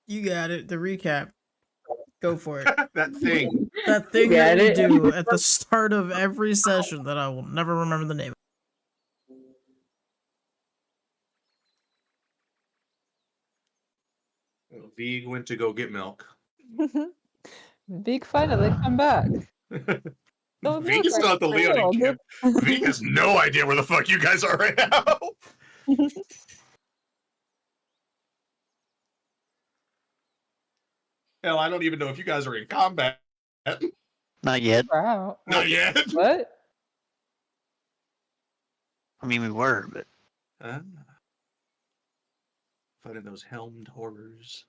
You got it. The recap. Go for it. That thing. That thing Got that we it. do at the start of every session that I will never remember the name of. Vig went to go get milk. Vig finally come back. Oh, Vig is still at the Leonin camp. Vig has no idea where the fuck you guys are right now. Hell, I don't even know if you guys are in combat. Not yet. Wow. Not yet. What? I mean, we were, but Fighting those helmed horrors.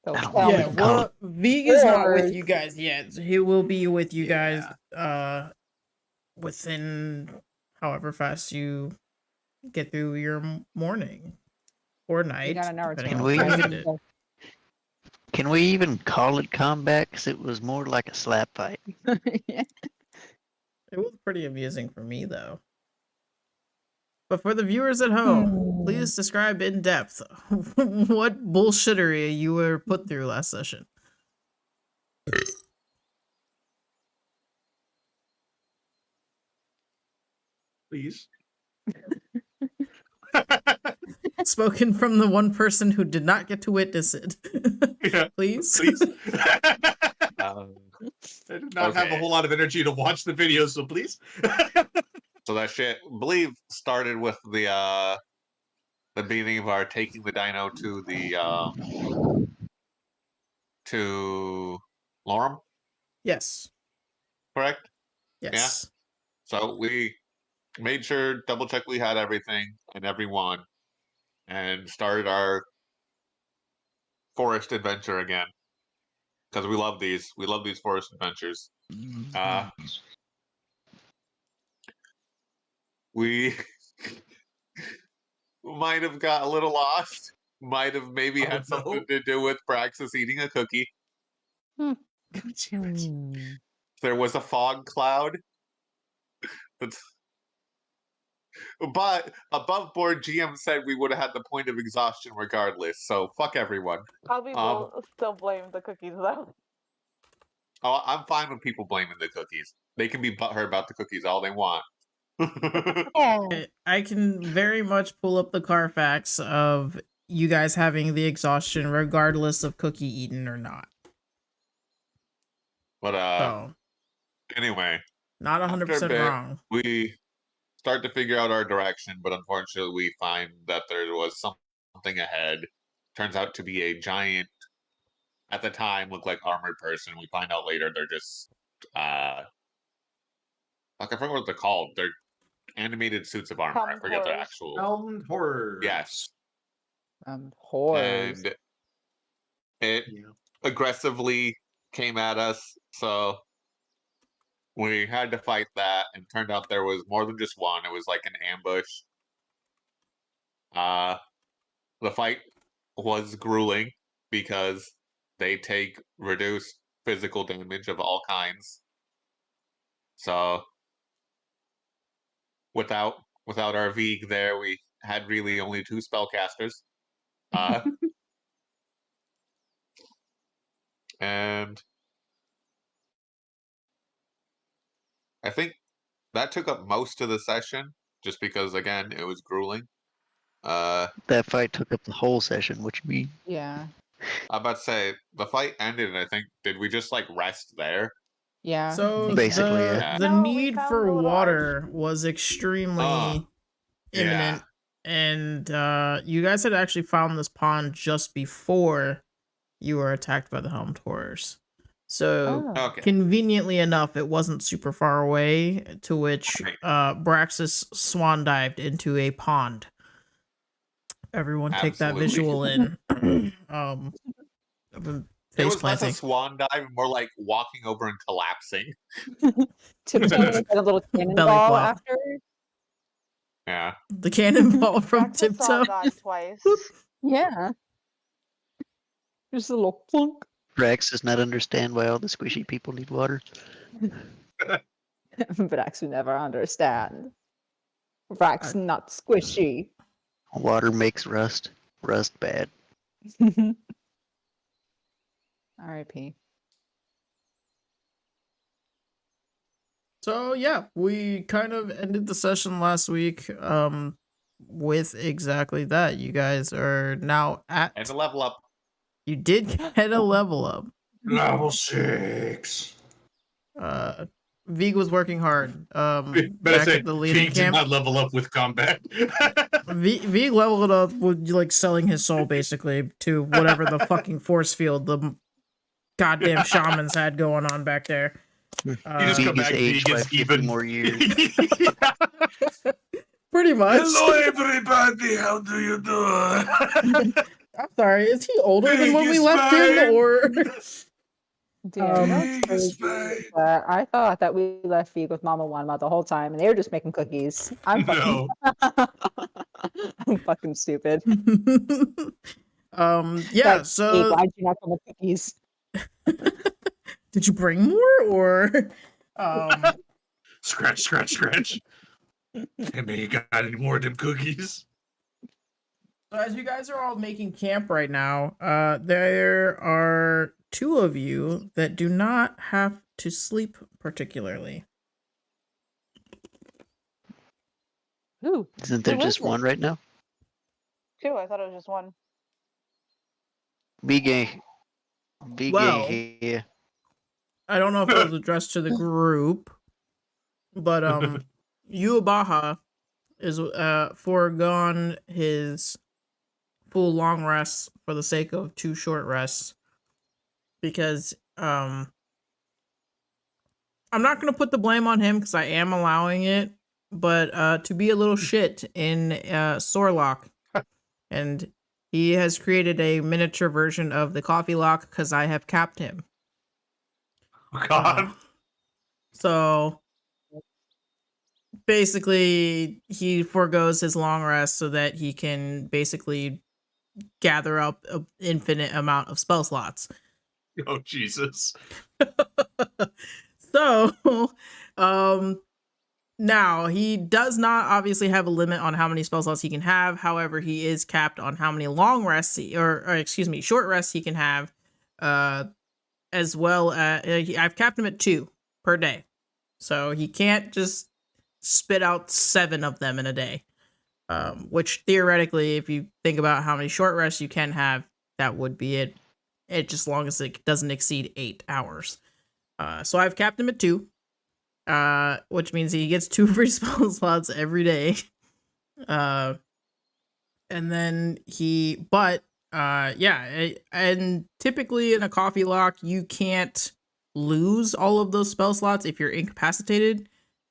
Those Yeah, helmed Yeah, well, Vig is not with you guys yet. He will be with you guys within however fast you get through your morning or night. got an hour depending to on what go. time you did. can we even call it combat? Because it was more like a slap fight. Yeah. It was pretty amusing for me, though. But for the viewers at home, please describe in depth what bullshittery you were put through last session. Please. Spoken from the one person who did not get to witness it. Yeah. Please. Please. I did not have a whole lot of energy to watch the video, so please. So that shit, I believe, started with the beginning of our taking the dino to the to Lorym, Yes. correct? Yes. So we made sure, double check we had everything and everyone, and started our forest adventure again. Because we love these. We love these forest adventures. We might have got a little lost. Might have maybe had something to do with Praxis eating a cookie. God damn it. There was a fog cloud. But above board, GM said we would have had the point of exhaustion regardless. So fuck everyone. Probably will still blame the cookies though. Oh, I'm fine with people blaming the cookies. They can be butthurt about the cookies all they want. I can very much pull up the Carfax of you guys having the exhaustion regardless of cookie eaten or not. But So, anyway, not 100% wrong. we start to figure out our direction, but unfortunately we find that there was something ahead. Turns out to be a giant, at the time, looked like armored person. We find out later they're just I forget what they're called. They're animated suits of armor. I forget their actual Helmed horrors. Yes. Horrors. And it aggressively came at us, so we had to fight that, and turned out there was more than just one. It was like an ambush. The fight was grueling because they take reduced physical damage of all kinds. So without our Vig there, we had really only 2 spellcasters. And I think that took up most of the session, just because, again, it was grueling. That fight took up the whole session, which means Yeah. I'm about to say, the fight ended, and I think, did we just, like, rest there? Yeah. So Basically, yeah. the No, we need found for the little water was extremely imminent, and you guys had actually found this pond just before you were attacked by the helmed horrors. So conveniently enough, it wasn't super far away, to which Braxis swan dived into a pond. Everyone take that visual in. It was less a swan dive, more like walking over and collapsing. Tiptoeing a little cannonball after. Yeah. The cannonball from Tiptoe Tiptoe. died twice. Yeah. Just a little plunk. Rex does not understand why all the squishy people need water. Brax will never understand. Brax not squishy. Water makes rust. Rust bad. R.I.P. So yeah, we kind of ended the session last week with exactly that. You guys are now And at a level up. you did get a level up. Level 6. Vig was working hard. Better Back say, at the leading Feig did camp. not level up with combat. Vig leveled up with like selling his soul basically to whatever the fucking force field the goddamn shamans had going on back there. You just come Vegas back, aged by Vegas 50 even more years. Pretty much. Hello, everybody. How do you do? I'm sorry, is he older than when we Vig is left him, fine. or? Damn, you know Vig what's is crazy is fine. that I thought that we left Feig with Mama Wanma the whole time, and they were just making cookies. I'm fucking, No. I'm fucking stupid. Yeah. Like, So, Feig, why'd you not come with cookies? did you bring more, or? Scratch, scratch, scratch. Hey man, you got any more of them cookies? So as you guys are all making camp right now, there are 2 of you that do not have to sleep particularly. Ooh, Isn't there who was just it? one right now? 2. I thought it was just 1. Big Well, here. I don't know if it was addressed to the group, but Yuabaha is foregone his full long rests for the sake of 2 short rests, because I'm not gonna put the blame on him because I am allowing it, but to be a little shit in Sorlock, and he has created a miniature version of the coffee lock because I have capped him. Oh, God. So basically, he forgoes his long rest so that he can basically gather up an infinite amount of spell slots. Oh, Jesus. So, now he does not obviously have a limit on how many spell slots he can have. However, he is capped on how many long rests short rests he can have, as well as I've capped him at 2 per day. So he can't just spit out 7 of them in a day. Which theoretically, if you think about how many short rests you can have, that would be it. It just as long as it doesn't exceed 8 hours. So I've capped him at 2, which means he gets 2 free spell slots every day. And then and typically in a coffee lock, you can't lose all of those spell slots if you're incapacitated.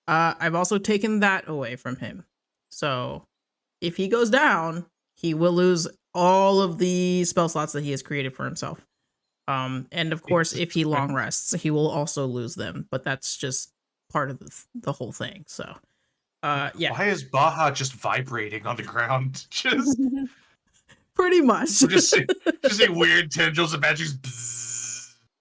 I've also taken that away from him. So if he goes down, he will lose all of the spell slots that he has created for himself. And of course, if he long rests, he will also lose them, but that's just part of the whole thing. So, yeah. Why is Baja just vibrating on the ground? Just pretty much. just see weird tendrils and magics.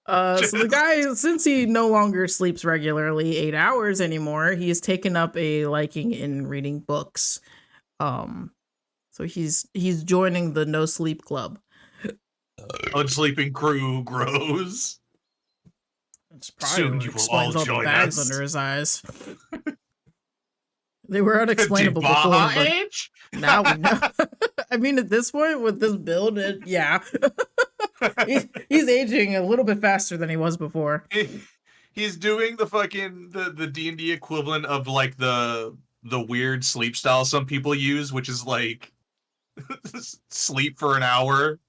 So the guy, since he no longer sleeps regularly 8 hours anymore, he's taken up a liking in reading books. So he's joining the no sleep club. Unsleeping crew grows. Soon you will all all the join bags us. under his eyes. They were unexplainable Did before, Baja but age? now we know. I mean, at this point, with this build, yeah. he's aging a little bit faster than he was before. He's doing the fucking the D&D equivalent of like the weird sleep style some people use, which is like sleep for an hour,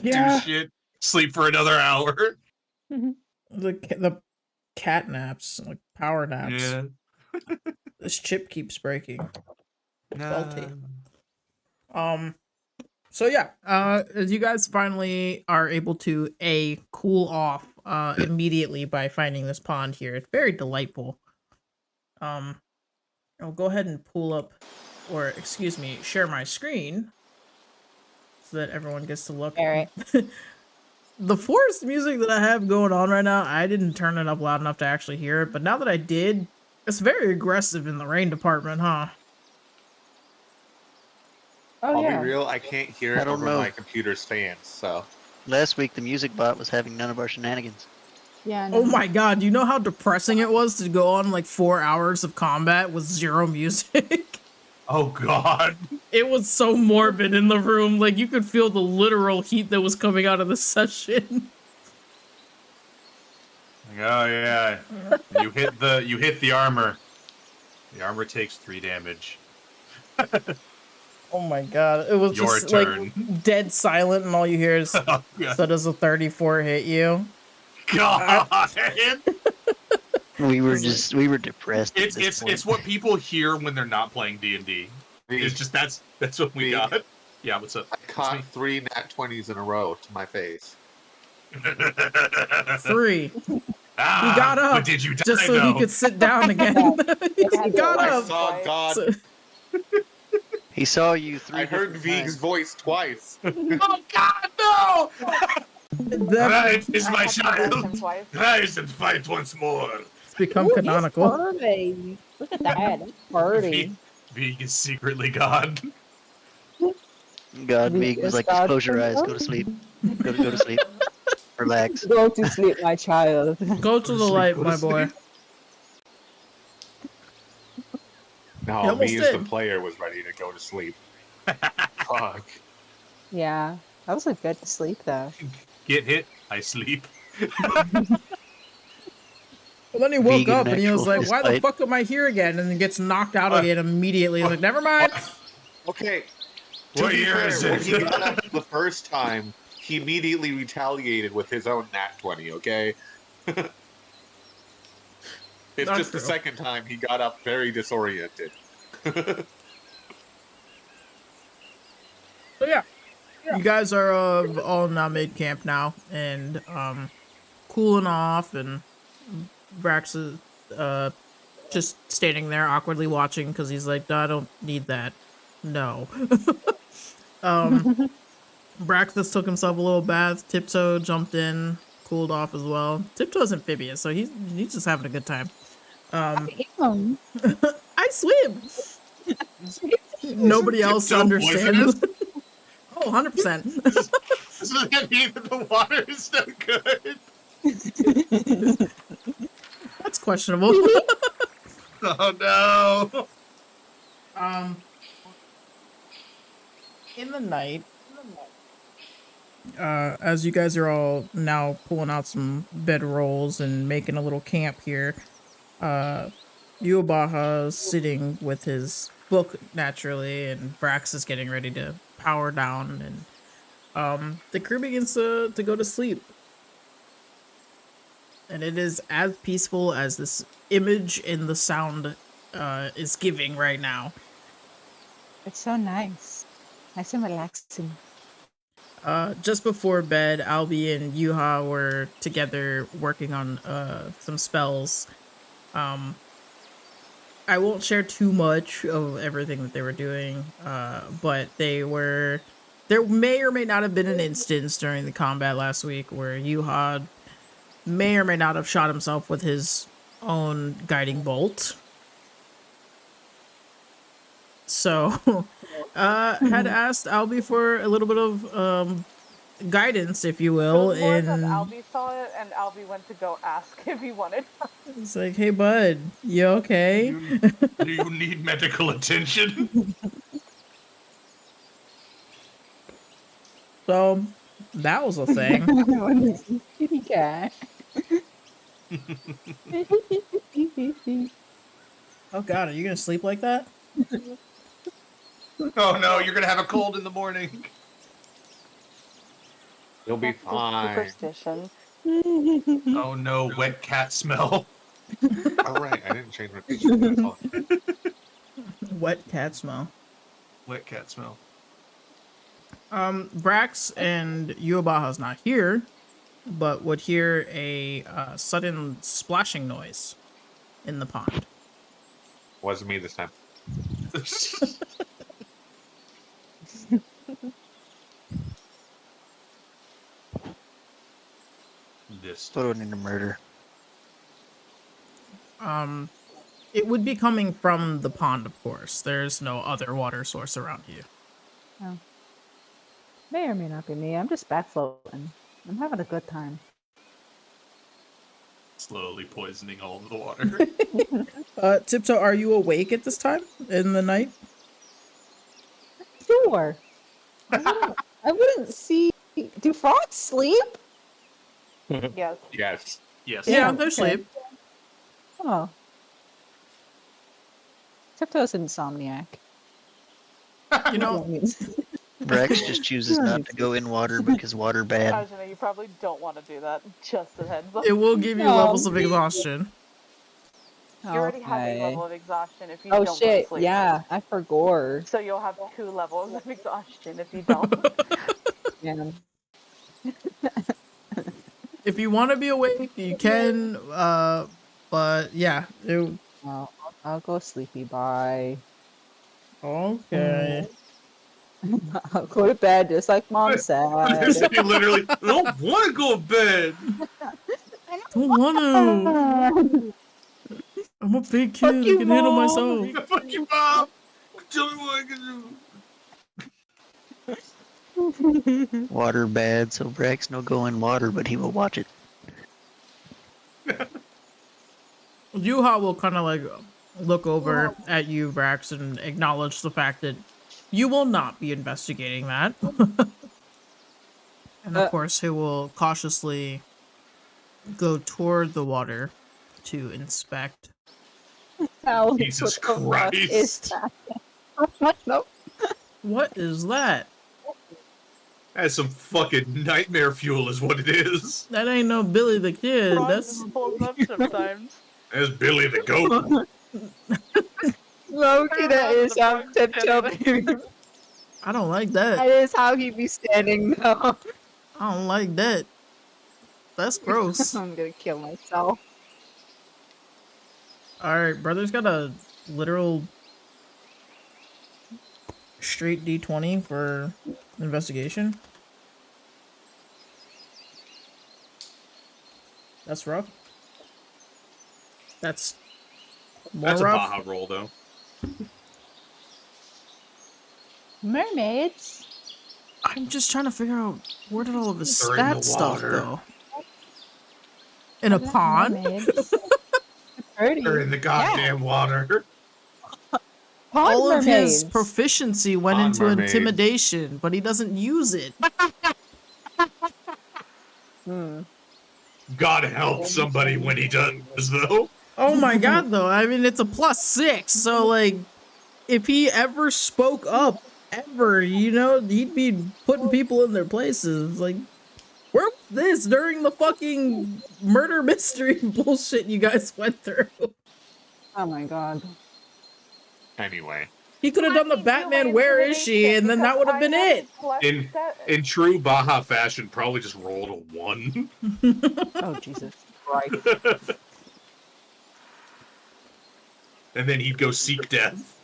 Yeah. do shit, sleep for another hour. The cat naps, like power naps. Yeah. This chip keeps breaking. Salty. Nah. So yeah, as you guys finally are able to cool off immediately by finding this pond here, it's very delightful. I'll go ahead and pull up, or excuse me, share my screen so that everyone gets to look. All right. The forest music that I have going on right now, I didn't turn it up loud enough to actually hear it, but now that I did, it's very aggressive in the rain department, huh? Oh, I'll yeah. be real, I can't hear I it don't over know. my computer's fans, so. Last week, the music bot was having none of our shenanigans. Yeah. Oh my god, you know how depressing it was to go on like 4 hours of combat with zero music? Oh god. It was so morbid in the room, like you could feel the literal heat that was coming out of the session. Oh yeah. You hit the armor. The armor takes 3 damage. Oh my god, it was Your just turn. like dead silent and all you hear is, Oh, God. so does a 34 hit you? God. We were depressed. at this It's point. what people hear when they're not playing D&D. It's just that's what we got. Yeah, what's up? I caught 3 nat 20s in a row to my face. 3. Ah, He got up but did you die, just so though? he could sit down again. He got I up. saw God. So- He saw you 3 I heard different Vig's times. voice twice. Oh God, no! that, Rise is I my had to voice him child. twice. Rise and fight once more. it's become Ooh, canonical. He's birdie. Look at that. That's birdie. Vig is secretly God. God, We Mig was just like, just got close your to eyes, go to sleep. Go to sleep. Relax. Go to sleep, my child. Go to the sleep, light, go to my boy. sleep. He No, almost me as the did. player was ready to go to sleep. Fuck. Yeah, that was a good sleep though. Get hit, I sleep. Well, then he woke Vegan up and he was actual like, why the fistfight. fuck am I here again? And then gets knocked out again immediately. He's like, never mind. Okay. What To be year fair, is when it? he got up the first time, he immediately retaliated with his own nat 20, okay? It's Not just the true. second time he got up very disoriented. So yeah, you guys are all now mid camp now and cooling off, and Brax is just standing there awkwardly watching because he's like, no, I don't need that. No. Braxis took himself a little bath. Tiptoe jumped in, cooled off as well. Tiptoe's amphibious, so he's just having a good time. Damn. I swim. Nobody else Tiptoe understands. poisonous? Oh, 100%. Does that mean that the water is no good? That's questionable. Oh no! In the night, as you guys are all now pulling out some bedrolls and making a little camp here, Yuabaha's sitting with his book naturally, and Brax is getting ready to power down, and the crew begins to go to sleep. And it is as peaceful as this image and the sound is giving right now. It's so nice. Nice and relaxing. Just before bed, Albie and Yuha were together working on some spells. I won't share too much of everything that they were doing, but there may or may not have been an instance during the combat last week where Yuha may or may not have shot himself with his own guiding bolt. So, had asked Albie for a little bit of guidance, if you It will, was more that in Albie saw it, and Albie went to go ask if he wanted. it's like, hey bud, you okay? Do you need medical attention? So that was a thing. Kitty cat. Oh god, are you gonna sleep like that? Oh no, you're gonna have a cold in the morning. You'll be That's just fine. Superstition. Oh no, wet cat smell. Oh, right. I didn't change my picture. That's all. Wet cat smell. Wet cat smell. Brax and Yuabaha's not here, but would hear a sudden splashing noise in the pond. Wasn't me this time. This. Throw it into murder. It would be coming from the pond, of course. There's no other water source around you. May or may not be me. I'm just back floating. I'm having a good time. Slowly poisoning all of the water. Tiptoe, are you awake at this time in the night? Sure. I wouldn't see. Do frogs sleep? Yes. Yes. Yes. Yeah, Yeah, they're okay. asleep. Oh. Tiptoe's insomniac. You know, Rex just chooses not to go in water because water bad. Ajana, you probably don't want to do that. Just a heads up. it will give you No. levels of exhaustion. You already have a Okay. level of exhaustion if you Oh don't go to shit! sleep. Yeah, I forgot. So you'll have 2 levels of exhaustion if you don't. Yeah. If you want to be awake, you can. But yeah. Well, I'll go sleepy. Bye. Okay. I'll go to bed just like Mom said. You literally I don't want to go to bed. Don't want to. I'm a big kid. I you, can handle Mom. myself. Fuck you, Mom. Tell me what I can do. Water bad, so Rex no go in water, but he will watch it. Yuha will kind of like look over at you, Brax, and acknowledge the fact that you will not be investigating that. And of course, he will cautiously go toward the water to inspect. Hell, Jesus what the fuck is Christ. that? No. What is that? That's some fucking nightmare fuel is what it is. That ain't no Billy the Kid. Frogs That's pulls up sometimes. That's Billy the goat. Loki, that is how Tiptoe be. I don't like that. That is how he be standing though. I don't like that. That's gross. I'm gonna kill myself. Alright, brother's got a literal straight D20 for investigation. That's rough. That's more That's rough. a Baja roll, though. Mermaids. I'm just trying to figure out where did all of his They're in the stat stuff water. go? In a pond? Mermaids. Pretty. They're in the goddamn water. Pond All of his mermaids. proficiency went Pond into mermaids. intimidation, but he doesn't use it. God help somebody when he does, though. Oh my god, though. I mean, it's a +6, so, like, if he ever spoke up, ever, you know, he'd be putting people in their places. Like, where was this during the fucking murder mystery bullshit you guys went through? Oh my god. Anyway, He could have done the Batman, where is she? And then that would have been it. In true Baja fashion, probably just rolled a 1. Oh Jesus Christ. And then he'd go seek death.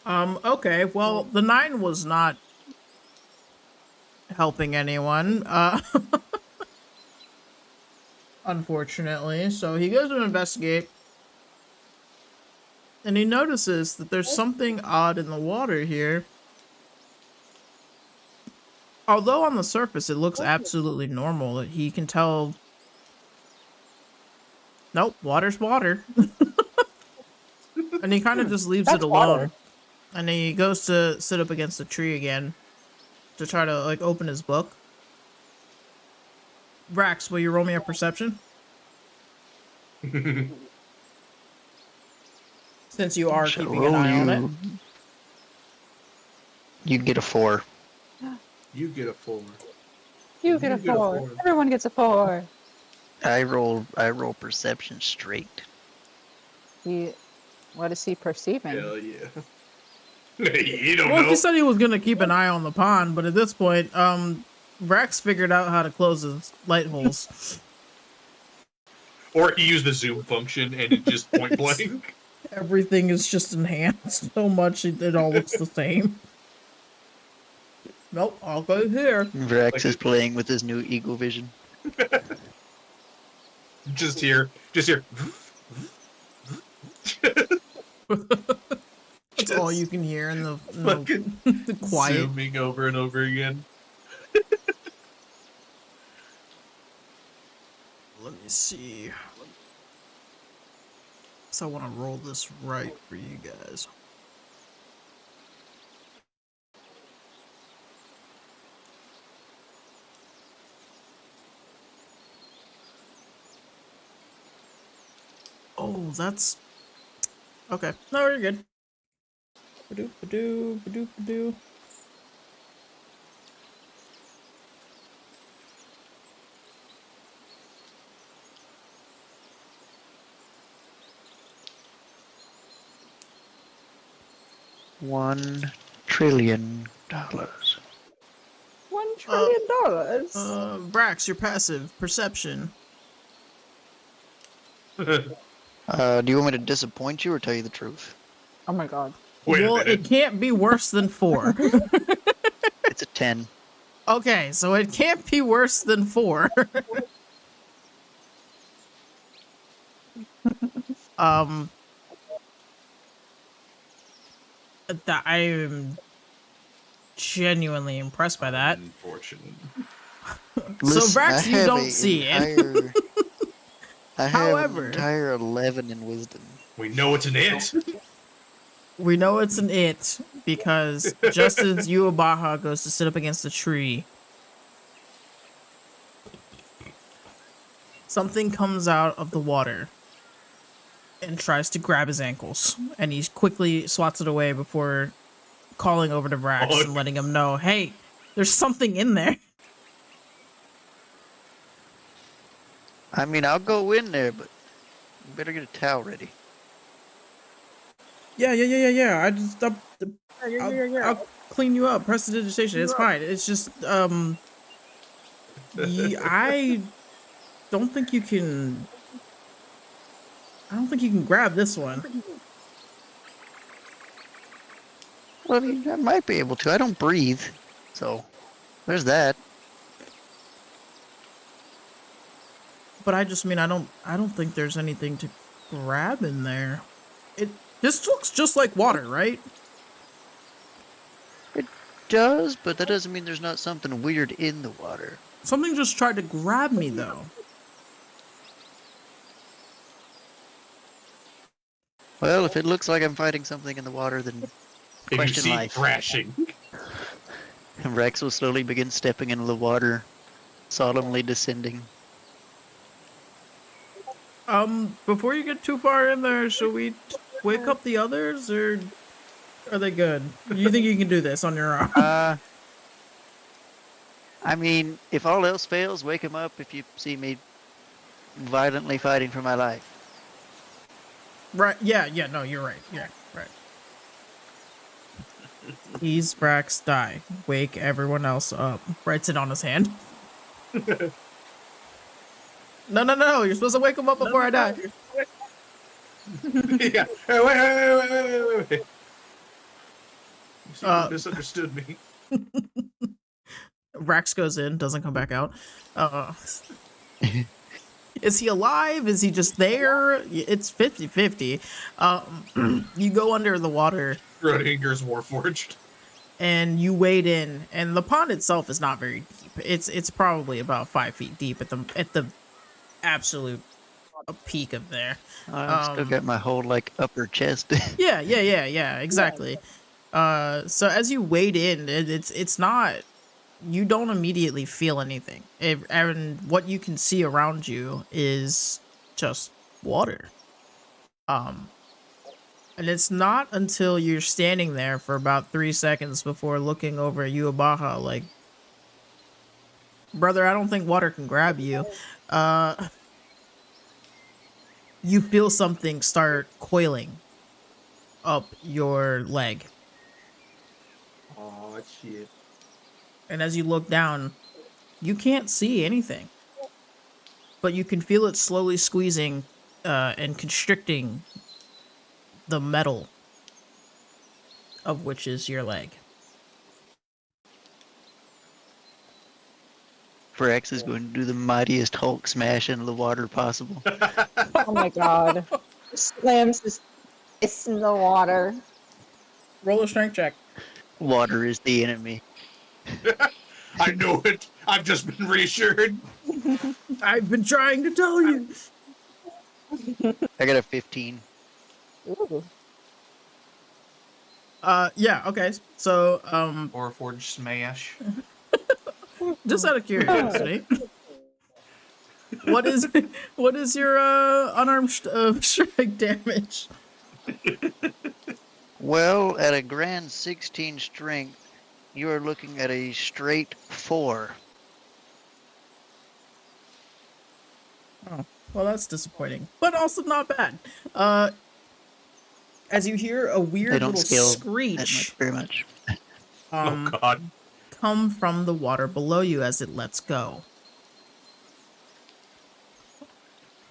Okay, well, the 9 was not helping anyone, unfortunately. So he goes to investigate, and he notices that there's something odd in the water here. Although on the surface it looks absolutely normal, he can tell. Nope, water's water. And he kind of just leaves it That's alone. water. And he goes to sit up against a tree again to try to, like, open his book. Brax, will you roll me a perception? Since you are Shall keeping an eye on it. You get a 4. You get a 4. You get a get a 4. 4. Everyone gets a 4. I roll perception straight. What is he perceiving? Hell yeah. You don't Well, know. he said he was gonna keep an eye on the pond, but at this point, Brax figured out how to close his light holes. Or he used the zoom function and it just point blank. Everything is just enhanced so much it all looks the same. Nope, I'll go here. Rex is playing with his new Eagle Vision. Just here. That's all you can hear in the Fucking the quiet. zooming over and over again. Let me see. So I want to roll this right for you guys. Oh, that's okay. No, we're good. Ba-doop, ba-doo, ba-doop, ba-doo. $1 trillion. $1 trillion. Brax, your passive perception. Do you want me to disappoint you or tell you the truth? Oh my god. Wait a Well, minute. it can't be worse than 4. It's a 10. Okay, so it can't be worse than 4. I am genuinely impressed by that. Unfortunate. So, Brax, you don't see it. I have However- an entire 11 in wisdom. We know it's an it. We know it's an it because just as Yuabaha goes to sit up against a tree, something comes out of the water and tries to grab his ankles, and he quickly swats it away before calling over to Brax Oh. and letting him know, hey, there's something in there. I mean, I'll go in there, but you better get a towel ready. Yeah. I just, I'll clean you up, prestidigitation, it's fine. It's just, I don't think you can grab this one. Well, I mean, I might be able to. I don't breathe, so there's that. But I just mean I don't think there's anything to grab in there. This looks just like water, right? Does, but that doesn't mean there's not something weird in the water. Something just tried to grab me though. Well, if it looks like I'm fighting something in the water, then If you question see life. thrashing. And Rex will slowly begin stepping into the water, solemnly descending. Before you get too far in there, should we wake up the others, or are they good? You think you can do this on your own? I mean, if all else fails, wake him up if you see me violently fighting for my life. Right, yeah, no, you're right. Yeah, right. Ease Brax die. Wake everyone else up. Writes it on his hand. No, you're supposed to wake him up before I die. Yeah. Hey, wait. You see, you misunderstood me. Brax goes in, doesn't come back out. Is he alive? Is he just there? It's 50-50. You go under the water. Schrodinger's Warforged. And you wade in, and the pond itself is not very deep. It's probably about 5 feet deep at the absolute peak of there. I've still got my whole upper chest. Yeah, exactly. So as you wade in, it's not, you don't immediately feel anything. And what you can see around you is just water. And it's not until you're standing there for about 3 seconds before looking over at Yuabaha like, brother, I don't think water can grab you. You feel something start coiling up your leg. Oh shit. And as you look down, you can't see anything. But you can feel it slowly squeezing and constricting the metal of which is your leg. Rex is going to do the mightiest Hulk smash into the water possible. Oh my god. Slams his fists in the water. Roll a strength check. Water is the enemy. I know it. I've just been reassured. I've been trying to tell you. I got a 15. Ooh. Yeah, okay. So, Or Forge Smash. just out of curiosity, what is your unarmed strike damage? Well, at a grand 16 strength, you are looking at a straight 4. Oh, well, that's disappointing, but also not bad. As you hear a They weird don't little scale that screech, much, very much. Oh God. come from the water below you as it lets go.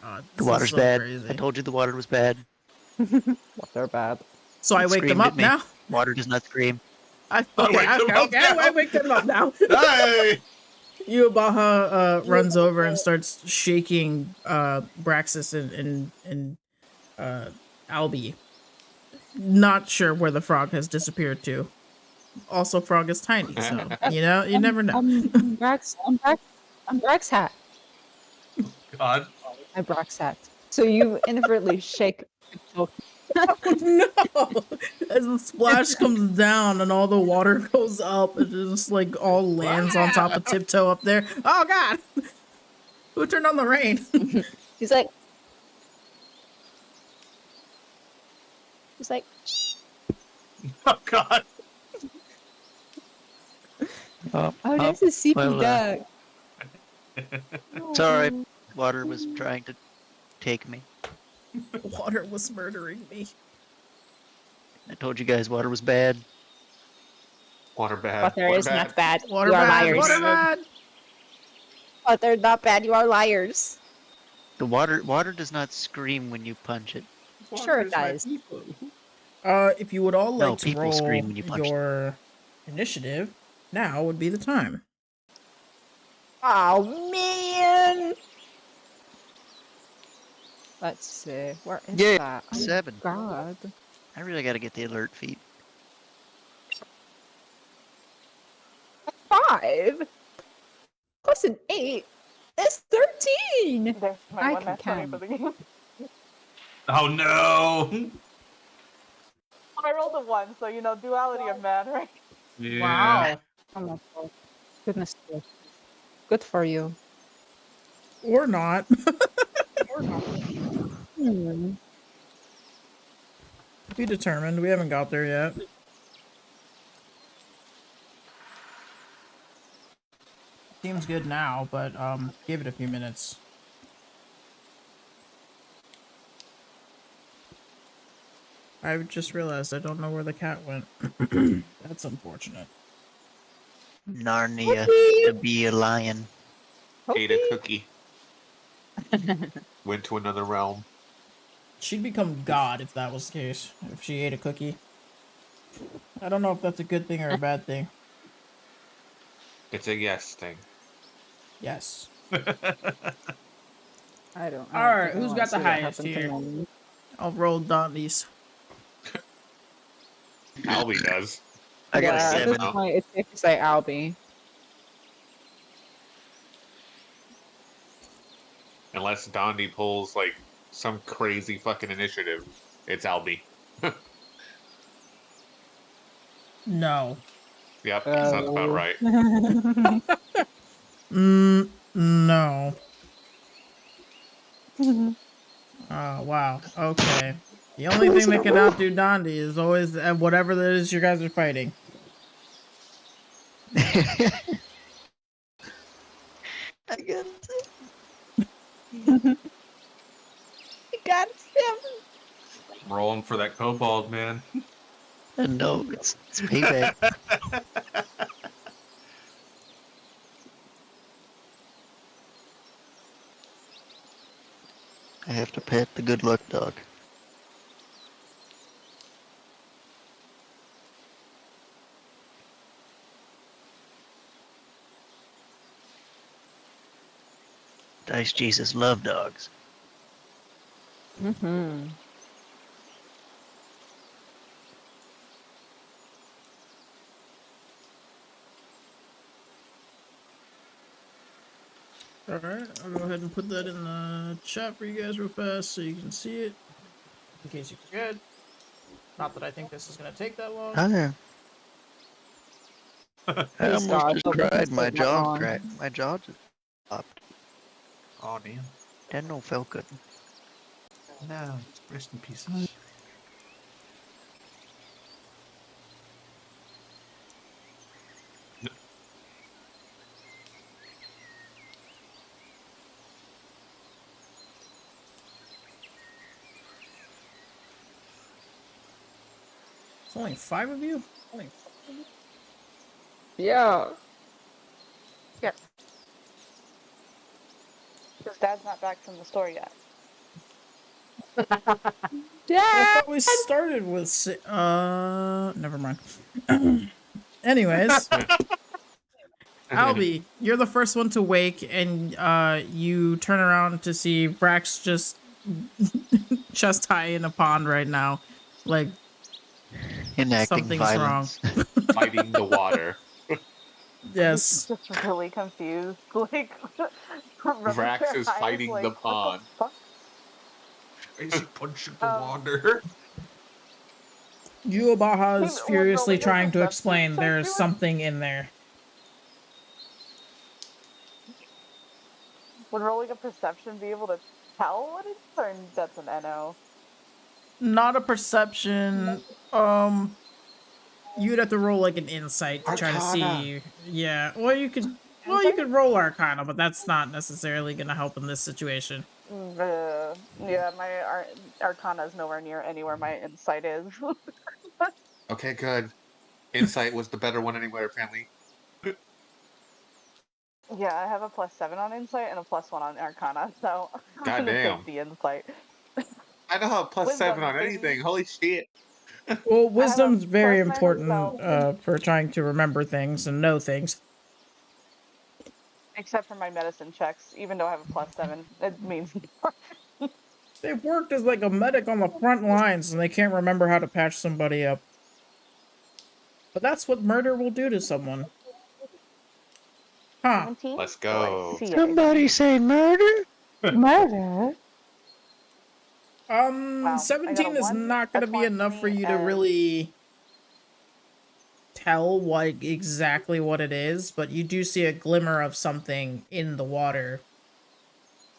The This is water's so bad. crazy. I told you the water was bad. What, they're bad. So I It wake them screamed up at me. now. Water does not scream. Okay, wake them up now. I wake them up now. Hey! Yuabaha runs over and starts shaking Braxis and Albie. Not sure where the frog has disappeared to. Also, frog is tiny, so you never know. I'm Brax hat. God. I'm Brax hat. So you inadvertently shake. Oh, no! As the splash comes down and all the water goes up, it just like all lands on top of Tiptoe up there. Oh God! Who turned on the rain? He's like, Oh God. oh, there's a CP well, duck. It's alright. Water was trying to take me. Water was murdering me. I told you guys water was bad. Water bad. But there water is bad. not bad. Water You are bad. liars. Water bad. But they're not bad. You are liars. The water does not scream when you punch it. Sure it does. If you would all No, like to people roll scream when you punch them. your initiative, now would be the time. Oh man. Let's see. Where is Yeah, that? Oh, 7. God. I really gotta get the alert feat. 5 plus an 8 is 13. There's my I one can net 20 for the game. Oh no. I rolled a 1, so duality of man, right? Yeah. Wow. Oh my God. Goodness. Good for you. Or not. Hmm. Be determined. We haven't got there yet. Seems good now, but give it a few minutes. I just realized I don't know where the cat went. That's unfortunate. Narnia to be a lion. Ate a cookie. Went to another realm. She'd become God if that was the case. If she ate a cookie. I don't know if that's a good thing or a bad thing. It's a yes thing. Yes. I don't. Alright, think I who's wanna got the see what highest happened to here? me. I'll roll Donnie's. Albie does. I got a Yeah, at 7. this point, it's safe to say Albie. Unless Dondi pulls like some crazy fucking initiative, it's Albie. No. Yep, sounds about right. No. Oh, wow. Okay. The only thing that can outdo Dondi is always whatever it is you guys are fighting. I got I got 7. Rolling for that kobold, man. no, it's payback. I have to pet the good luck dog. Dice Jesus love dogs. Mm-hmm. Alright, I'll go ahead and put that in the chat for you guys real fast so you can see it. In case you forget. Not that I think this is going to take that long. I Please almost God, just hope it cried. doesn't My take that jaw long. cracked. My jaw just popped. Oh damn. That don't feel good. No, rest in pieces. It's only 5 of you? Yeah. Yes. Because Dad's not back from the store yet. I Dad! thought we started with never mind. Anyways, Albie, you're the first one to wake, and you turn around to see Brax just chest high in a pond right now. Like, Enacting something's violence. Fighting the water. yes. Just really confused. Like, rubbing Vrax their is eyes, fighting like, the what pond. fuck? Is he punching the Um, water? Yuabaha is We're furiously rolling a trying to perception explain check, there's you were- something in there. Would rolling a perception be able to tell what it is, or that's an NO? Not a perception. You'd have to roll like an insight to try to Arcana. see. Yeah. Well, you could roll Arcana, but that's not necessarily gonna help in this situation. Yeah, my Arcana is nowhere near anywhere my insight is. Okay, good. Insight was the better one anyway, apparently. Yeah, I have a +7 on insight and a +1 on Arcana, so I'm gonna Goddamn. take the insight. I don't have +7 Wisdom, on baby. anything. Holy shit. Well, wisdom's very +9 on important spell. for trying to remember things and know things. Except for my medicine checks, even though I have a +7, it means more. They've worked as like a medic on the front lines and they can't remember how to patch somebody up. But that's what murder will do to someone. Huh. 17? Let's Oh, I go. see it. Somebody say murder? Murder? Wow, I got a 17 is 1, not a going to be enough for 20, you to and- really tell what exactly what it is, but you do see a glimmer of something in the water.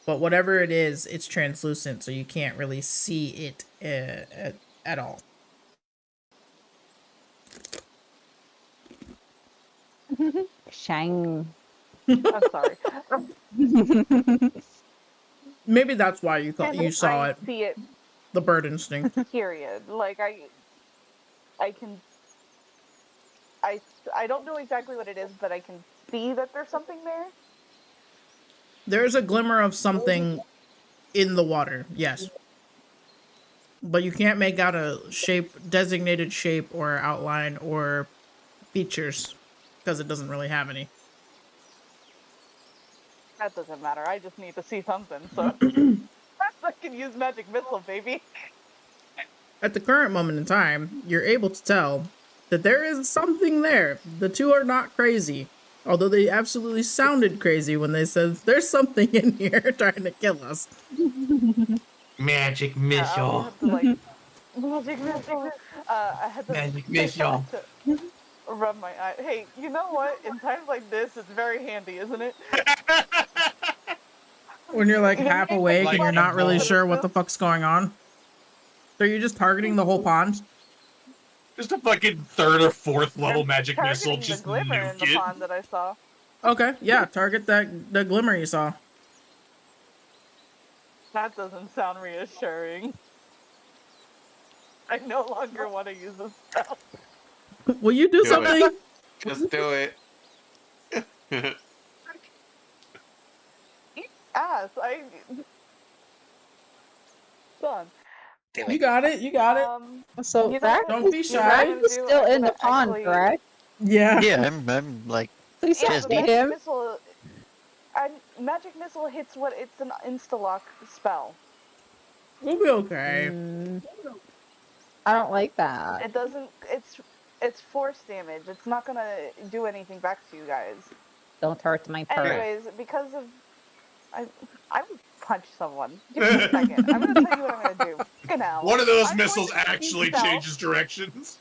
But whatever it is, it's translucent, so you can't really see it at all. Shang. I'm sorry. Maybe that's why you thought And you saw I it. see it, The bird instinct. period. Like, I can... I don't know exactly what it is, but I can see that there's something there. There's a glimmer of something in the water, yes. But you can't make out a designated shape or outline or features, because it doesn't really have any. That doesn't matter. I just need to see something, so I can use magic missile, baby. At the current moment in time, you're able to tell that there is something there. The two are not crazy. Although they absolutely sounded crazy when they said, there's something in here trying to kill us. Magic I missile. had to, like, magic missile. I had to Magic missile. to rub my eye. Hey, you know what? In times like this, it's very handy, isn't it? When you're like You half make awake it and you're funny, not really but sure it's what the just- fuck's going on. So you're just targeting the whole pond? Just a fucking third or fourth level magic missile. targeting Just the glimmer in nuke the it. pond that I saw. Okay, yeah, target the glimmer you saw. That doesn't sound reassuring. I no longer want to use this spell. Will you do Do it. something? Just do it. Ass, done. You got it, you got it. So You know that what? Don't be is- shy. that I'm is gonna do- still I'm in the gonna pond, actually- correct? Yeah. Yeah, I'm like, Please Yeah, don't Just the hit need- magic him. missile. Magic missile hits what it's an insta-lock spell. We'll be okay. I don't like that. It doesn't. It's force damage. It's not gonna do anything back to you guys. Don't hurt my purse. Anyways, because of I would punch someone. Give me a second. I'm gonna tell you what I'm gonna do. Fucking hell. One of those I'm missiles going to actually stealth. changes directions.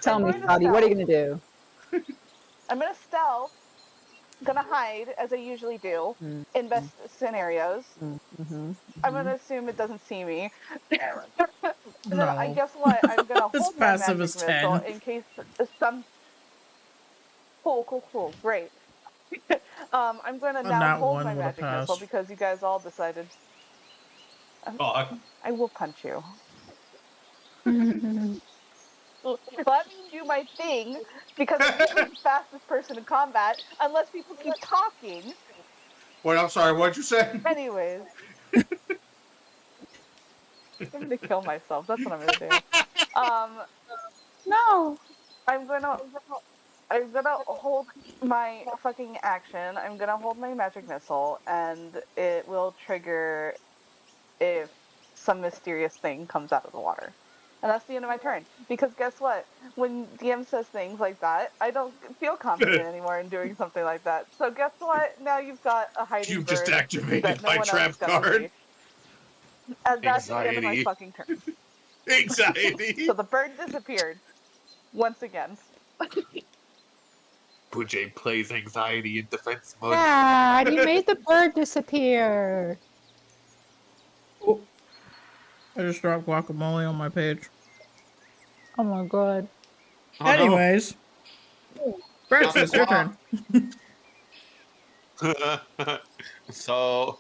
Tell I'm me, going to Scotty, what are you stealth. gonna do? I'm gonna stealth. Gonna hide as I usually do Mm, in best scenarios. mm-hmm, I'm gonna assume it doesn't see me. And then I No. guess what? I'm gonna His hold my passive magic is missile 10. in case some. Cool, great. I'm gonna A now nat hold my 1 would have magic missile passed. because you guys all decided. Fuck. I will punch you. mm-hmm. Let me do my thing because I'm usually the fastest person in combat unless people keep talking. Wait, I'm sorry. What'd you say? Anyways, I'm gonna kill myself. That's what I'm gonna do. No. I'm gonna hold my fucking action. I'm gonna hold my magic missile, and it will trigger if some mysterious thing comes out of the water. And that's the end of my turn. Because guess what? When DM says things like that, I don't feel confident anymore in doing something like that. So guess what? Now you've got a hiding You've just bird activated that no my one else is trap gonna card. see. And that's the end of my Anxiety. fucking turn. Anxiety. So the bird disappeared. Once again. Pujay plays anxiety in defense mode. Dad, you made the bird disappear. I just dropped guacamole on my page. Oh my god. Oh, no. Anyways. Francis, your Guac. turn. So,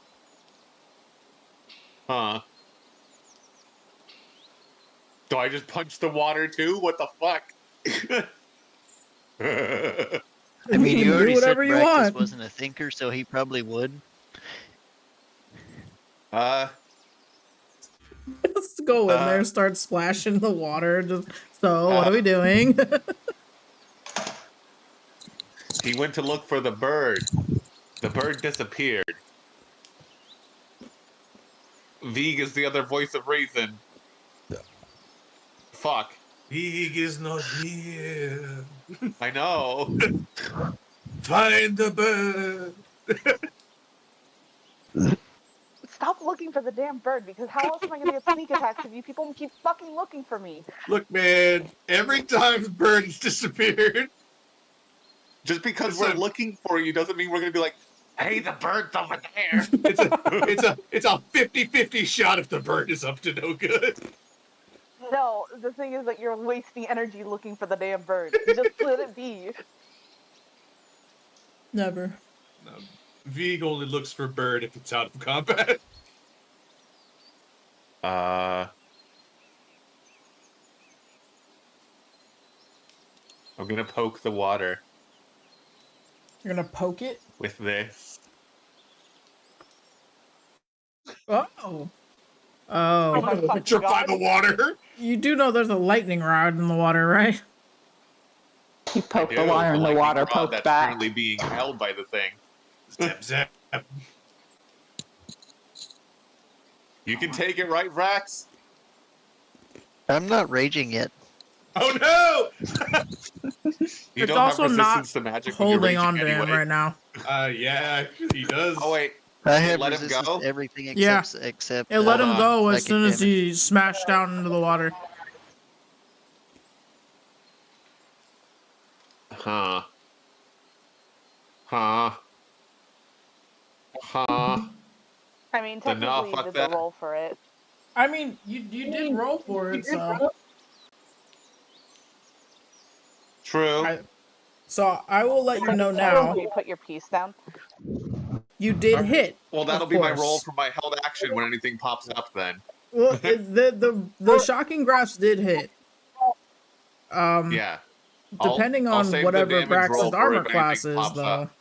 do I just punch the water too? What the fuck? I mean, you Do already said whatever you Bractus want. wasn't a thinker, so he probably would. Let's go in there, start splashing the water. Just so, what are we doing? He went to look for the bird. The bird disappeared. Vig is the other voice of reason. Fuck. Vig is not here. I know. Find the bird. Stop looking for the damn bird because how else am I gonna get sneak attacks if you people keep fucking looking for me? Look, man. Every time the bird has disappeared. Just because It's we're a- looking for you doesn't mean we're gonna be like, hey, the bird's over there. It's a 50-50 shot if the bird is up to no good. No, the thing is that you're wasting energy looking for the damn bird. Just let it be. Never. No, Vig only looks for bird if it's out of combat. I'm gonna poke the water You're gonna poke it? with this. Oh. Oh Oh. my fucking Electrify god. the water. You do know there's a lightning rod in the water, right? You poked the Ew, water in the lightning water, rod poked that's back. currently being held by the thing. Zap, zap. You can take it, right, Vrax? I'm not raging yet. Oh no! You It's don't also have not resistance to magic when you're Holding raging on to him anyway. right now. Yeah, he does. Oh wait, I have let him resistance go? to everything Yeah. except It let him on. go as psychic soon as damage. he smashed down into the water. Huh. Huh. Huh. I mean, Then no, technically you fuck did that. the roll for it. I mean, you did roll for it, so True. I will let you know Can now. you put your piece down? You did Okay. hit. Well, that'll of be my course. roll for my held action when anything pops up then. Well, the shocking grasp did hit. Yeah. Depending I'll on save the whatever damage roll Brax's for armor if anything class is, pops though. up.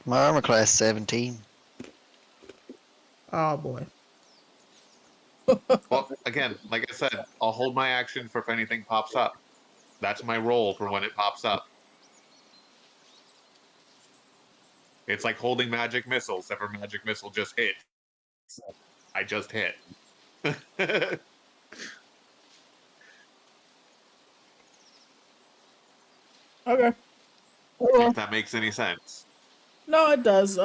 My armor class 17. Oh boy. Well, again, like I said, I'll hold my action for if anything pops up. That's my roll for when it pops up. It's like holding magic missiles, except for magic missile just hit. I just hit. Okay. If that makes any sense. No, it does.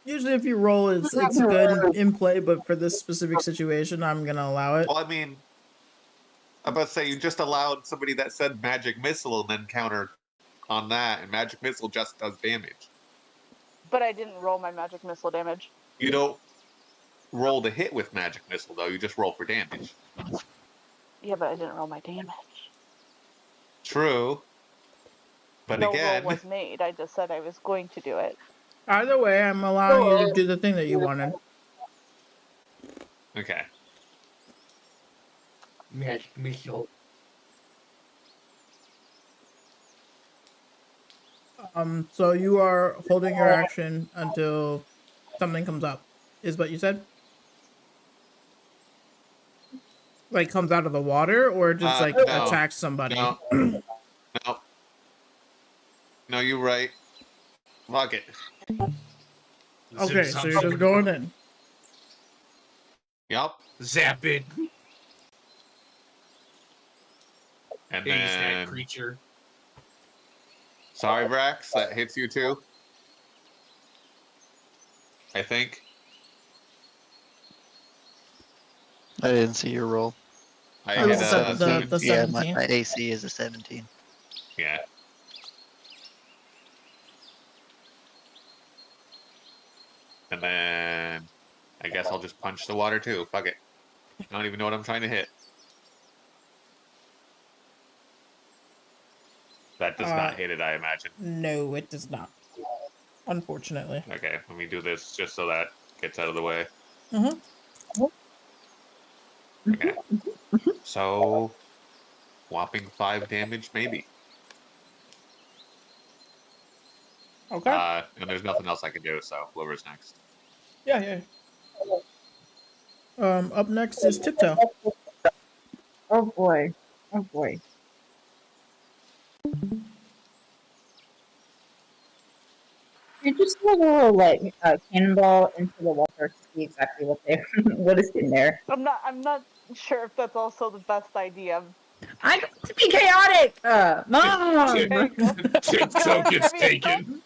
Usually if you roll, it's good in play, but for this specific situation, I'm gonna allow it. Well, I mean, I'm about to say you just allowed somebody that said magic missile and then countered on that, and magic missile just does damage. But I didn't roll my magic missile damage. You don't roll to hit with magic missile though. You just roll for damage. Yeah, but I didn't roll my damage. True. But No again, roll was made. I just said I was going to do it. Either way, I'm allowing you to do the thing that you wanted. okay. Magic missile. So you are holding your action until something comes up, is what you said? Like comes out of the water, or just like No. attacks somebody? No. No, you're right. Fuck it. Okay, so you're just going in. Yup. Zap it. And Haze that then, creature. sorry, Brax, that hits you too. I think. I didn't see your roll. I Oh, hit the a se- the Yeah, 17? my AC is a 17. Yeah. And then I guess I'll just punch the water too. Fuck it. I don't even know what I'm trying to hit. That does not hit it, I imagine. No, it does not. Unfortunately. Okay, let me do this just so that gets out of the way. Mm-hmm. Okay. So, whopping 5 damage, maybe. Okay. And there's nothing else I can do, so whoever's next. Yeah. Up next is Tiptoe. Oh boy. Oh boy. You just want to like cannonball into the water to see exactly what is in there. I'm not sure if that's also the best idea. I'm going to be chaotic. Mom. There you go. Tiptoe gets taken.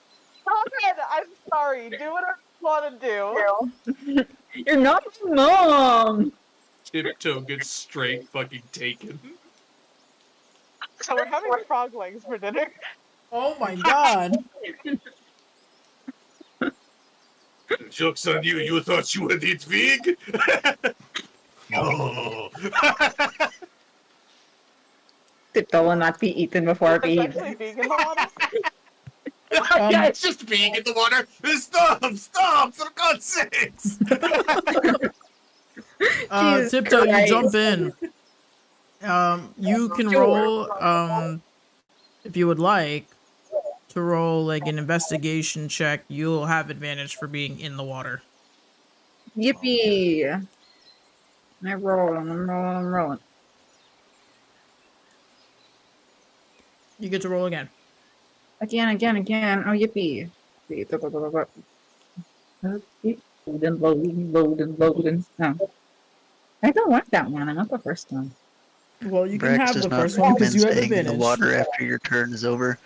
Go ahead. I'm sorry. Do whatever you want to do. You're not my mom. Tiptoe gets straight fucking taken. So we're having frog legs for dinner. Oh my god. Joke's on you. You thought you would eat pig? No. Tiptoe will not be eaten before It's we actually being in the water. Yeah, it's just being in the water. Stop! For God's sakes! Jesus Tiptoe, you Christ. jump in. You can roll, if you would like, to roll like an investigation check. You'll have advantage for being in the water. Yippee! I'm rolling. You get to roll again. Again. Oh, yippee. Loading. No. I don't want that one. I want the first one. Well, you can Brax have does the not first one because recommend you have staying in advantage. the water after your turn is over.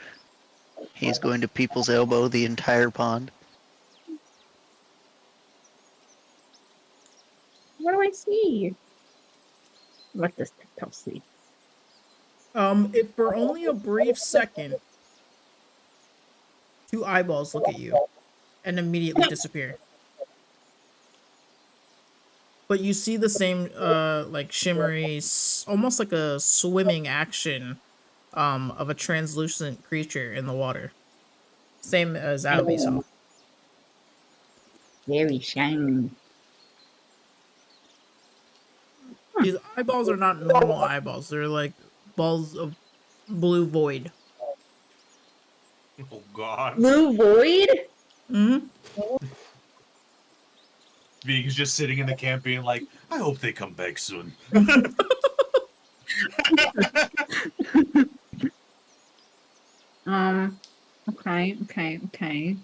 He's going to people's elbow the entire pond. What do I see? What does Tiptoe see? If for only a brief second, 2 eyeballs look at you and immediately disappear. But you see the same, like shimmery, almost like a swimming action, of a translucent creature in the water. Same as Albie saw. Very shiny. These eyeballs are not normal eyeballs. They're like balls of blue void. Oh God. Blue void? Mm-hmm. Vegan's just sitting in the camp being like, I hope they come back soon. Okay.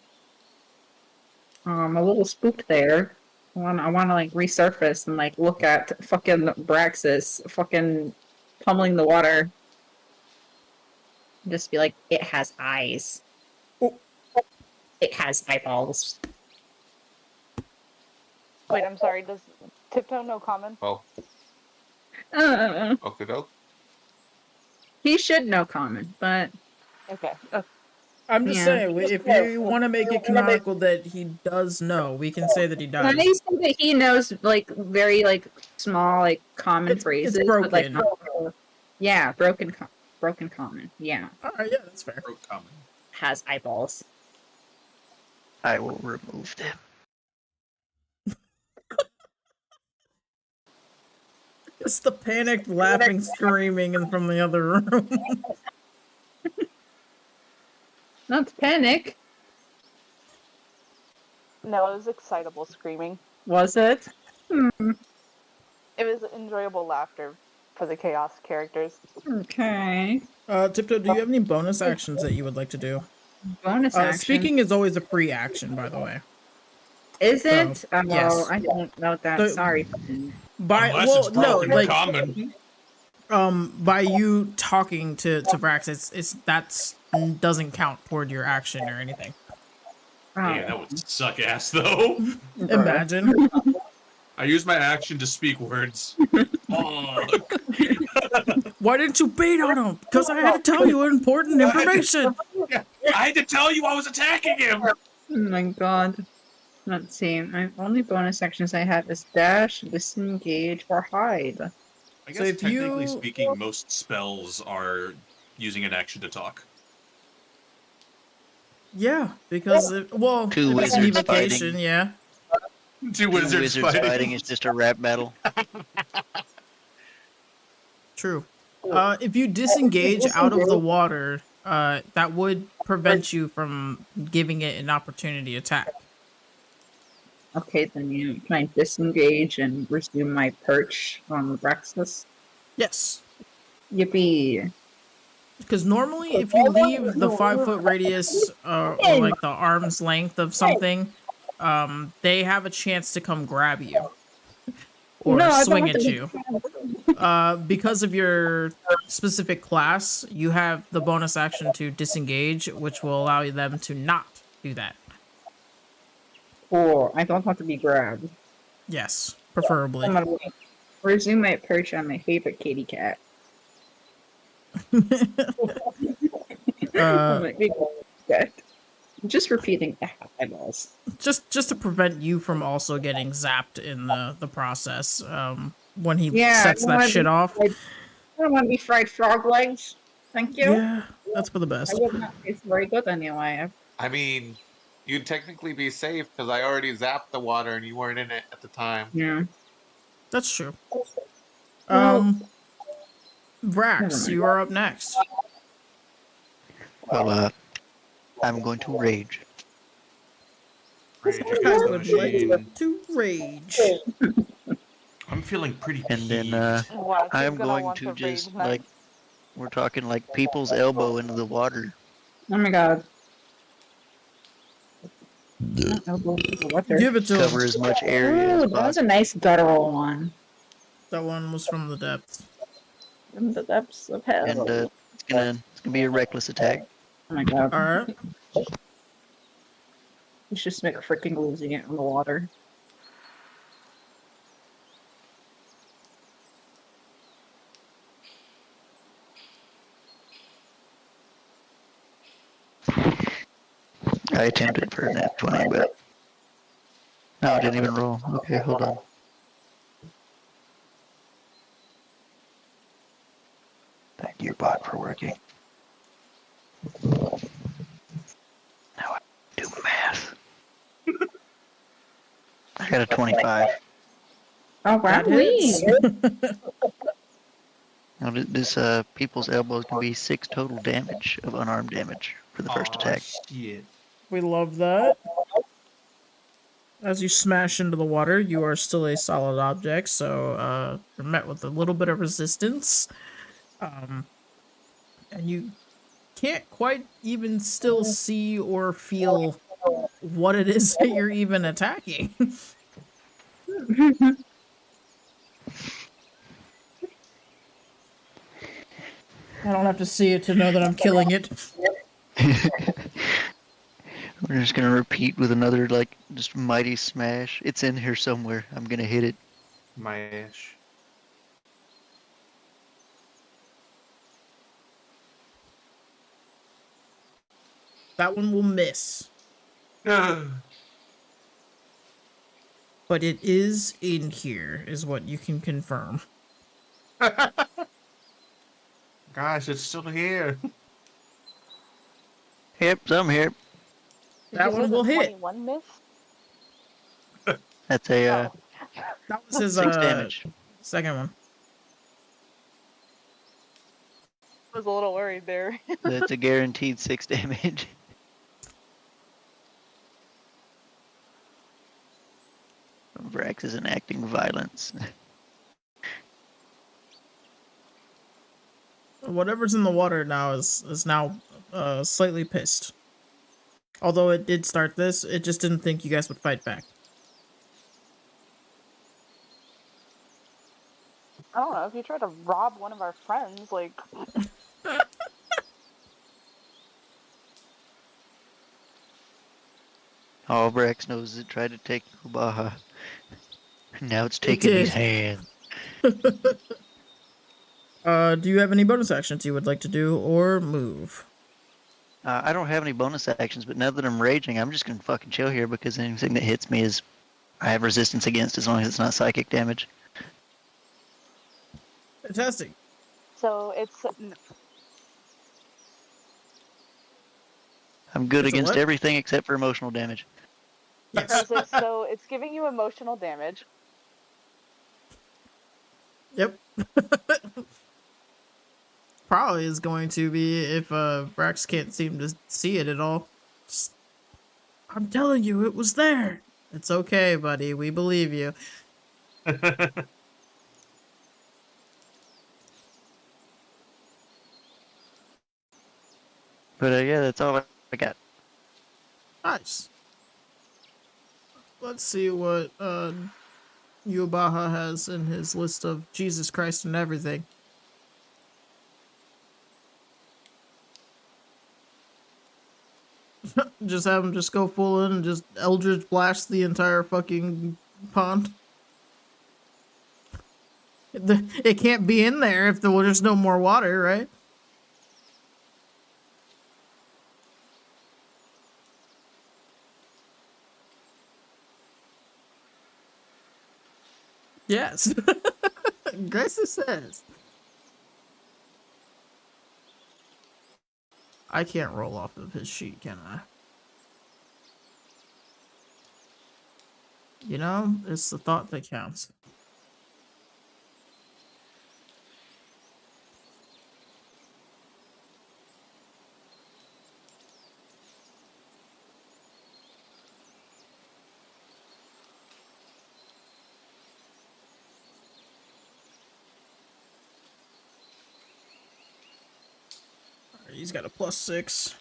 I'm a little spooked there. I wanna like resurface and like look at fucking Braxis fucking pummeling the water. Just be like, it has eyes. It has eyeballs. Wait, I'm sorry. Does Tiptoe know common? Well, Uh, okay, doke. he should know common, but Okay. I'm just Yeah. saying, if you want to make it canonical that he does know, we can say that he can I does. say that he knows like very like small like common It's phrases, broken. but like yeah, broken common. Yeah, All right, yeah, that's fair. Broke common. has eyeballs. I will remove them. It's the panicked, laughing, screaming and from the other room. Not panic, No, it was excitable screaming. was it? It was enjoyable laughter for the chaos characters. Okay. Tiptoe, do you have any bonus actions that you would like to do? Bonus action. Speaking is always a free action, by the way. Is it? So, Oh, yes. I don't know that. So- Sorry. Unless it's broken common. By you talking to Vrax, that's doesn't count toward your action or anything. Yeah, that would suck ass though. Imagine. I use my action to speak words. Fuck. Why didn't you bait on him? Because I had to tell you important information. I had to tell you I was attacking him. Oh my god. Let's see. My only bonus actions I have is dash, disengage, or hide. I So guess if technically you- speaking, most spells are using an action to talk. Yeah, because if Two if it's wizards evocation, fighting. yeah. Two wizards, fighting. is just a rap battle. True. If you disengage out of the water, that would prevent you from giving it an opportunity attack. Okay, then can I disengage and resume my perch on Rexus? Yes. Yippee. Because normally, if you leave the 5-foot radius or like the arm's length of something, they have a chance to come grab you or No, I don't swing want at to- you. Because of your specific class, you have the bonus action to disengage, which will allow them to not do that. Cool. I don't want to be grabbed. Yes, preferably. I'm gonna resume my perch on my favorite kitty cat. My favorite cat. I'm just repeating eyeballs. just to prevent you from also getting zapped in the process. When he Yeah, sets I that wanna shit be off. I don't want to be fried frog legs. Thank you. Yeah, that's for the best. I would not taste very good anyway. I mean, you'd technically be safe because I already zapped the water and you weren't in it at the time. Yeah. That's true. Well- Vrax, you are up next. Well, I'm going to rage. Rage I against the would like machine. to rage. I'm feeling pretty And then, peeved. Wow, she's I'm gonna going want to to just, rage next. like, we're talking like people's elbow into the water. Oh my god. What Give it to him. Cover as much area as Ooh, that was possible. a nice guttural one. That one was from the depths. From the depths of hell. And it's gonna be a reckless attack. Oh my god. Alright. He's just like freaking losing it in the water. I attempted for a nat 20, but no, I didn't even roll. Okay, hold on. Thank you, bot, for working. Now I do math. I got a 25. Oh wow. That hits. Now, this people's elbows can be 6 total damage of unarmed damage for the first attack. Shit. We love that. As you smash into the water, you are still a solid object, so you're met with a little bit of resistance. And you can't quite even still see or feel what it is that you're even attacking. I don't have to see it to know that I'm killing it. We're just gonna repeat with another, like, just mighty smash. It's in here somewhere. I'm gonna hit it. My ash. That one will miss. But it is in here, is what you can confirm. Gosh, it's still here. Yep, some here. Did That you say one the will hit. 21 miss? That's a Oh. That was his 6 damage. second one. I was a little worried there. That's a guaranteed 6 damage. Vrax is enacting violence. Whatever's in the water now is now slightly pissed. Although it did start this, it just didn't think you guys would fight back. I don't know, if you try to rob one of our friends, like... All Vrax knows is it tried to take Ubaha. Now it's taking his hand. Do you have any bonus actions you would like to do or move? I don't have any bonus actions, but now that I'm raging, I'm just gonna fucking chill here because anything that hits me is I have resistance against as long as it's not psychic damage. Fantastic. So it's... I'm good It's a against what? everything except for emotional damage. Yes. So it's giving you emotional damage. Yep. Probably is going to be if Brax can't seem to see it at all. Just, I'm telling you, it was there. It's okay, buddy. We believe you. But yeah, that's all I got. Nice. Let's see what Yubaha has in his list of Jesus Christ and everything. Just have him just go full in and just Eldritch blast the entire fucking pond. It can't be in there if there's no more water, right? Yes. Grace says. I can't roll off of his sheet, can I? You know, it's the thought that counts. He's got a +6.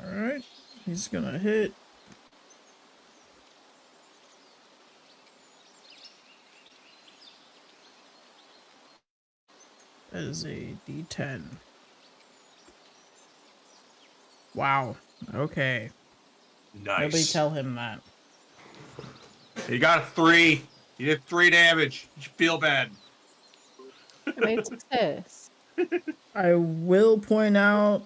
Alright. He's gonna hit. That is a D10. Wow. Okay. Nobody Nice. tell him that. You got a 3. You did 3 damage. You should feel bad. I made success. I will point out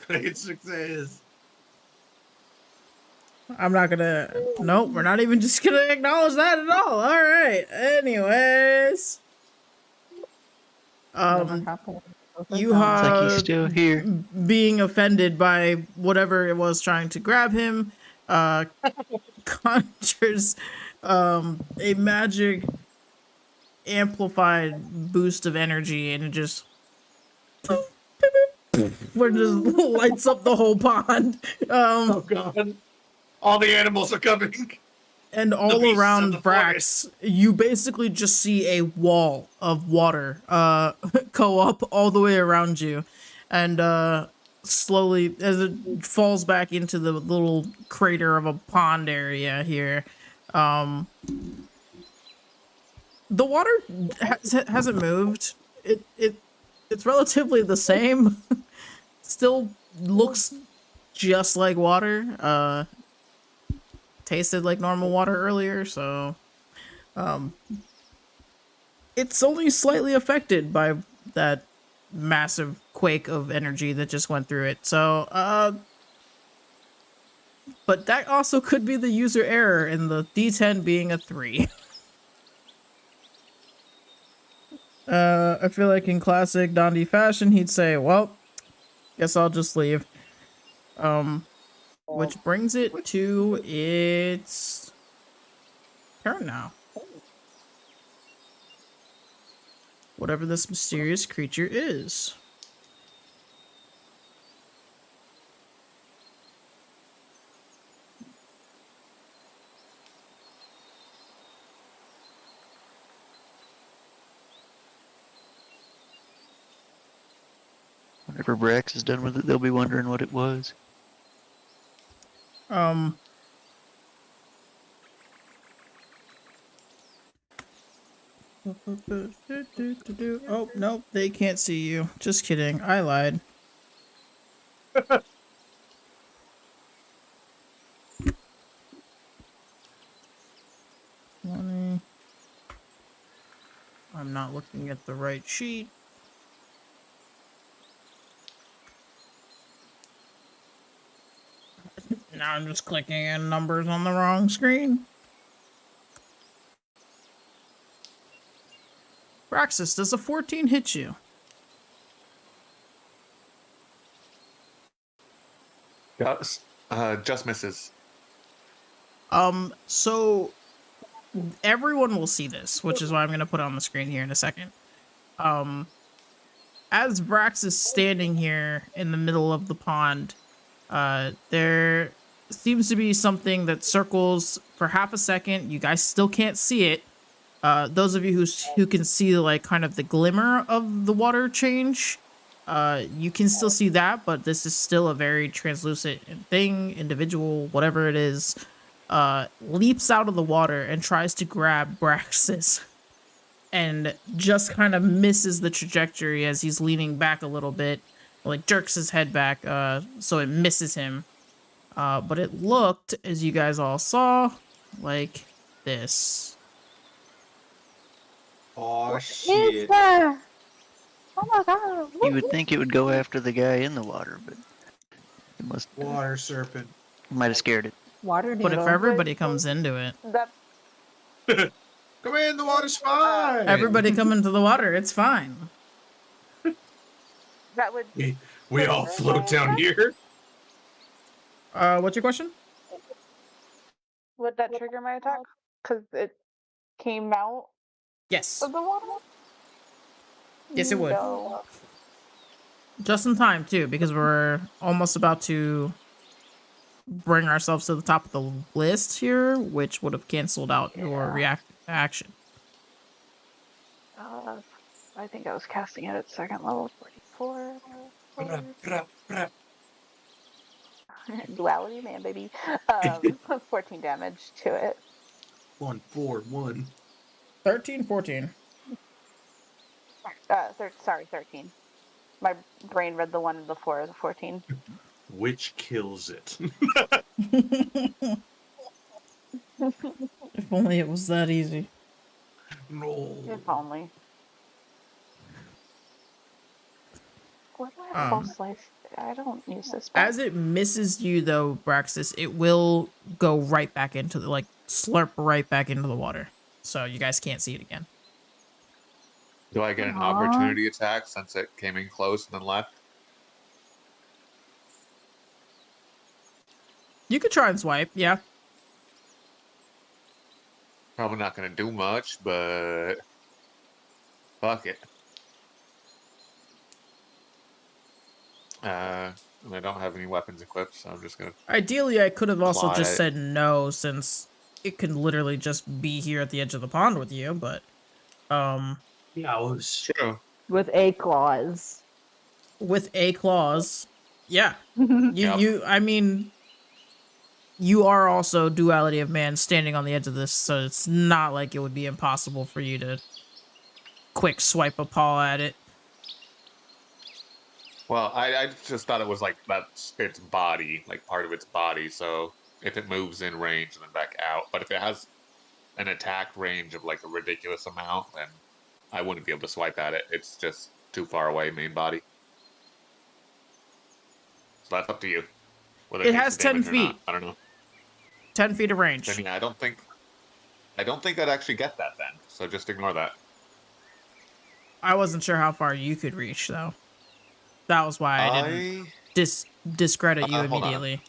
Great success. I'm not gonna. Nope, we're not even just gonna acknowledge that at all. All right. Anyways, you It's like he's have still here. being offended by whatever it was trying to grab him. Conjures a magic amplified boost of energy, and it just where it just lights up the whole pond. Oh god. All the animals are coming. And all beasts of around the Brax, you basically just see a wall of water go up all the way around you. And slowly, as it falls back into the little crater of a pond area here, The water hasn't moved. It's relatively the same. Still looks just like water. Tasted like normal water earlier, so it's only slightly affected by that massive quake of energy that just went through it. So but that also could be the user error in the D10 being a 3. I feel like in classic Dondi fashion, he'd say, well, guess I'll just leave. Which brings it to its turn now. Whatever this mysterious creature is. Whenever Brax is done with it, they'll be wondering what it was. Oh, nope, they can't see you. Just kidding, I lied. I'm not looking at the right sheet. Now I'm just clicking in numbers on the wrong screen. Praxis, does a 14 hit you? Just misses. So everyone will see this, which is why I'm going to put it on the screen here in a second. As Brax is standing here in the middle of the pond, there seems to be something that circles for half a second. You guys still can't see it. Those of you who can see like kind of the glimmer of the water change, you can still see that, but this is still a very translucent thing, individual, whatever it is, leaps out of the water and tries to grab Braxis and just kind of misses the trajectory as he's leaning back a little bit, like jerks his head back, so it misses him. But it looked, as you guys all saw, like this. Oh shit! Oh my god! You would think it would go after the guy in the water, but it must. Water serpent. Might have scared it. Water But if needle. everybody comes into it, That Come in, the water's fine. everybody come into the water, it's fine. that would We all float down here. What's your question? would that trigger my attack? Because it came out Yes. of the water. Yes, it would. No. Just in time, too, because we're almost about to bring ourselves to the top of the list here, which would have canceled out your reaction. I think I was casting it at second level 44. Duality, man, baby. 14 damage to it. 1, 4, 1. 13, 14. Sorry, 13. My brain read the 1 and the 4 as a 14. Which kills it. If only it was that easy. No. If only. Why do I have false life? I don't use this. As it misses you, though, Braxis, it will go right back into the, like, slurp right back into the water. So you guys can't see it again. Do I get an opportunity attack since it came in close and then left? You could try and swipe, yeah. Probably not going to do much, but fuck it. And I don't have any weapons equipped, so I'm just going to... Ideally, I could have also Apply just it. said no, since it can literally just be here at the edge of the pond with you, but... Yeah, it was... True. With a clause. With a clause, yeah. Well, I mean... you are also duality of man standing on the edge of this, so it's not like it would be impossible for you to quick swipe a paw at it. Well, I just thought it was like that's its body, like part of its body. So if it moves in range and then back out, but if it has an attack range of like a ridiculous amount, then I wouldn't be able to swipe at it. It's just too far away, main body. So that's up to you. Whether It takes has the 10 damage or not. feet. I don't know. 10 feet of range. Then yeah, I don't think I'd actually get that then. So just ignore that. I wasn't sure how far you could reach, though. That was why I didn't discredit you hold on. immediately.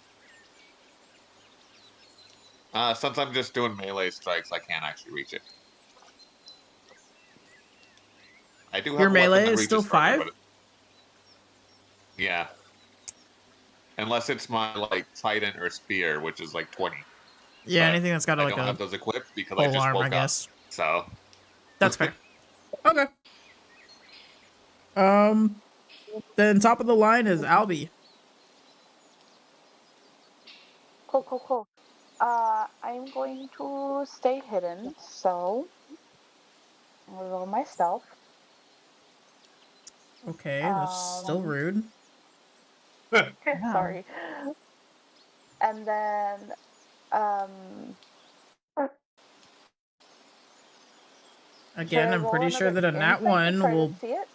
Since I'm just doing melee strikes, I can't actually reach it. I do have Your a weapon melee that is reaches still further, 5? but yeah. Unless it's my like trident or spear, which is like 20. Yeah, But anything that's got I like don't a have those equipped because I pole just arm, woke I up. guess. So That's fair. Okay. Then top of the line is Albie. Cool. I'm going to stay hidden, so I'll roll my stealth. Okay, that's still rude. Sorry. And then, should Again, I I'm roll pretty sure another that a nat insight to 1 try to will... see it?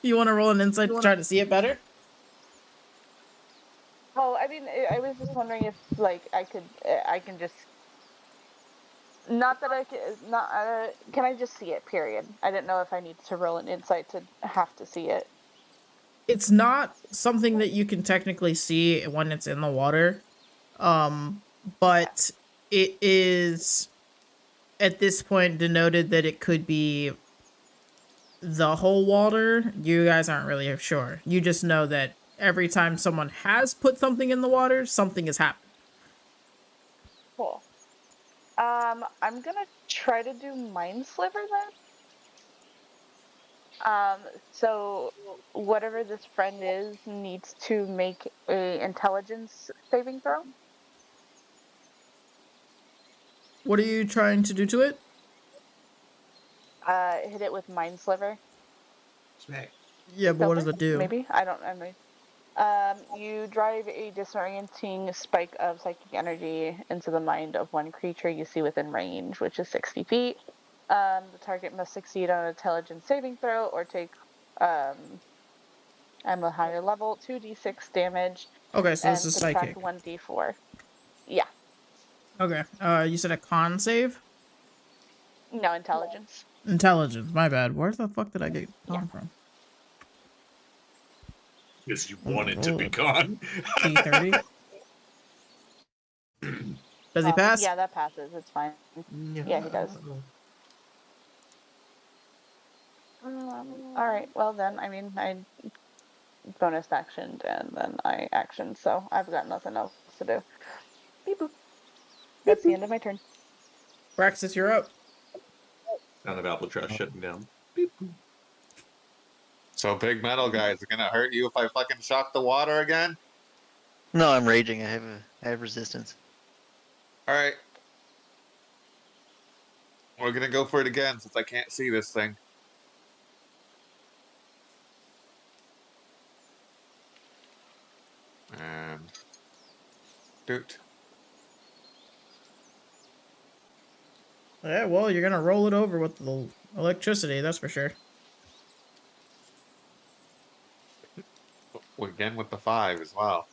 You want to roll an insight to try to see it better? Oh, I mean, I was just wondering if, like, I can just, not that I can, not, can I just see it, period? I didn't know if I need to roll an insight to have to see it. It's not something that you can technically see when it's in the water. But it is, at this point, denoted that it could be the whole water. You guys aren't really sure. You just know that every time someone has put something in the water, something has happened. Cool. I'm gonna try to do Mind Sliver then. So whatever this friend is needs to make a intelligence saving throw. What are you trying to do to it? Hit it with Mind Sliver. Smack. Yeah, but what does Filter? it do? Maybe? I don't know. You drive a disorienting spike of psychic energy into the mind of one creature you see within range, which is 60 feet. The target must succeed on an intelligence saving throw or take, I'm a higher level, 2d6 damage Okay, so and this is subtract psychic. 1d4. Yeah, Okay, you said a con save? no, intelligence. Intelligence, my bad. Where the fuck did I get con from? Because you wanted to be gone. D30? Does he pass? Yeah, that passes. It's fine. Yeah, he does. All right. Well, then, I mean, I bonus actioned and then I actioned, so I've got nothing else to do. Beep boop. That's the end of my turn. Praxis, you're up. Sound of Albatross shutting down. So big metal guy, is it gonna hurt you if I fucking shock the water again? No, I'm raging. I have resistance. Alright. We're gonna go for it again since I can't see this thing. And doot. Yeah, well, you're gonna roll it over with the electricity, that's for sure. Again with the 5 as well.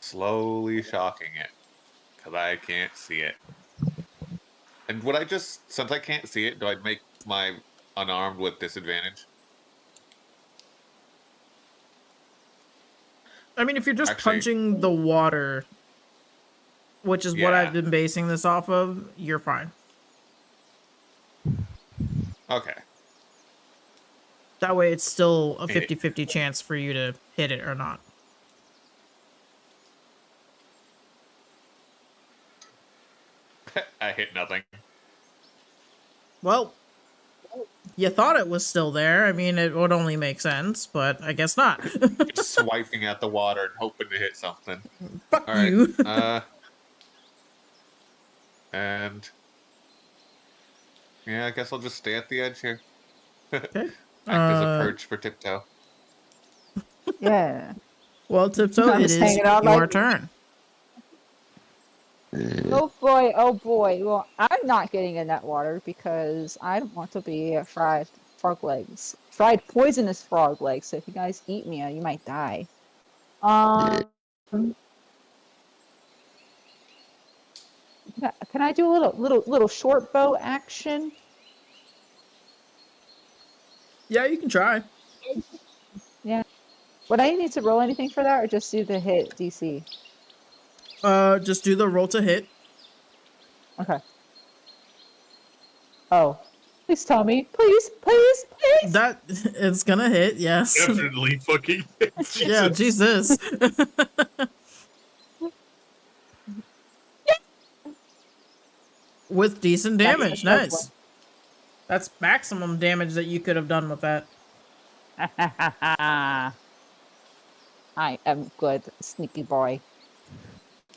Slowly shocking it because I can't see it. And would I just, since I can't see it, do I make my unarmed with disadvantage? I mean, if you're just Actually, punching the water, which is what Yeah. I've been basing this off of, you're fine. Okay. That way it's still a 50-50 chance for you to hit it or not. I hit nothing. Well, you thought it was still there. I mean, it would only make sense, but I guess not. Just swiping at the water and hoping to hit something. Fuck All right. you. And yeah, I guess I'll just stay at the edge here. Okay. Act as a perch for Tiptoe. Yeah. Well, Tiptoe, I'm it just is hanging out your like- turn. Oh boy, oh boy. Well, I'm not getting in that water because I don't want to be fried frog legs. Fried poisonous frog legs. So if you guys eat me, you might die. Can I do a little short bow action? Yeah, you can try. Yeah. Would I need to roll anything for that, or just do the hit DC? Just do the roll to hit. Okay. Oh, please tell me, please, please, please. That it's gonna hit. Yes. Definitely fucking. Yeah, Jesus. With decent damage. Nice. That's maximum damage that you could have done with that. I am good, sneaky boy.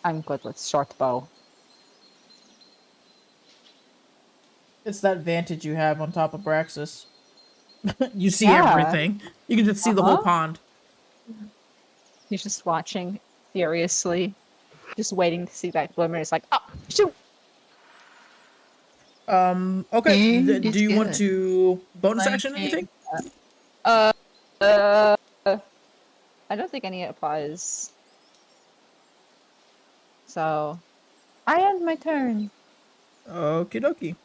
I'm good with short bow. It's that vantage you have on top of Braxis. You see Yeah. everything. You can just see the whole pond. He's just watching furiously, just waiting to see that glimmer. It's like, oh, shoot! Okay. And Do you want it's to bonus action anything? I don't think any applies. So, I end my turn. Okie dokie.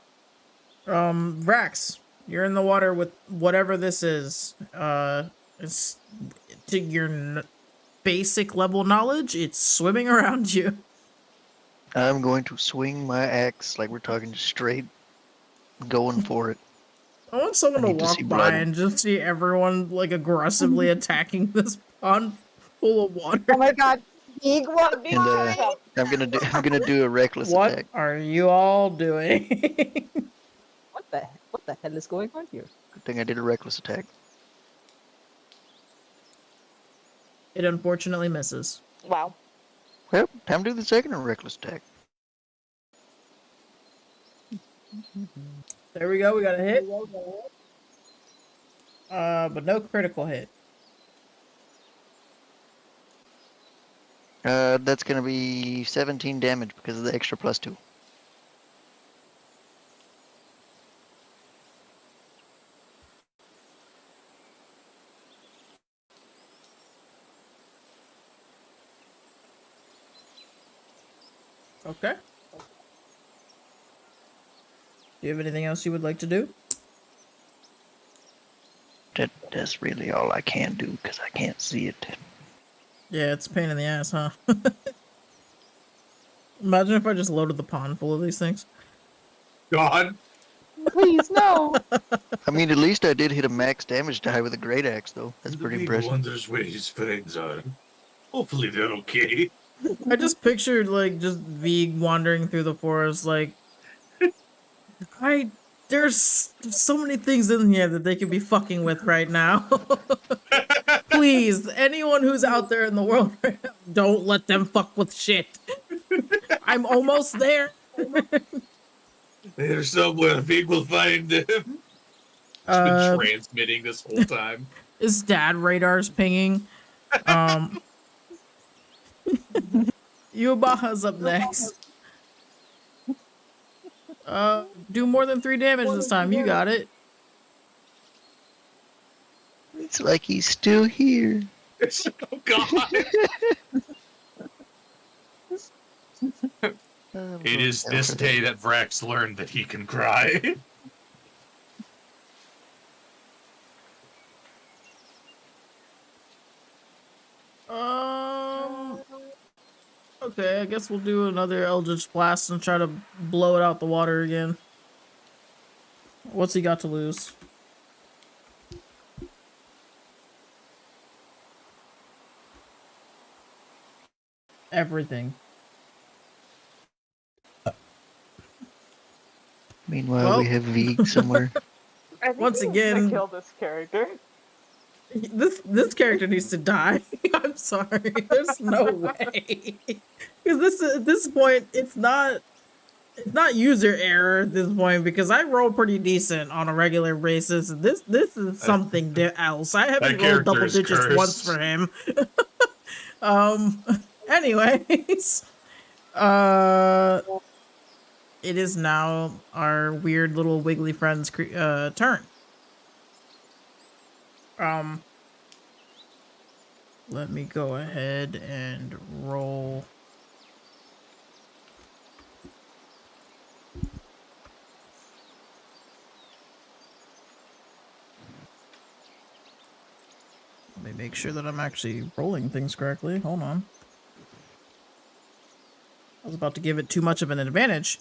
Vrax, you're in the water with whatever this is. It's to your basic level knowledge, it's swimming around you. I'm going to swing my axe like we're talking straight, going for it. I want someone I to need to walk see by blood. and just see everyone like aggressively attacking this pond full of water. Oh my god, big one, big And one. I'm gonna do a reckless What attack. are you all doing? What the hell is going on here? Good thing I did a reckless attack. It unfortunately misses. Wow. Well, time to do the second reckless attack. There we go, we got a hit. But no critical hit. That's gonna be 17 damage because of the extra +2. Okay. Do you have anything else you would like to do? That's really all I can do because I can't see it. Yeah, it's a pain in the ass, huh? Imagine if I just loaded the pond full of these things. God. Please, no. I mean, at least I did hit a max damage die with a great axe, though. That's pretty The impressive. wonders where his friends are. Hopefully they're okay. I just pictured like just Vig wandering through the forest like there's so many things in here that they could be fucking with right now. Please, anyone who's out there in the world right now, don't let them fuck with shit. I'm almost there. They're somewhere. Vig will find them. It's been transmitting this whole time. His dad radar's pinging. Yubaha's up next. Do more than 3 damage this time. You got it. It's like he's still here. Oh God! It is this day that Vrax learned that he can cry. Okay, I guess we'll do another Eldritch Blast and try to blow it out the water again. What's he got to lose? Everything. Meanwhile, we Well- have V somewhere. I think Once we need to again- kill this character. This character needs to die. I'm sorry. There's no way. Because at this point, it's not user error at this point because I roll pretty decent on a regular basis. This is something else. I haven't rolled character double is digits once cursed. for him. Anyways, it is now our weird little wiggly friend's turn. Let me go ahead and roll. Let me make sure that I'm actually rolling things correctly. Hold on. I was about to give it too much of an advantage.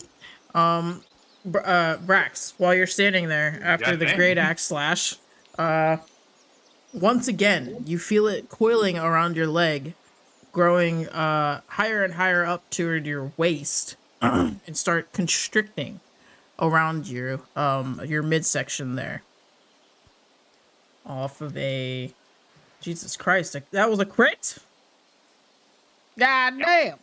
Brax, while you're standing there after the Goddamn. great axe slash, once again, you feel it coiling around your leg, growing higher and higher up toward your waist, and start constricting around you, your midsection there. Off of a... Jesus Christ, that was a crit? God damn!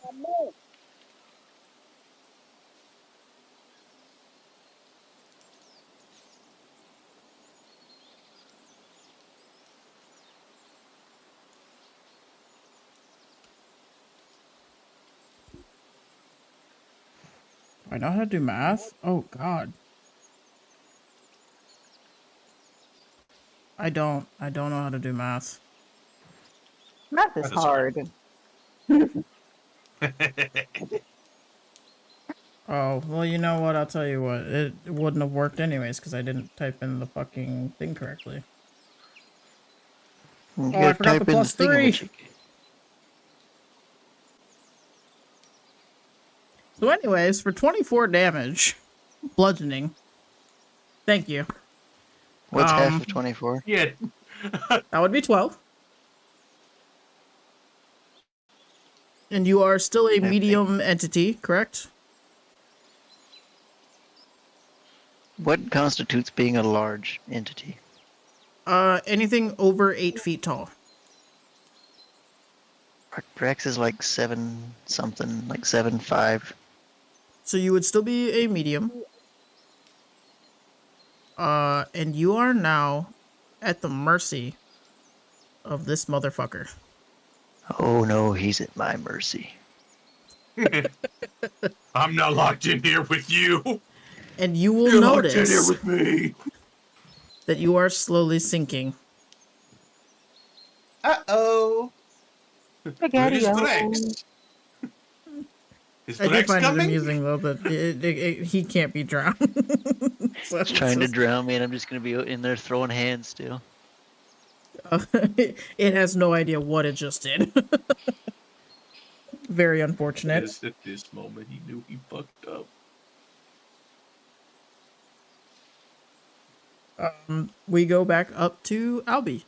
I know how to do math? Oh, God. I don't know how to do math. Math is That is hard. Oh, well, you know what? I'll tell you what. It wouldn't have worked anyways because I didn't type in the fucking thing correctly. You Oh, I gotta forgot type the in plus 3. thingamajig. So anyways, for 24 damage, bludgeoning. Thank you. What's half of 24? Yeah. That would be 12. And you are still a medium entity, correct? What constitutes being a large entity? Anything over 8 feet tall. Drax is like 7 something, like 7'5". So you would still be a medium. And you are now at the mercy of this motherfucker. Oh no, he's at my mercy. I'm not locked in here with you. And you will You're locked in here notice with me. that you are slowly sinking. Uh-oh. Where is Spaghetti-o. Drex? Is I do Drex find it coming? amusing though that he can't be drowned. So He's it's trying to just- drown me, and I'm just gonna be in there throwing hands still. it has no idea what it just did. Very unfortunate. Just at this moment, he knew he fucked up. We go back up to Albie.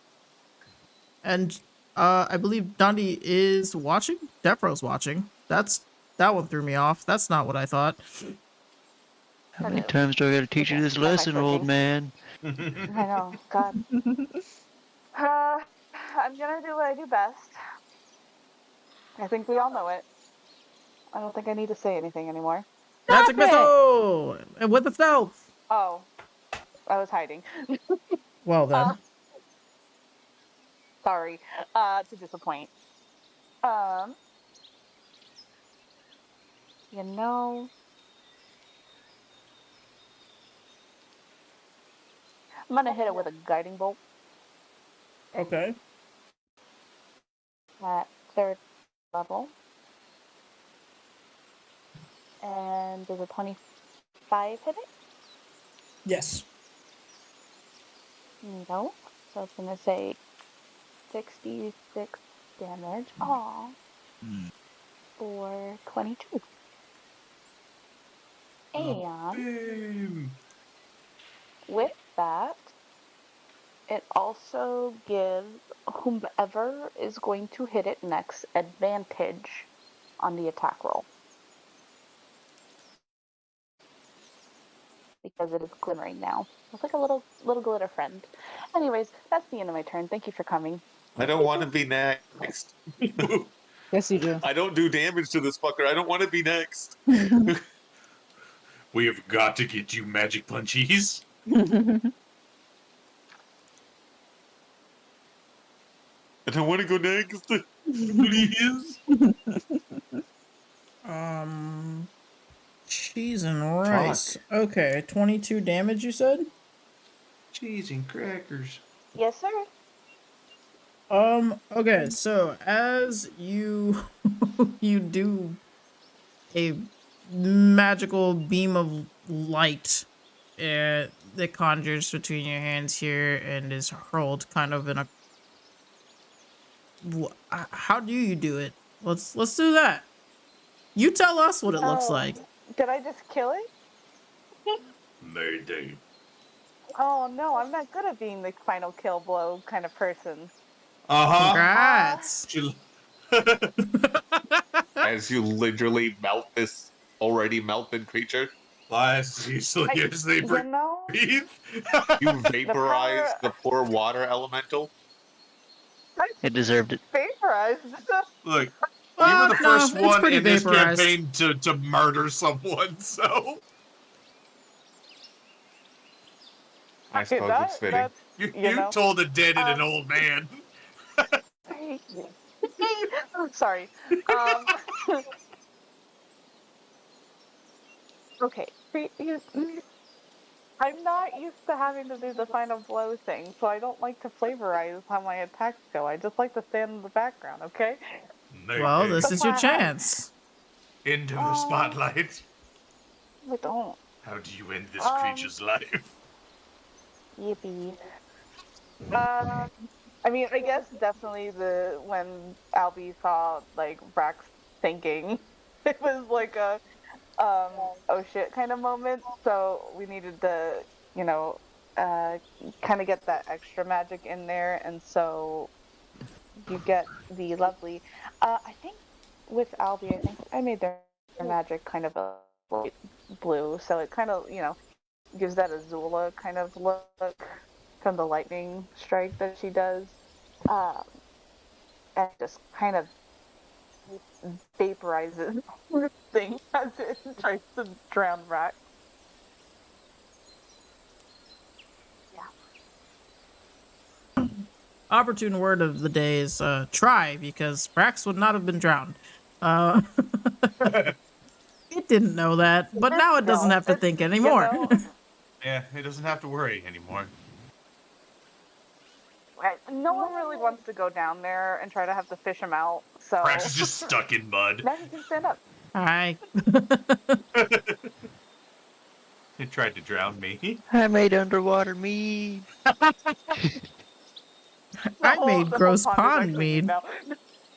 And I believe Dondi is watching. Defro's watching. That one threw me off. That's not what I thought. How many times do I gotta teach you this lesson, old man? I know, God. I'm gonna do what I do best. I think we all know it. I don't think I need to say anything anymore. Magic it! missile! And with the stealth! Oh, I was hiding. Well then. Sorry, to disappoint. You know, I'm gonna hit it with a guiding bolt Okay. at 3rd level. And does a 25 hit it? Yes. No. So it's gonna say 66 damage. Aw. For 22. And Boom. with that, it also gives whomever is going to hit it next advantage on the attack roll. because it is glimmering now. It's like a little glitter friend. Anyways, that's the end of my turn. Thank you for coming. I don't want to be next. Yes, you do. I don't do damage to this fucker. I don't want to be next. We have got to get you magic punchies. I don't want to go next. Please. Cheese and rice. Okay, 22 damage, you said? Cheese and crackers. Yes, sir. Okay, so as you you do a magical beam of light that conjures between your hands here and is hurled kind of in a how do you do it? Let's do that. You tell us what it looks like. Did I just kill it? Mayday. Oh no, I'm not good at being the final kill blow kind of person. Congrats. As you literally melt this already melted creature, As easily as they You know, breathe. you vaporize the poor water elemental. It deserved it. vaporized. Look, you Well, were the no, first it's one pretty in this vaporized. campaign to murder someone, so I suppose it's fitting. you know, told a dead and an old man. I'm sorry. Okay. I'm not used to having to do the final blow thing, so I don't like to flavorize how my attacks go. I just like to stand in the background, okay? Well, this That's is your why chance. Into the spotlight. I don't. How do you end this creature's life? Yippee. I mean, I guess definitely when Albie saw like Brax thinking, it was like a oh shit kind of moment. So we needed to, kind of get that extra magic in there, and so you get the lovely. I think with Albie, I think I made their magic kind of a light blue, so it kind of gives that Azula kind of look from the lightning strike that she does, and just kind of vaporizes the thing as it tries to drown Brax. Yeah. Opportune word of the day is try, because Brax would not have been drowned. It didn't know that, but now it doesn't have to think anymore. Yeah, it doesn't have to worry anymore. No one really wants to go down there and try to have to fish him out, so... Brax is just stuck in mud. Now he can stand up. Hi. It tried to drown me. I made underwater mead. I made gross whole pond is mead. now.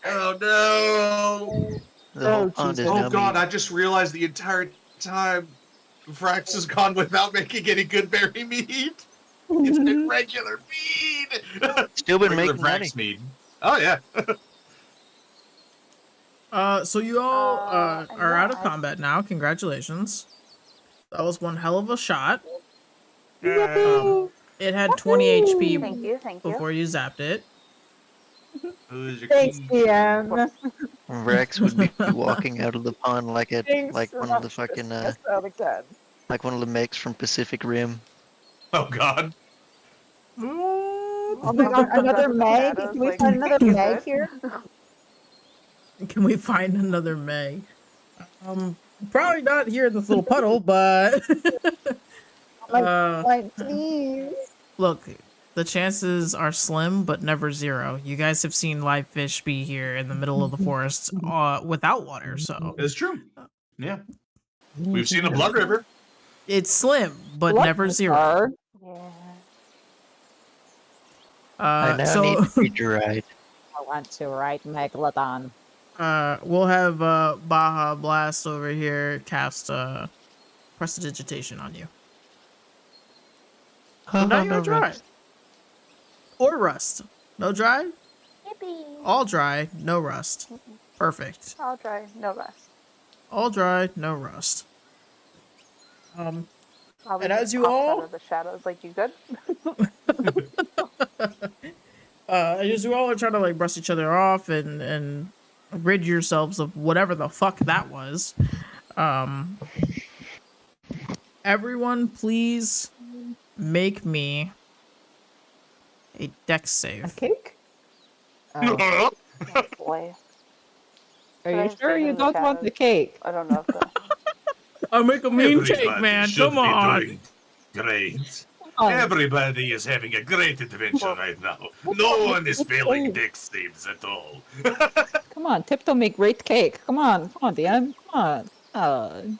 Oh no! The whole pond is Oh now god, mead. I just realized the entire time Frax has gone without making any good berry mead. It's been regular mead. Still been Regular making money. Frax mead. Oh yeah. So you all are out of yeah, combat now. Congratulations. That was one hell of a shot. It had 20 HP Thank you. before you zapped it. Who's your Thanks, king? DM. Rex would be walking out of the pond like Thanks one of the fucking like one of the mechs from Pacific Rim. Oh god. Oh my god, another Meg? Can we find another Meg here? Can we find another Meg? Probably not here in this little puddle, but Like, please. look, the chances are slim, but never zero. You guys have seen live fish be here in the middle of the forest without water, so It's true. Yeah. We've seen a blood river. it's slim, but What never zero. are- Yeah. I now So need a creature ride. I want to write Megalodon. we'll have Baja Blast over here cast prestidigitation on you. So now you're dry. Or rust. No dry? Yippee. All dry, no rust. Perfect. I'll try. No rest. All dry, no rust. Probably And as just you pops all- out of the shadows, like, you good? as you all are trying to like brush each other off and rid yourselves of whatever the fuck that was. Everyone, please make me a dex A save. cake? Oh, boy. Are Should I you have sure stayed you in the don't want the shadows? cake? I don't know if the... I make a mean cake, Everybody man. should Come be on. doing great. Come on. Everybody is having a great adventure right now. No one is failing deck saves at all. Come on, Tiptoe make great cake. Come on, Dan. Come on.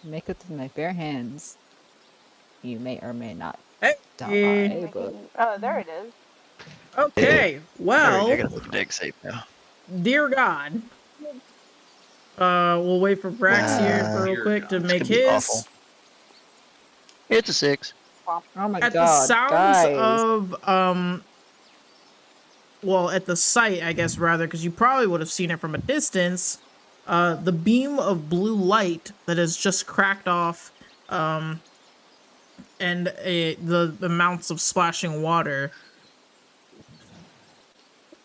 Make it with my bare hands. You may or may not Hey. die, but Oh, there it is. Okay. Alright, I Well, gotta make a deck save now. dear God. We'll wait for Brax here for real Dear quick to God. make It's gonna be his. awful. It's a 6. oh my At god, the sounds guys. of well, at the site, I guess rather, because you probably would have seen it from a distance. The beam of blue light that has just cracked off, and the amounts of splashing water.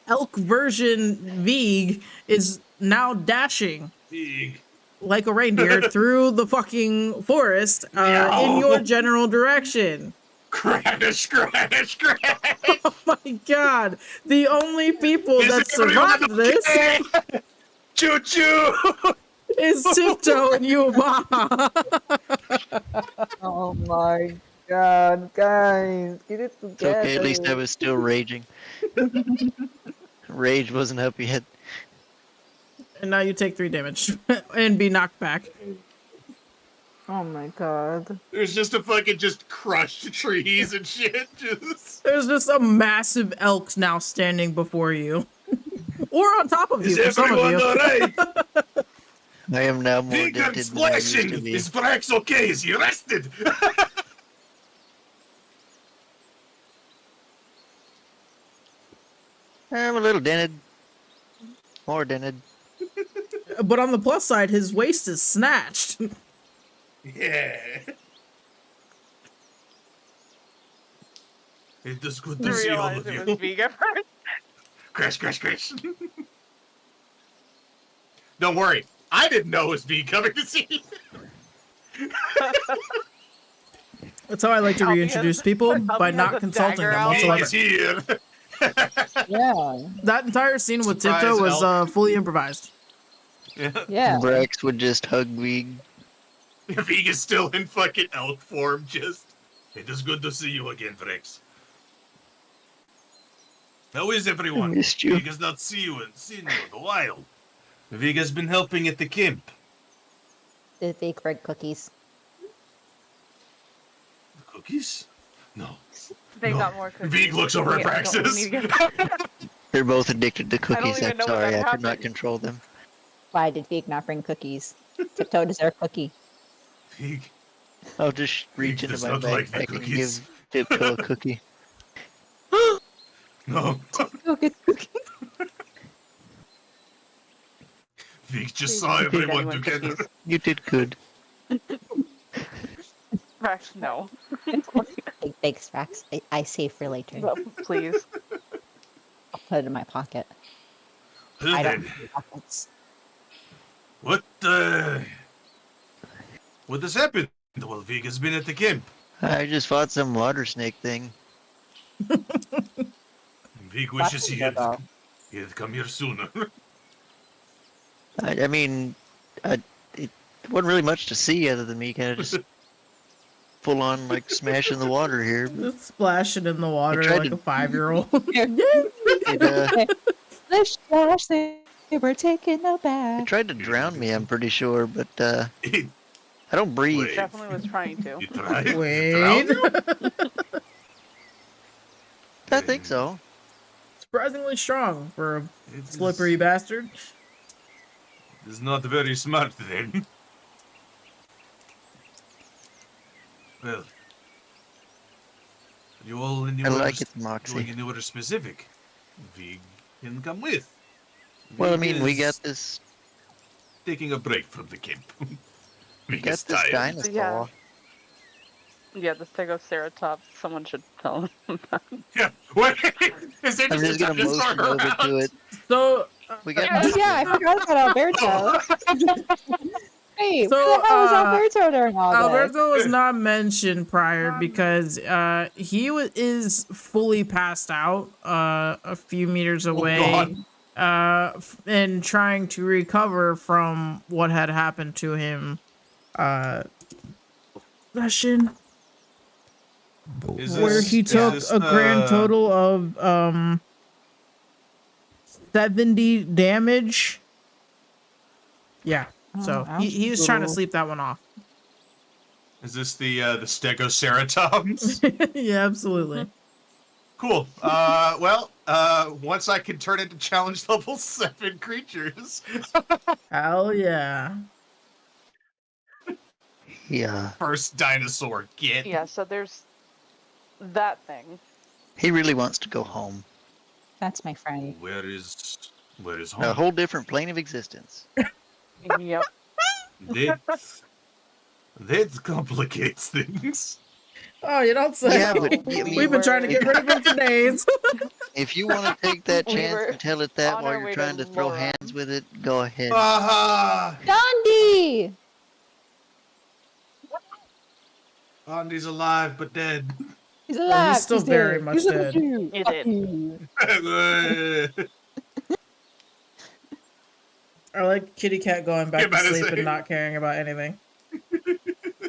Elk version Vig is now dashing Big. like a reindeer through the fucking forest in your general direction. Crash, crash, crash! Oh my god. The only people Is that everyone survived this okay? Choo choo! is Tiptoe and Yuba. Oh my god, guys, get it It's together. okay, at least I was still raging. Rage wasn't up yet. And now you take 3 damage and be knocked back. Oh my god. There's just a fucking just crushed trees and shit. Just There's just a massive elk now standing before you. Or on top of you is for some of everyone you. alright? I am now more Big and dented than I used to splashing. be. Is Brax okay? Is he rested? I'm a little dented. More dented. But on the plus side, his waist is snatched. Yeah. It is good I to see all realized of it you. was Vig at first. Crash, crash, crash. Don't worry. I didn't know it was me coming to see you. That's how I like to Albie reintroduce has- people, Albie by has not a consulting dagger them out. Big whatsoever. is here. Yeah, That entire scene with Surprise, Tiptoe was elk. fully improvised. yeah. Brax would just hug me. Vig is still in fucking elk form, just. It is good to see you again, Vrex. How is everyone? Missed you. Vig has not seen you in a while. Vig has been helping at the camp. The fake bread cookies. The cookies? No. They No. got more cookies. Vig looks over at Yeah, don't we Praxis. need to get- They're both addicted to cookies. even I'm know when sorry, that I could not happened. control them. Why did Fake not bring cookies? Tiptoe deserve cookie. Vig. I'll just reach He into does my not like the backpack and cookies. give Tiptoe a cookie. No. Go get cookie. Vig just Please saw don't feed everyone anyone together. cookies. You did good. Rex, no. Thanks, Rax. I save for later. No, please. I'll put it in my pocket. Well I don't then, have pockets. what has happened? Well, Vig has been at the camp. I just fought some water snake thing. Vig wishes he had Though. come here sooner. I mean, it wasn't really much to see other than me kind of just full on like smashing the water here. But Just splashing in the water tried like to- a 5-year-old. it The splash, they were taking a it bath. tried to drown me, I'm pretty sure, but He I don't breathe. Wait. Definitely was trying to. tried. Wait. I think so. Surprisingly strong for a It slippery bastard. is not very smart then. Well, you all I anywhere like its going moxie. anywhere specific? Vig can come with. Well, I Vig mean, we is got this. taking a break from the camp. Got Biggest this giant. dinosaur. Yeah, the Stegoceratops. Someone should tell him. Yeah. Wait, is there I'm just just a gonna dinosaur motion over to around? it. So, We got Oh this. yeah, I forgot about Alberto. Hey, So, where the hell was Alberto during all this? Alberto was not mentioned prior because is fully passed out a few meters away and trying to recover from what had happened to him session where he took a grand total of 70 damage. Yeah. So he was trying to sleep that one off. Is this the Stegoceratops? Yeah, absolutely. Cool. Well, once I can turn into challenge level 7 creatures. Hell yeah. Yeah. First dinosaur, get. Yeah, so there's that thing. He really wants to go home. That's my friend. Where is A home? whole different plane of existence. Yep. That complicates things. Oh, you don't say. Yeah, but We've been trying to get rid of him for days. if you want to take that We chance were and tell it that on while our you're way trying to to throw Lorym. hands with it, go ahead. Aha! Gandhi! Andy's alive but dead. He's alive. still he's very dead. much He's dead. You. You Fuck did. you. I like Kitty Cat going back to about to sleep say. and not caring about anything.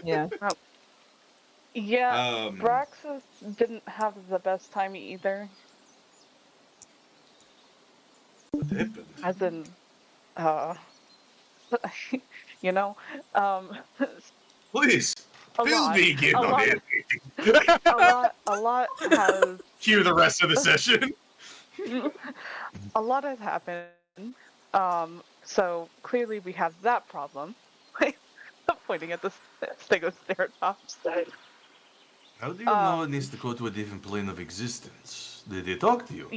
Yeah. Yeah, Braxis didn't have the best time either. What happened? As in, you know, Please, a fill lot, me in a on lot, everything. a lot has, Cue the rest of the session. a lot has happened. So clearly we have that problem. Pointing at the Stegoceratops. How do you know it needs to go to a different plane of existence? Did they talk to you?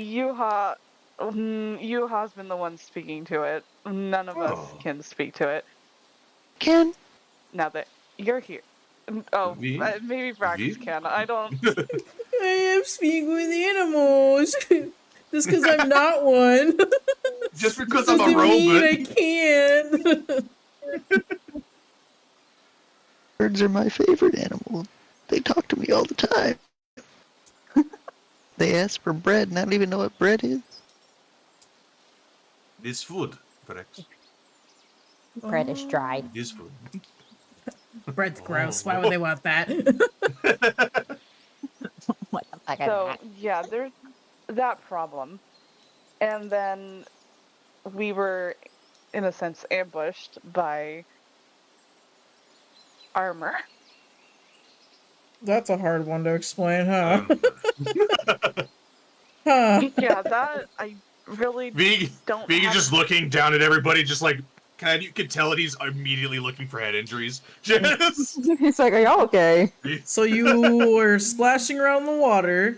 Yuha's been the one speaking to it. None of us can speak to it. Ken? Now that you're here. Oh, Me? maybe Braxis Me? can. I don't. I am speaking with animals. Just because I'm not one. Just because I'm a doesn't mean robot. I can't. Birds are my favorite animal. They talk to me all the time. They ask for bread, and I don't even know what bread is. This food, correct? Bread is dried. This food. Bread's gross. Why would they want that? What the fuck? So yeah, there's that problem, and then we were, in a sense, ambushed by armor. That's a hard one to explain, huh? Huh. Yeah, that I really Vig don't. is have... just looking down at everybody, just like, you can tell that he's immediately looking for head injuries. Just. It's like, are y'all okay? So you were splashing around the water,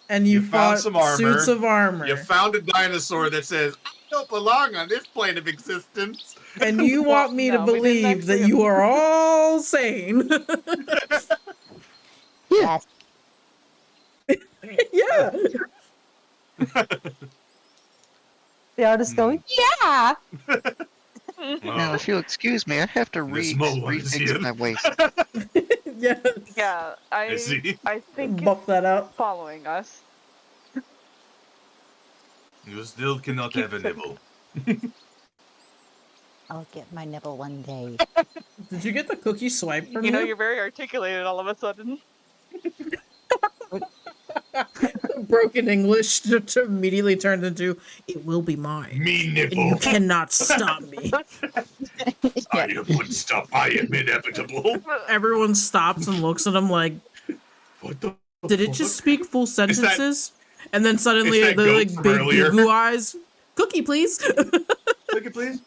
and you found fought some armor. suits of armor. You found a dinosaur that says, I don't belong on this plane of existence. And you want me to no, we didn't believe that actually- you are all sane. Yes. Yeah. They all just go, yeah. Now, if you'll excuse me, I have to This Mo is refix here. my waist. Yeah. Yeah, I see. think Buff it's that up. following us. You still cannot have a nibble. I'll get my nibble one day. Did you get the cookie swipe from You know, you're very articulated all of a sudden. Broken English to immediately turned into, it will be mine. Me And you nibble. cannot stop me. I would stop. I am inevitable. Everyone stops and looks at him like, What the did it fuck? just speak full sentences? And then suddenly is that the goat like from big earlier? goo eyes. Cookie, please. Look it, please.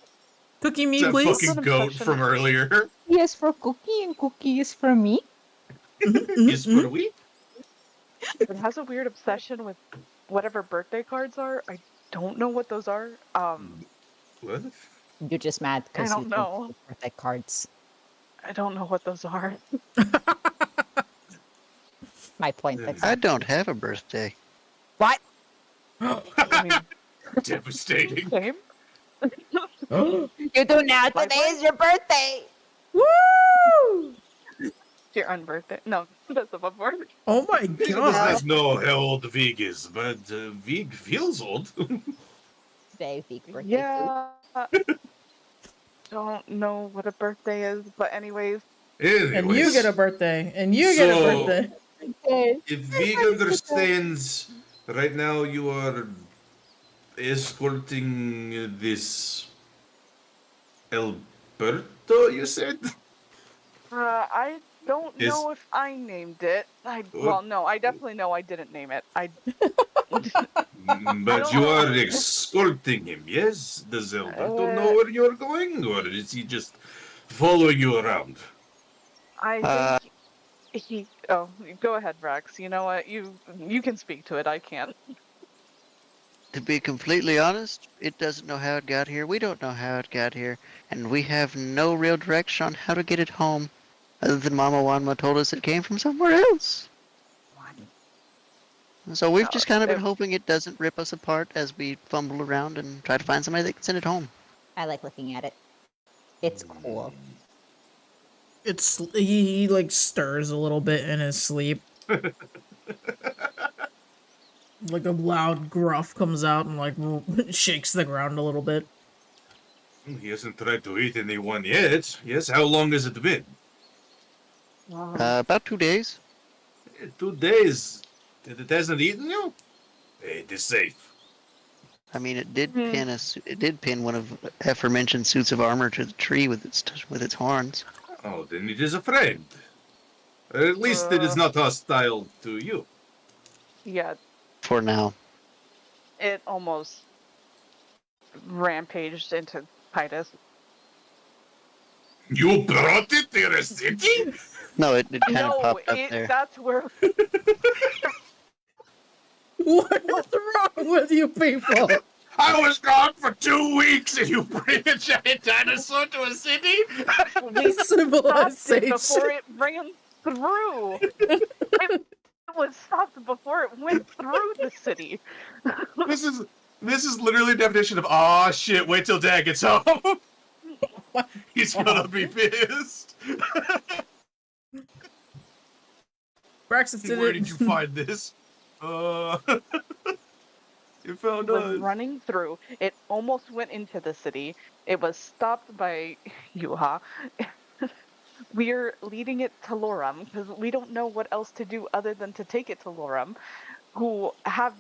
Cookie me, That please. fucking goat from earlier. Yes, for cookie, and cookie is for me. Is for the week. It has a weird obsession with whatever birthday cards are. I don't know what those are. What? You're just mad because I you don't know. get birthday cards. I don't know what those are. My point. Yeah. I don't have a birthday. What? I mean, Devastating. same. You do now. Today is your birthday. Woo! Your unbirthday. No, that's the before. Oh my Vig god. does not know how old Vig is, but Vig feels old. Today, big birthday. Food. Yeah. Don't know what a birthday is, but anyways. And you get a birthday. And you get a So- birthday. Okay. If Vig understands, right now you are escorting this Alberto, you said? I don't Is- know if I named it. Well, no, I definitely know I didn't name it. But you are escorting him, yes? Does Alberto know where you're going, or is he just following you around? I think he. Oh, go ahead, Rex. You know what? You can speak to it. I can't. To be completely honest, it doesn't know how it got here. We don't know how it got here. And we have no real direction on how to get it home. Other than Mama Wanma told us it came from somewhere else. So we've No, just kind of been it- hoping it doesn't rip us apart as we fumble around and try to find somebody that can send it home. I like looking at it. It's cool. It's he like stirs a little bit in his sleep. Like a loud gruff comes out and like shakes the ground a little bit. He hasn't tried to eat anyone yet. Yes, how long has it been? About 2 days. 2 days. It hasn't eaten you? It is safe. I mean, it did pin us. It did pin one of aforementioned suits of armor to the tree with its horns. Oh, then it is a friend. At least it is not hostile to you. Yeah, For now. it almost rampaged into Kitus. You brought it to your city? No, it kind of No, popped up there. that's where. What is wrong with you people? I was gone for 2 weeks and you bring a giant dinosaur to a city? We stopped Civilization. it before it ran through. It was stopped before it went through the city. This is literally the definition of aw shit, wait till Dad gets home. He's gonna be pissed. Braxton did Where it. did you find this? You found It was us. running through. It almost went into the city. It was stopped by Yuha. We're leading it to Lorym because we don't know what else to do other than to take it to Lorym, who have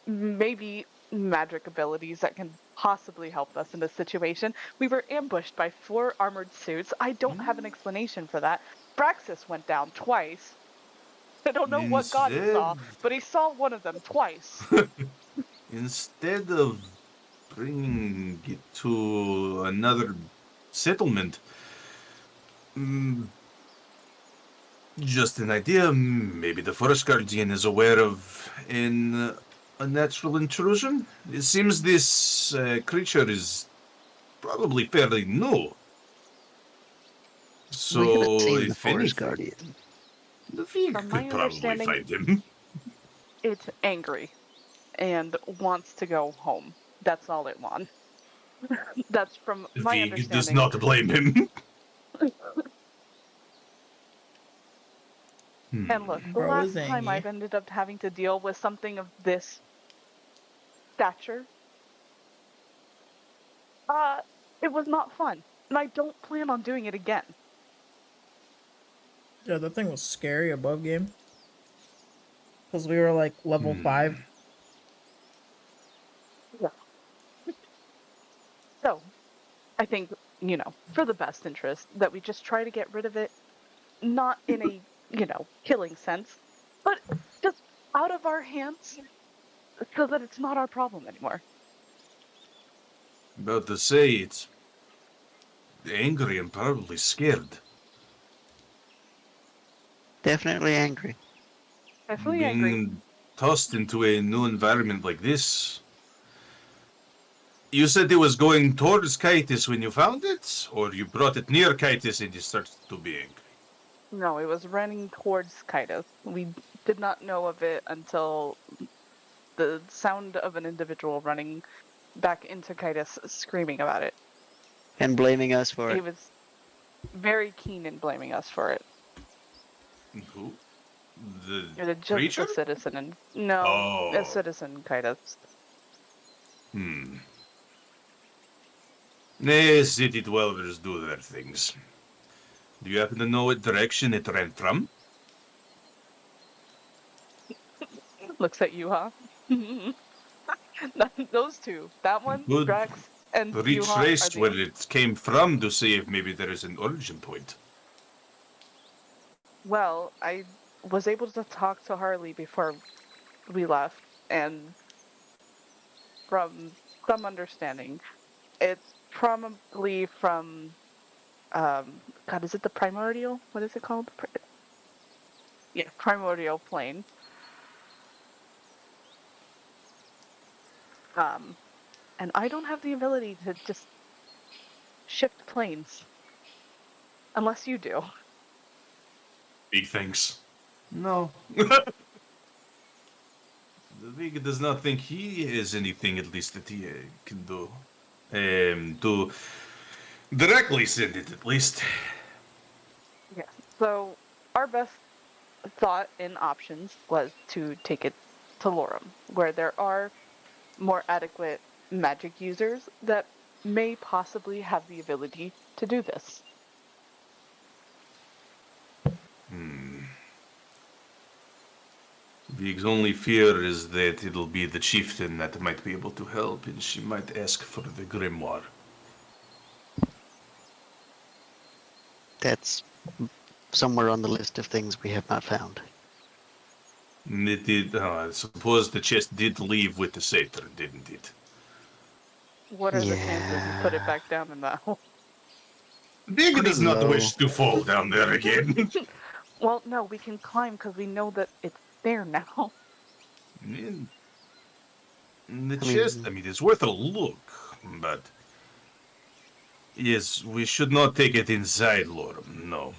maybe magic abilities that can possibly help us in this situation. We were ambushed by 4 armored suits. I don't have an explanation for that. Braxis went down twice. I don't know what god he saw, but he saw one of them twice. Instead of bringing it to another settlement, just an idea, maybe the Forest Guardian is aware of a natural intrusion? It seems this creature is probably fairly new. So, we haven't seen the if Forest anything, Guardian. the Vig From my could probably understanding- find him. It's angry and wants to go home. That's all it wants. That's from my Vig understanding. does not blame him. And look, the Bro is last time angry. I've ended up having to deal with something of this stature, it was not fun. And I don't plan on doing it again. Yeah, that thing was scary above game. Because we were like level 5. So, I think, for the best interest, that we just try to get rid of it, not in a, killing sense, but just out of our hands so that it's not our problem anymore. About to say it's angry and probably scared. Definitely angry. Definitely Being angry. tossed into a new environment like this, You said it was going towards Kitus when you found it, or you brought it near Kitus and you started to be angry? No, it was running towards Kitus. We did not know of it until the sound of an individual running back into Kitus screaming about it. And blaming us for He it. was very keen in blaming us for it. Who? The It was just creature? a citizen and no, a Oh. citizen Kitus. Yes, city dwellers do their things. Do you happen to know what direction it ran from? Looks at you, huh? Those two. That one, Good. Drax, and Yuha are Retraced the... where it came from to see if maybe there is an origin point. Well, I was able to talk to Harley before we left, and from some understanding, it's probably from, God, is it the primordial? What is it called? Yeah, primordial plane. And I don't have the ability to just shift planes. Unless you do. Big thanks. No. The Vega does not think he has anything, at least, that he can do. To directly send it, at least. Yeah. So, our best thought in options was to take it to Lorym, where there are more adequate magic users that may possibly have the ability to do this. Vig's only fear is that it'll be the chieftain that might be able to help, and she might ask for the grimoire. That's somewhere on the list of things we have not found. It did. I suppose the chest did leave with the satyr, didn't it? What are the chances you put it back down in that hole? Vig does not low. wish to fall down there again. Well, no, we can climb because we know that it's there now. In the I mean- chest, it's worth a look, but yes, we should not take it inside Lorym. No.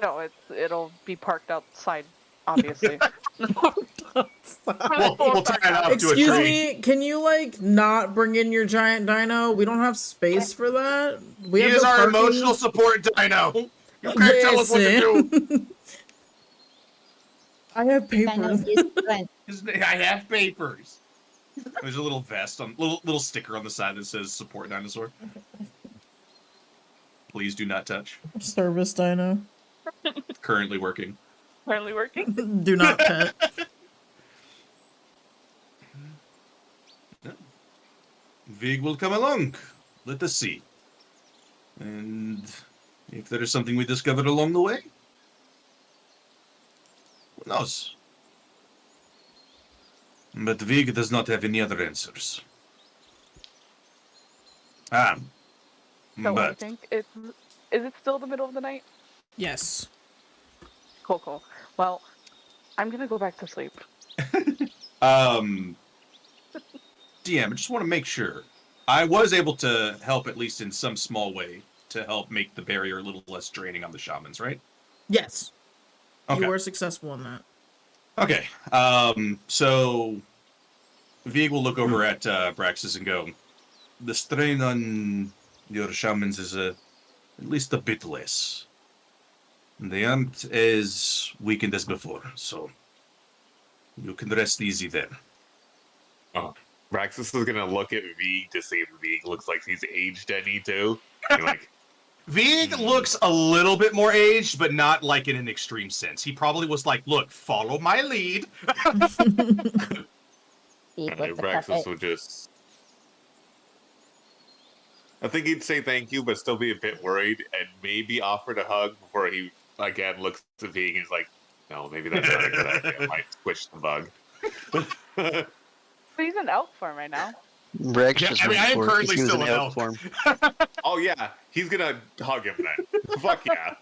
No, it'll be parked outside, obviously. We'll tie it up to a Excuse tree. me, can you like not bring in your giant dino? We don't have space for that. We He have is no our parking. emotional support dino. You can't tell us what to do. Listen. I have Dino papers. is friend. I have papers. There's a little vest on, little sticker on the side that says "Support Dinosaur." Please do not touch. Service dino. Currently working. Currently working. Do not pet. Vig will come along. Let us see. And if there is something we discovered along the way, who knows? But Vig does not have any other answers. So what do you But think? Is it still the middle of the night? Yes. Cool. Well, I'm gonna go back to sleep. DM, I just want to make sure. I was able to help, at least in some small way, to help make the barrier a little less draining on the shamans, right? Yes. Okay. You were successful in that. Okay. So Vig will look over at Braxis and go, the strain on your shamans is at least a bit less. They aren't as weakened as before, so you can rest easy there. Oh, Braxis is gonna look at Vig to see if Vig looks like he's aged any too. Be like, Vig looks a little bit more aged, but not like in an extreme sense. He probably was like, look, follow my lead. Eat and with the Braxis puppet. would just. I think he'd say thank you, but still be a bit worried, and maybe offer to hug before he again looks at Vig and is like, "No, maybe that's not a good idea. I might squish the bug." But he's in elk form right now. Rex Yeah, just I mean, went I am for it 'cause currently he was still in an elk elk. form. Oh yeah, he's gonna hug him then. Fuck yeah.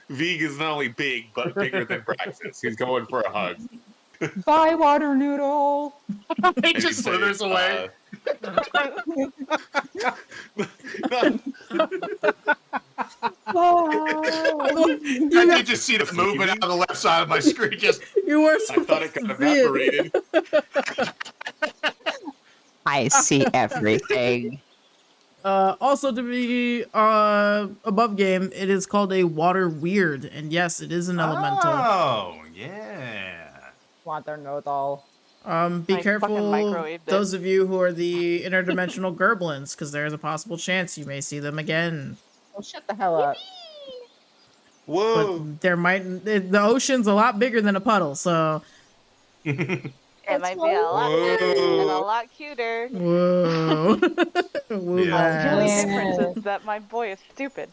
Vig is not only big, but bigger than Braxis. He's going for a hug. Bye, water noodle. He And just he'd say, slithers away. I did just see it moving out of the left side of my screen. Just You were I thought it supposed got to see evaporated. I see everything. Also to be above game, it is called a water weird, and yes, it is an elemental. Oh, yeah. Water nodal. Be I fucking careful, microwaved it. those of you who are the interdimensional gerblins, because there is a possible chance you may see them again. Oh, shut the hell up. Whoa! But there might the ocean's a lot bigger than a puddle, so It That's might be a lot bigger and a Whoa. lot cuter. whoa. Woo Yeah. The only lads. difference is that my boy is stupid.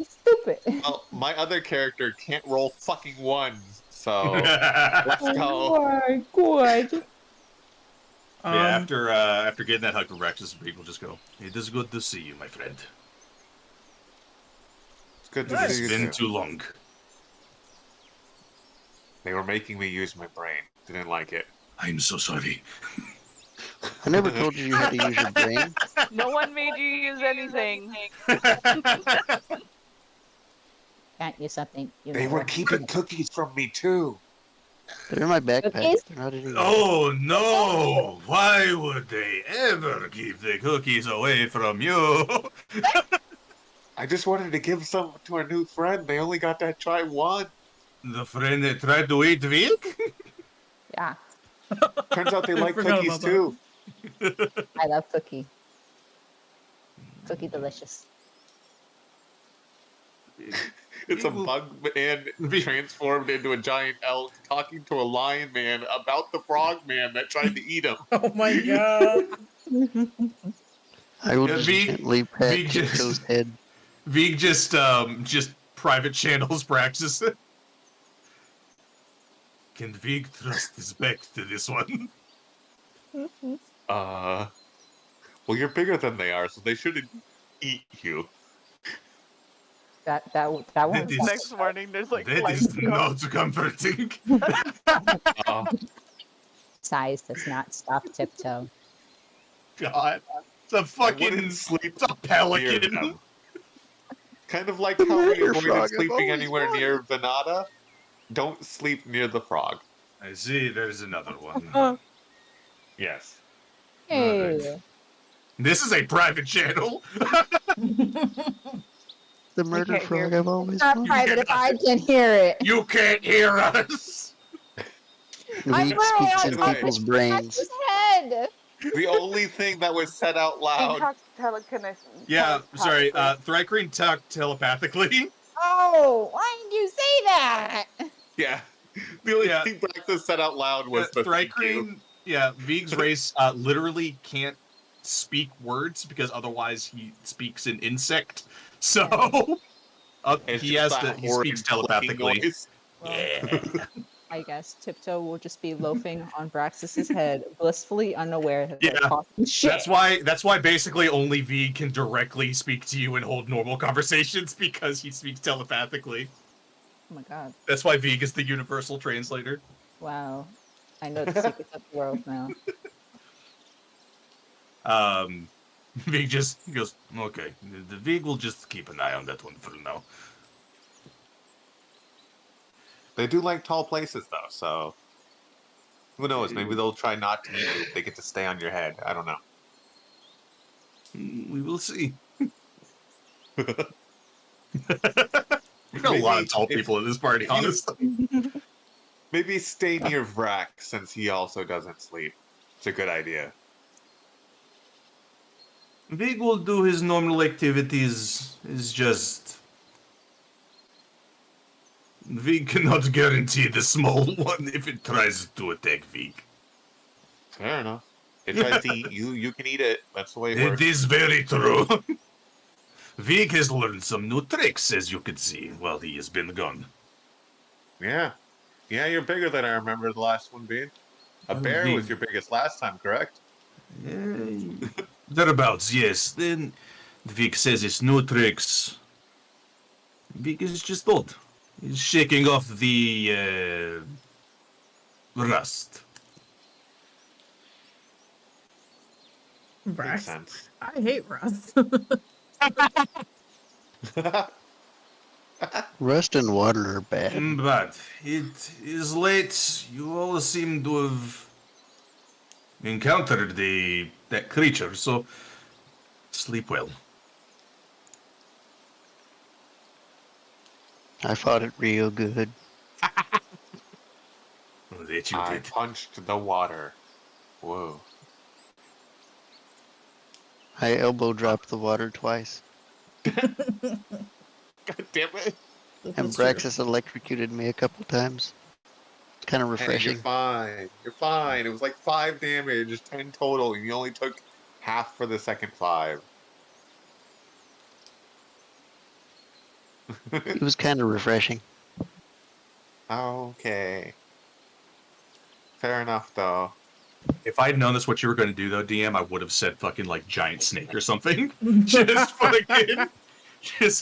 Stupid. Well, my other character can't roll fucking ones, so let's Oh go. my god. Yeah, after getting that hug from Rexus, people just go, "It is good to see you, my friend. It's good to It's see you been too. too long." They were making me use my brain. Didn't like it. I'm so sorry. I never told you you had to use your brain. No one made you use anything. Can't use something. You They know were what? keeping cookies from me too. They're in my backpack. Cookies? They're not in your Oh no! Why would they ever keep the cookies away from you? I just wanted to give some to our new friend. They only got to try one. The friend that tried to eat Vic? Yeah, Turns out they I like forgot cookies about that. too. I love cookie. Cookie delicious. It's a bug man transformed into a giant elk talking to a lion man about the frog man that tried to eat him. Oh my god. I will Yeah, just Vic- gently pat Vic just- Tiptoe's head. Vic just private channels Praxis. Can Vic trust his back to this one? Well, you're bigger than they are, so they shouldn't eat you. That one. That is- Next morning, there's like That lights is going. not comforting. Uh, Size does not stop Tiptoe. God. It's a I fucking wouldn't sleep it's a near pelican. them. Kind of like how we murder avoided frog, I've sleeping always anywhere wanted. near Venata. Don't sleep near the frog. I see there's another one. Yes. Hey. This is a private channel. The murder can't hear frog me. I've always It's not wanted. private if I can hear it. You can't hear us. I'm Vic literally speaks on in top of people's brains. Max's head. The only thing that was said out He loud. talks telekinesis. Yeah, sorry. telepathically. Thrycreen talked telepathically. Oh, why did you say that? Yeah. The only Yeah. thing Praxis said out loud was the thank you. Thrycreen, yeah, Vig's race literally can't speak words because otherwise he speaks in insect. So It's he just has to. that He horrid speaks clicking telepathically. noise. Yeah. I guess Tiptoe will just be loafing on Braxis's head, blissfully unaware that Yeah, they're talking shit. That's why basically only Vig can directly speak to you and hold normal conversations because he speaks telepathically. Oh my god. That's why Vig is the universal translator. Wow. I know the secrets of the world now. Vig just goes, okay, the Vig will just keep an eye on that one for now. They do like tall places though, so who knows? Maybe they'll try not to eat you if they get to stay on your head. I don't know. We will see. We got a lot of tall people in this party, honestly. Maybe stay near Vrack since he also doesn't sleep. It's a good idea. Vig will do his normal activities. It's just Vig cannot guarantee the small one if it tries to attack Vig. Fair enough. It tries to eat you, you can eat it. That's the way it It works. is very true. Vig has learned some new tricks, as you can see, while he has been gone. Yeah. Yeah, you're bigger than I remember the last one being. A bear was your biggest last time, correct? Thereabouts, yes. Then Vig says his new tricks. Vig is just old. He's shaking off the rust. Makes Brax. sense. I hate Russ. Rust and water are bad. But it is late. You all seem to have encountered that creature, so sleep well. I fought it real good. Oh, that you I did. punched the water. Whoa. I elbow dropped the water twice. God damn it. And That's true. Braxis electrocuted me a couple times. Kind of Hey, you're refreshing. fine. You're fine. It was like 5 damage, 10 total, and you only took half for the second 5. It was kind of refreshing. Okay. Fair enough, though. If I'd known that's what you were going to do, though, DM, I would have said fucking like giant snake or something. Just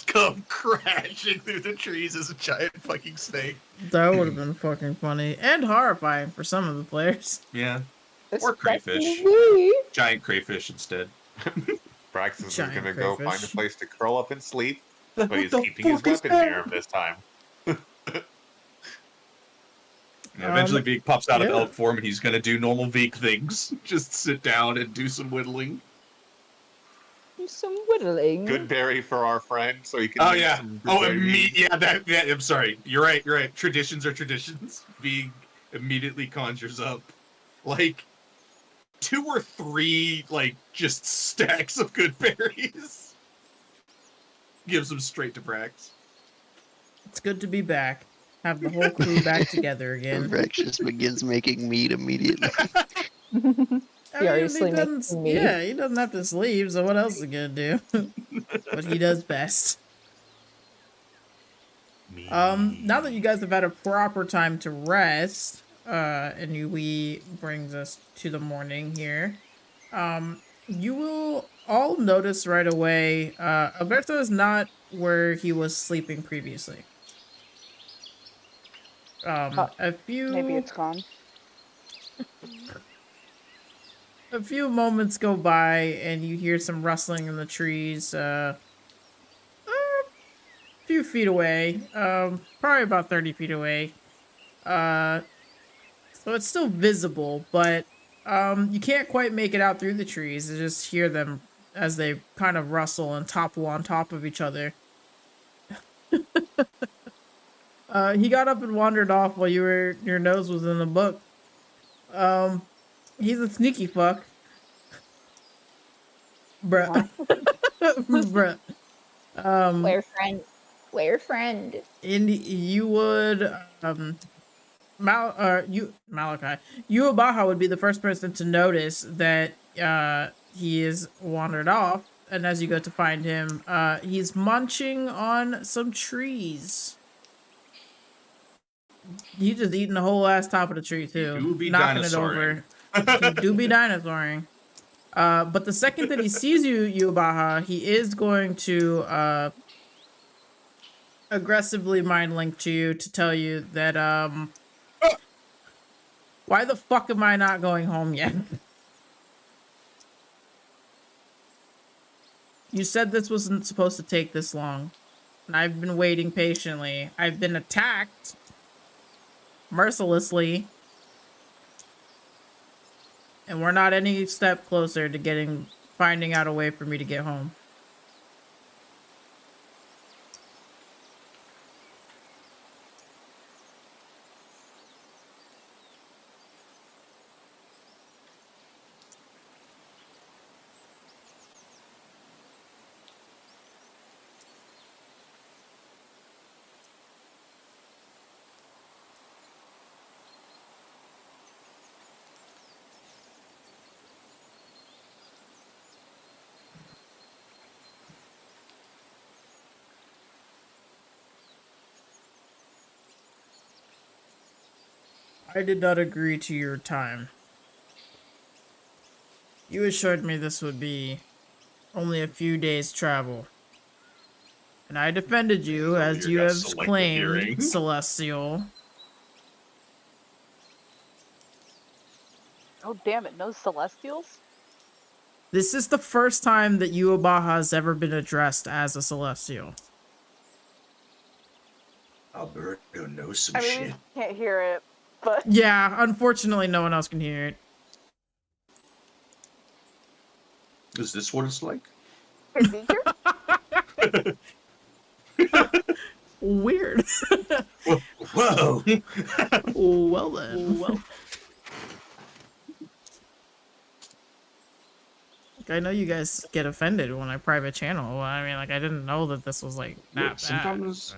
come crashing through the trees as a giant fucking snake. That would have been fucking funny and horrifying for some of the players. Yeah. Or crayfish. Especially me. Giant crayfish instead. Braxton is Giant gonna go find a crayfish. place to curl up and sleep, but he's What the keeping his fuck is weapon that? near him this time. And eventually Veek pops out of yeah. elk form and he's going to do normal Veek things. Just sit down and do some whittling. Do some whittling. Good berry for our friend, so he can. Oh, eat yeah. some Oh, berry beans. yeah, I'm sorry. You're right. Traditions are traditions. Veek immediately conjures up, like, 2 or 3, like, just stacks of good berries. Gives them straight to Brax. It's good to be back. Have the whole crew back together again. Brax just begins making meat immediately. Furiously he doesn't, making meat. yeah, he doesn't have to sleep, so what else is he gonna do? What he does best. Now that you guys have had a proper time to rest, and we brings us to the morning here, you will all notice right away, Alberto is not where he was sleeping previously. A few Maybe it's gone. a few moments go by and you hear some rustling in the trees, a few feet away, probably about 30 feet away. So it's still visible, but you can't quite make it out through the trees. You just hear them as they kind of rustle and topple on top of each other. He got up and wandered off while your nose was in the book. He's a sneaky fuck. Bruh. Bruh. Where friend? And you would, Malachi, Yuabaha would be the first person to notice that, he is wandered off. And as you go to find him, he's munching on some trees. He's just eating the whole ass top of the tree too. do be knocking dinosauring. it over. He do be dinosauring. But the second that he sees you, Yuabaha, he is going to, aggressively mind link to you to tell you that, why the fuck am I not going home yet? You said this wasn't supposed to take this long. And I've been waiting patiently. I've been attacked. Mercilessly. And we're not any step closer to finding out a way for me to get home. I did not agree to your time. You assured me this would be only a few days' travel. And I defended you, as you got have selective claimed, hearing. Celestial. Oh damn it! No celestials. This is the first time that Yuabaha has ever been addressed as a celestial. Alberto knows some I mean, shit. we can't hear it, but Yeah, unfortunately, no one else can hear it. Is this what it's like? did you? Weird. Whoa! Well then. Well. I know you guys get offended when I private channel. I mean, like, I didn't know that this was like that bad. Sometimes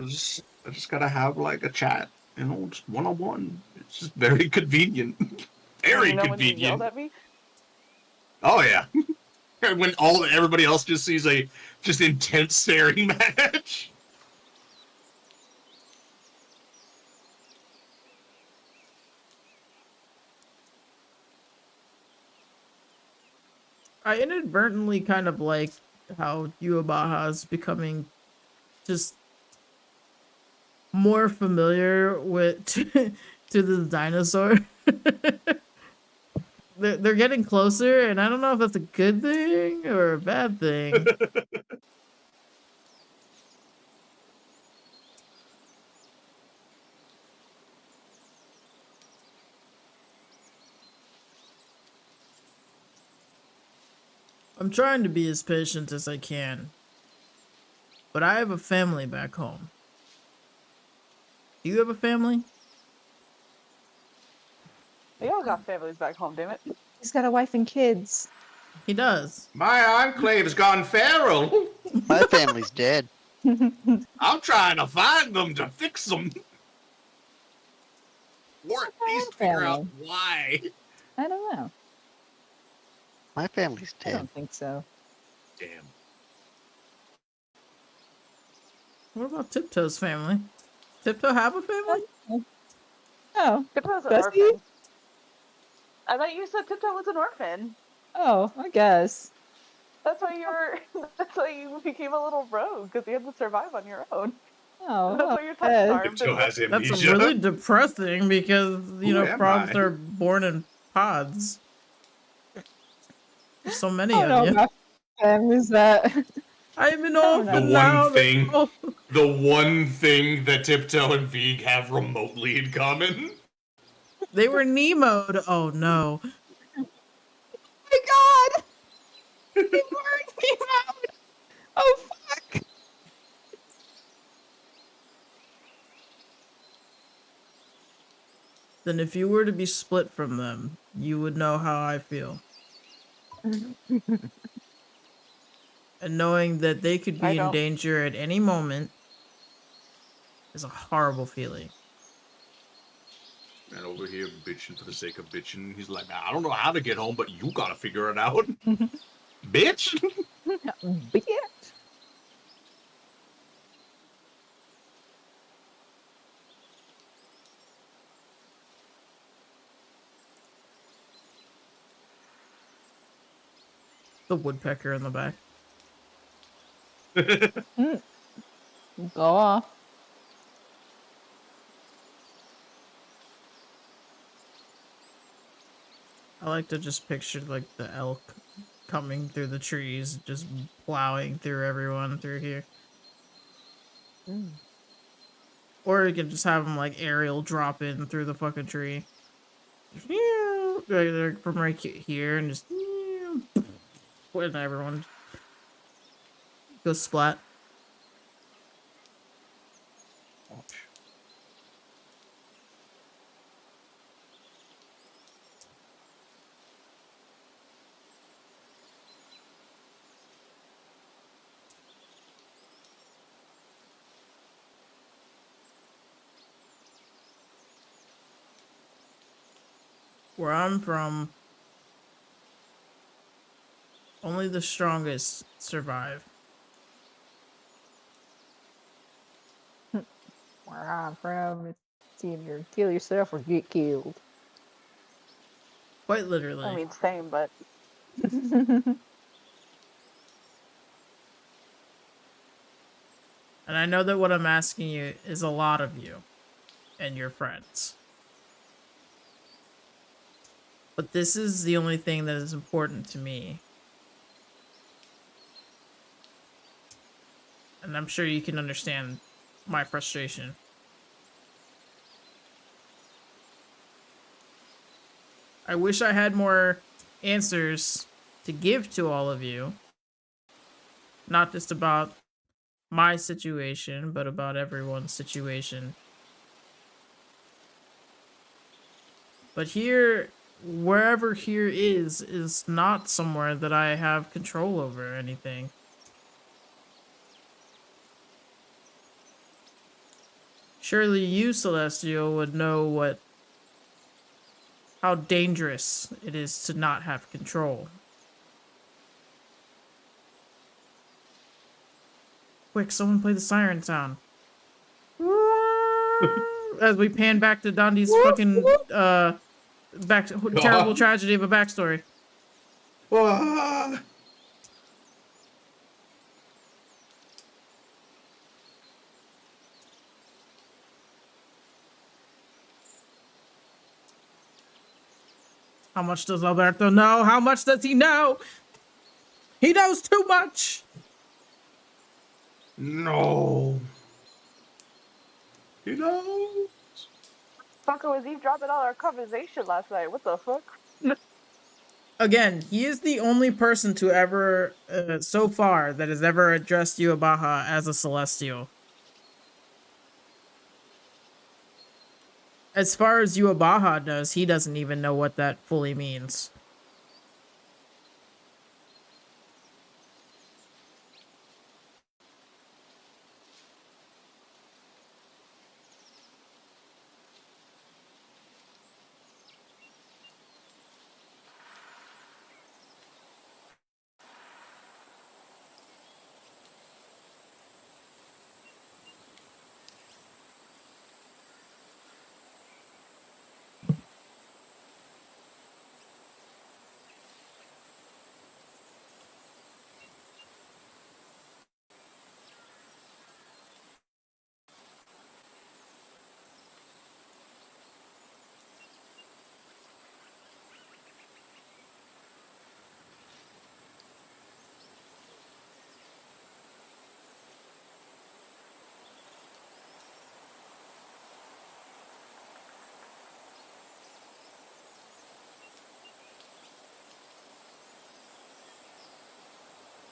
I just gotta have like a chat, you know, just one-on-one. It's just very convenient. Very You know when you convenient. yelled at me? Oh yeah. When everybody else just sees a just intense staring match. I inadvertently kind of like how Yuabaha is becoming just more familiar with to the dinosaur. They're getting closer, and I don't know if that's a good thing or a bad thing. I'm trying to be as patient as I can, but I have a family back home. Do you have a family? We all got families back home, damn it. He's got a wife and kids. He does. My enclave's gone feral. My family's dead. I'm trying to find them to fix them. Or at least figure out why. I don't know. My family's I dead. don't think so. Damn. What about Tiptoe's family? Tiptoe have a family? Oh, Tiptoe's an does he? orphan. I thought you said Tiptoe was an orphan. Oh, I guess. That's why you were. That's why you became a little rogue, because you had to survive on your own. Oh, That's well, why you're touch yes. starved. Tiptoe has amnesia. That's really depressing because, you Who know, am frogs I? are born in pods. There's so many I of don't know you. about families that. I'm an don't know. orphan The now. one thing- Oh, The one thing that Tiptoe and Veeg have remotely in common. they were Nemo'd. Oh no. Oh my god! They weren't out! Oh fuck! Then if you were to be split from them, you would know how I feel. And knowing that they could I be in don't. danger at any moment is a horrible feeling. Man, over here bitching for the sake of bitching. He's like, I don't know how to get home, but you gotta figure it out. Bitch! Bitch. The woodpecker in the back. Go off. I like to just picture like the elk coming through the trees, just plowing through everyone through here. Or you can just have them like aerial drop in through the fucking tree. Like, from right here and just when everyone goes splat. Where I'm from, only the strongest survive. Where I'm from, it's either kill yourself or get killed. Quite literally. I mean, same, but And I know that what I'm asking you is a lot of you and your friends. But this is the only thing that is important to me. and I'm sure you can understand my frustration. I wish I had more answers to give to all of you. Not just about my situation, but about everyone's situation. But here, wherever here is not somewhere that I have control over or anything. Surely you, Celestial, would know how dangerous it is to not have control. Quick, someone play the siren sound. As we pan back to Dandi's fucking terrible tragedy of a backstory. Ah! How much does Alberto know? How much does he know? He knows too much! No. You know. Fucker was eavesdropping on our conversation last night. What the fuck? Again, he is the only person to ever, so far, that has ever addressed Yuabaha as a Celestial. As far as Yuabaha knows, he doesn't even know what that fully means.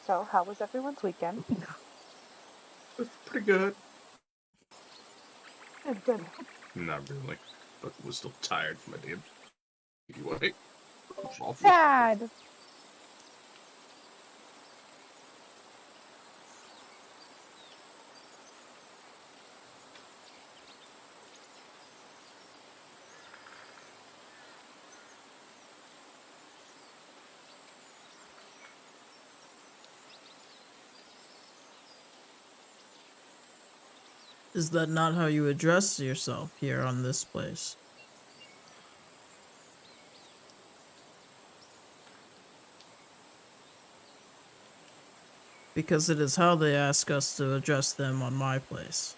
So, how was everyone's weekend? It's pretty good. Good. Not really. But was still tired from my damn. Anyway. Awful. Sad. Is that not how you address yourself here on this place? Because it is how they ask us to address them on my place.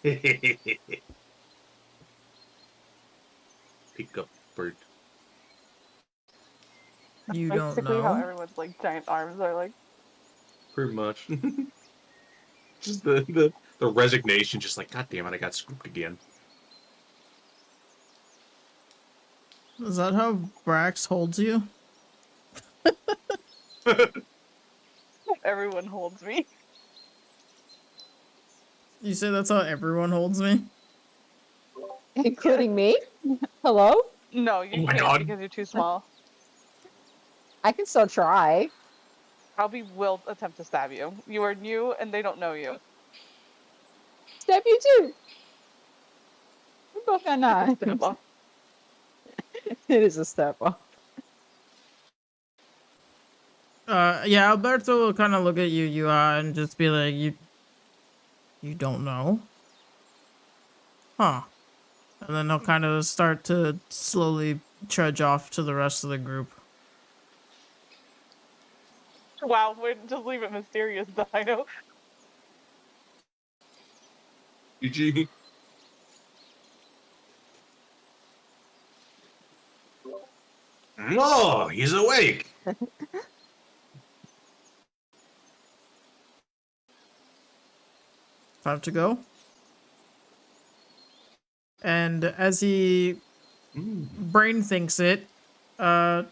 Pick up bird. You don't Basically, how know. everyone's like giant arms are like. Pretty much. Just the resignation, just like, God damn it, I got scooped again. Is that how Brax holds you? Everyone holds me. You say that's how everyone holds me? Including me? Hello? No, you my can't God. because you're too small. I can still try. Albie will attempt to stab you. You are new and they don't know you. Stab you too. We both got knives. Stab off. It is a step up. Yeah, Alberto will kind of look at you, and just be like, you don't know? Huh. And then he'll kind of start to slowly trudge off to the rest of the group. Wow, just leave it mysterious, Dino. GG. Oh, he's awake. Time to go. And as he brain thinks it, there's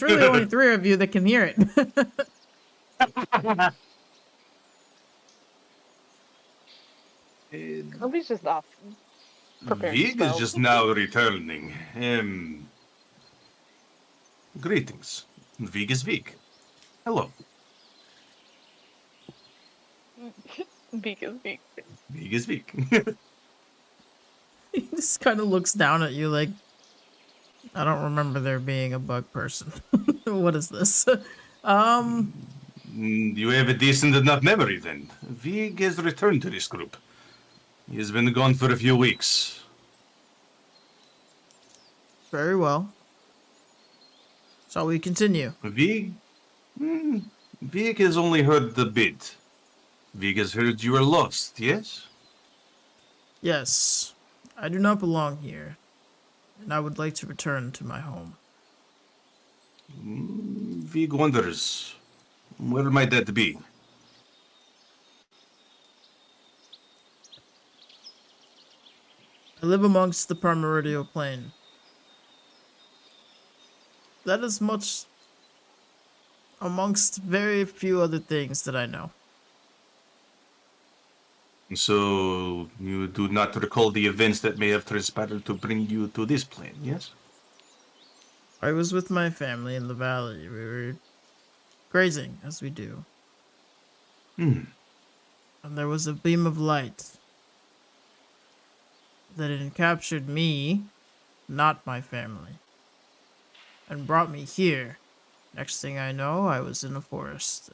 really only 3 of you that can hear it. Albie's just off. Preparing Vig is spells. just now returning. Greetings. Vig is Vig. Hello. Beak is beak. Vig is Vig. He just kind of looks down at you like, I don't remember there being a bug person. What is this? You have a decent enough memory then. Vig has returned to this group. He has been gone for a few weeks. Very well. Shall we continue? Vig? Vig has only heard the bit. Vig has heard you are lost, yes? Yes. I do not belong here, and I would like to return to my home. Vig wonders, where might that be? I live amongst the primordial plane. That is much amongst very few other things that I know. So, you do not recall the events that may have transpired to bring you to this plane, yes? I was with my family in the valley. We were grazing, as we do. And there was a beam of light that encaptured me, not my family, and brought me here. Next thing I know, I was in a forest.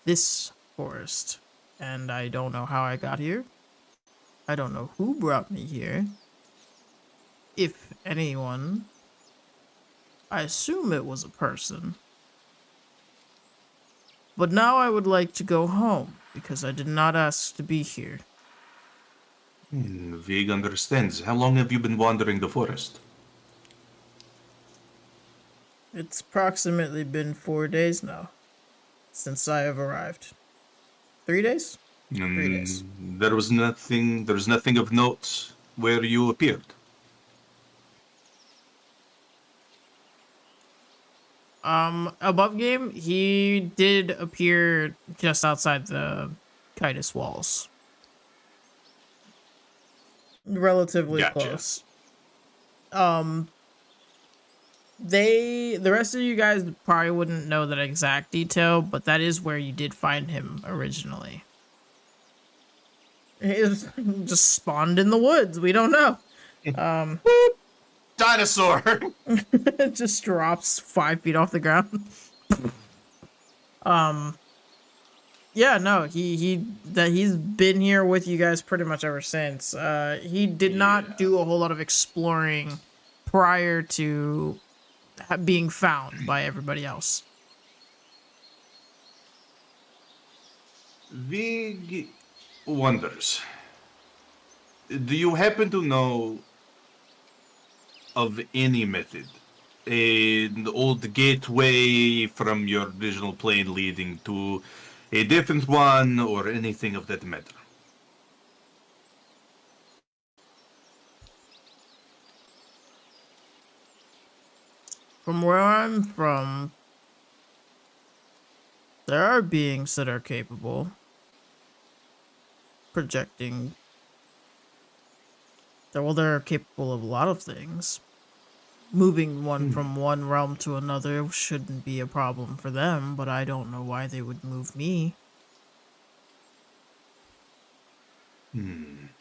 This forest. And I don't know how I got here. I don't know who brought me here. If anyone. I assume it was a person. But now I would like to go home, because I did not ask to be here. Vig understands. How long have you been wandering the forest? It's approximately been 4 days now, since I have arrived. 3 days? 3 days. There was nothing of note where you appeared. Above game, he did appear just outside the Kitus walls. Relatively Gotcha. close. The rest of you guys probably wouldn't know that exact detail, but that is where you did find him originally. He was just spawned in the woods. We don't know. Dinosaur. It just drops 5 feet off the ground. Yeah, no, he's been here with you guys pretty much ever since. He did not do a whole lot of exploring prior to being found by everybody else. Vig wonders. Do you happen to know of any method an old gateway from your original plane leading to a different one, or anything of that matter. From where I'm from, there are beings that are capable projecting. They're capable of a lot of things. Moving one from one realm to another shouldn't be a problem for them, but I don't know why they would move me.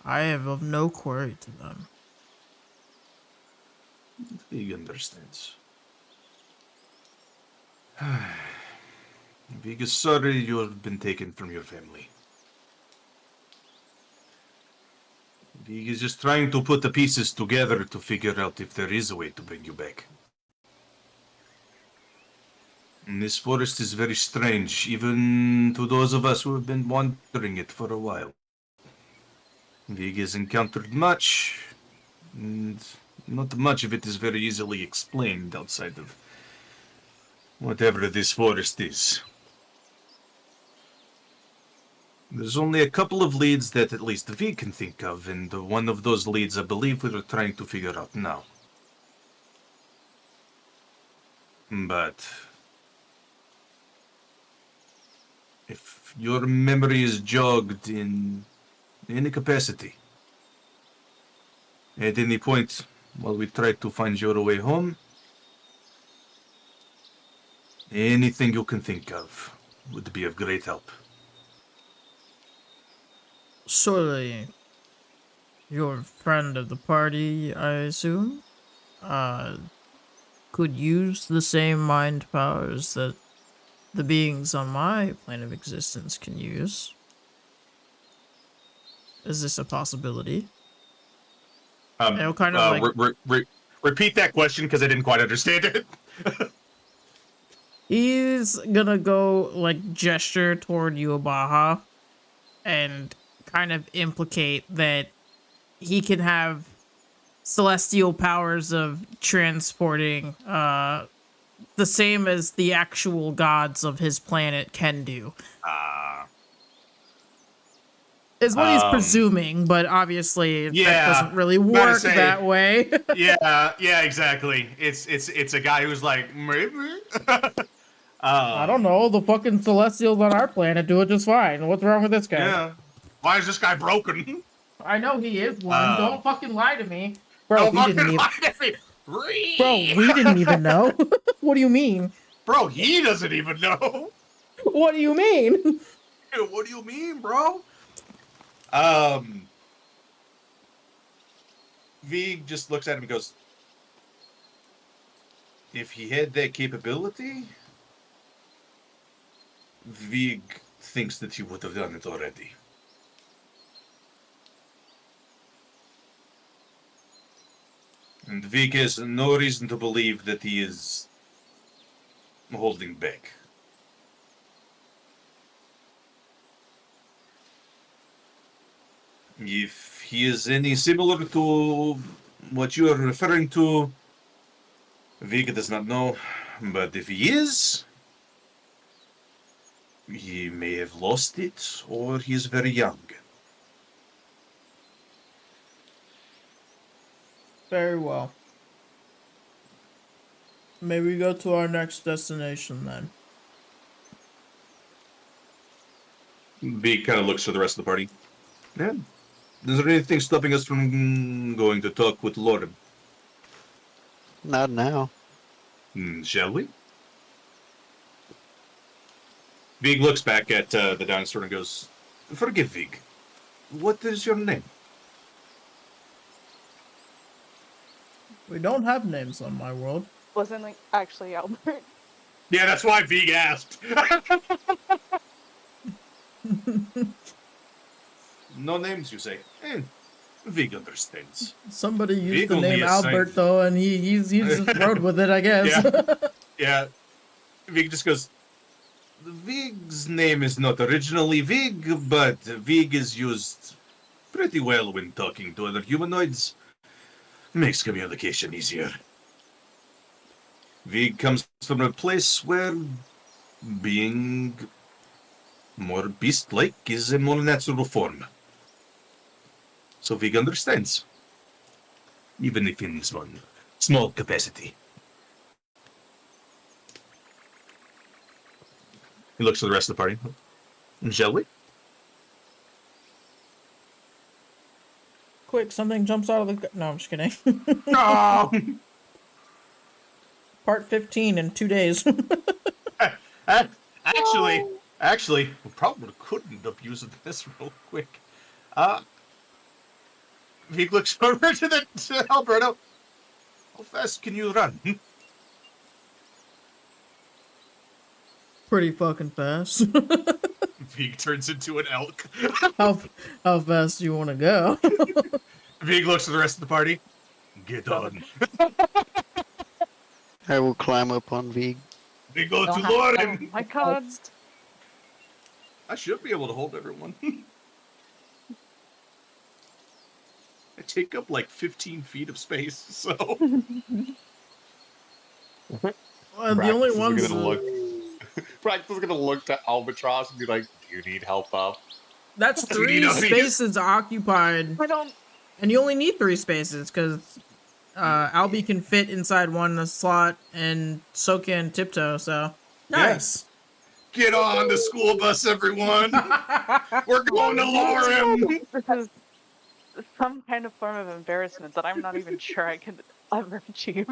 I have of no query to them. He understands. Vig is sorry you have been taken from your family. Vig is just trying to put the pieces together to figure out if there is a way to bring you back. And this forest is very strange, even to those of us who have been wandering it for a while. Vig has encountered much, and not much of it is very easily explained outside of whatever this forest is. There's only a couple of leads that at least Vig can think of, and one of those leads I believe we're trying to figure out now. But if your memory is jogged in any capacity, at any point while we try to find your way home, anything you can think of would be of great help. Surely, your friend of the party, I assume, could use the same mind powers that the beings on my plane of existence can use. Is this a possibility? It'll kind of repeat that question because I didn't quite understand it. He's gonna go, gesture toward Yuabaha and kind of implicate that he can have celestial powers of transporting, the same as the actual gods of his planet can do. Is what he's presuming, but obviously that doesn't really work that way. yeah, exactly. It's a guy who's like, maybe. I don't know. The fucking Celestials on our planet do it just fine. What's wrong with this guy? Yeah. Why is this guy broken? I know he is one. Don't fucking lie to me. Bro, we didn't even know. What do you mean? Bro, he doesn't even know. What do you mean? What do you mean, bro? Vig just looks at him and goes, if he had that capability, Vig thinks that he would have done it already. And Vig has no reason to believe that he is holding back. If he is any similar to what you are referring to, Vig does not know. But if he is, he may have lost it, or he is very young. Very well. May we go to our next destination then? Vig kind of looks for the rest of the party. Yeah. Is there anything stopping us from going to talk with Lorym? Not now. Shall we? Vig looks back at the dinosaur and goes, forgive Vig. What is your name? We don't have names on my world. Wasn't actually Albert. Yeah, that's why Vig asked. No names, you say? Vig understands. Somebody used Vig the only name assigned- Albert though, and he's just rode with it, I guess. Yeah. Vig just goes, Vig's name is not originally Vig, but Vig is used pretty well when talking to other humanoids. Makes communication easier. Vig comes from a place where being more beast-like is a more natural form. So Vig understands. Even if in this one small capacity. He looks to the rest of the party. Shall we? Quick, something jumps out of the... No, I'm just kidding. No! Part 15 in 2 days. Actually, we probably could end up using this real quick. Vig looks over to Alberto. How fast can you run? Pretty fucking fast. Vig turns into an elk. How fast do you want to go? Vig looks to the rest of the party. Get on. I will climb up on Vig. We go to Don't have to- Lorym. My God. I should be able to hold everyone. I take up like 15 feet of space, so... The only ones... Prax is gonna look to Albatross and be like, "Do you need help up?" That's 3 Dino, spaces occupied. I don't. And you only need 3 spaces, because Albie can fit inside one slot, and so can Tiptoe, so... Nice! Get on the school bus, everyone! We're going to Lorym! This is some kind of form of embarrassment that I'm not even sure I could ever achieve.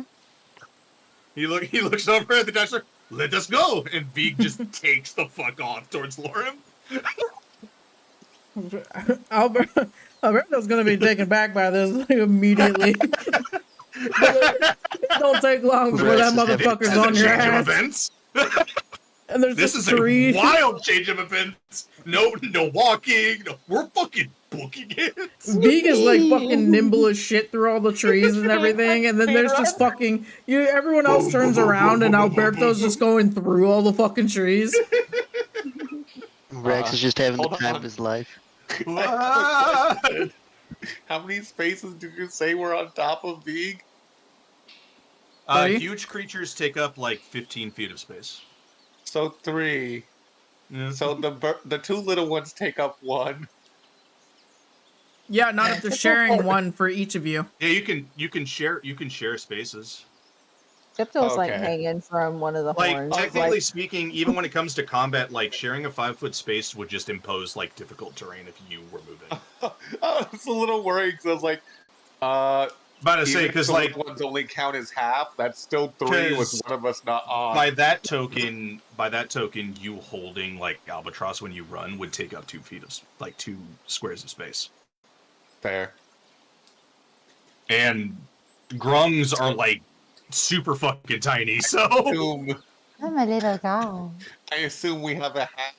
He looks over at the doctor. Let us go! And Vig just takes the fuck off towards Lorym. Alberto's gonna be taken back by this like, immediately. It don't take long before that motherfucker's on your Change of ass. events. And there's This just is 3... a wild change of events. No walking. No, we're fucking booking it. Vig is like fucking nimble as shit through all the trees and everything, and then there's just fucking everyone else turns around and Alberto's just going through all the fucking trees. Rex is just having the hold time on. of his life. Ah! How many spaces did you say were on top of Vig? Three? Huge creatures take up like 15 feet of space. So 3. So the 2 little ones take up 1. Yeah, not if they're sharing one for each of you. Yeah, you can share spaces. Tiptoe's like Okay. hanging from one of the Like horns. technically Like, speaking, even when it comes to combat, like sharing a 5-foot space would just impose like difficult terrain if you were moving. I was a little worried because I was like, About to say, even if because the like little ones only count as half. That's still 3 with 'Cause one of us not on. by that token, you holding like Albatross when you run would take up 2 feet of 2 squares of space. Fair. And grungs are like super fucking tiny, so I'm a little guy. I assume we have a hat,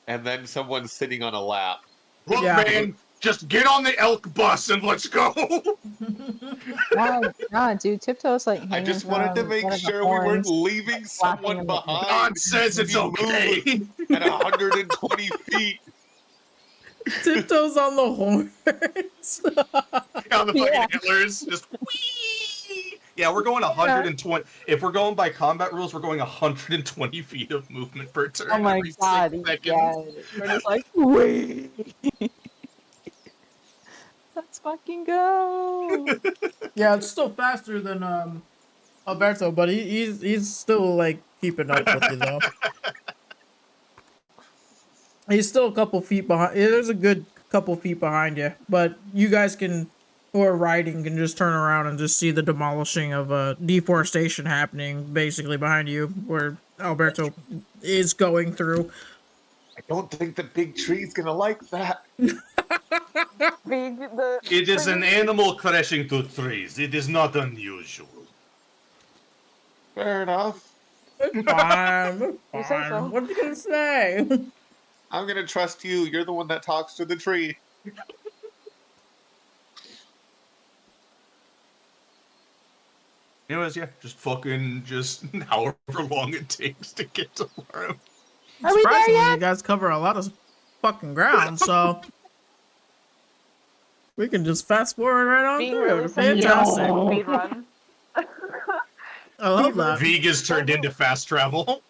and then someone sitting on a lap. look, Yeah. man, just get on the elk bus and let's go. No, dude, Tiptoe's like hanging I just wanted to from make one of the sure we weren't horns. leaving someone him with- behind. God says it's We move okay. At 120 feet. Tiptoe's on the horns. On the fucking Yeah. antlers, just whee! Yeah, we're going 120. If we're going by combat rules, we're going 120 feet of movement per turn. Oh my every 6 god, seconds. yeah. We're just like, wait. Let's fucking go. Yeah, it's still faster than Alberto, but he's still like keeping up with you though. He's still a couple feet behind. There's a good couple feet behind you, but you guys who are riding can just turn around and just see the demolishing of deforestation happening basically behind you, where Alberto is going through. I don't think the big tree's gonna like that. It is an animal crashing through trees. It is not unusual. Fair enough. It's fine. It's You say fine. so. What are you gonna say? I'm gonna trust you. You're the one that talks to the tree. Anyways, yeah, just however long it takes to get to Lorym. Are we there Surprisingly, yet? you guys cover a lot of fucking ground, so we can just fast forward right on Being through. really Fantastic. speed run. I love that. Vega's turned into fast travel.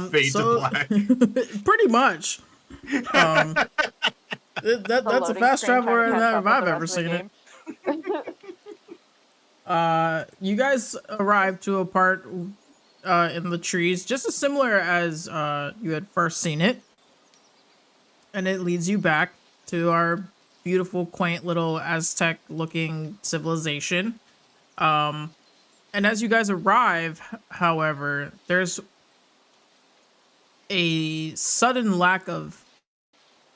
Fade to black. Pretty much. That's a loading fast screen travel trying to right catch there up if with I've the ever rest of the seen it. game. You guys arrived to a part in the trees, just as similar as you had first seen it. And it leads you back to our beautiful, quaint little Aztec-looking civilization. And as you guys arrive, however, there's a sudden lack of,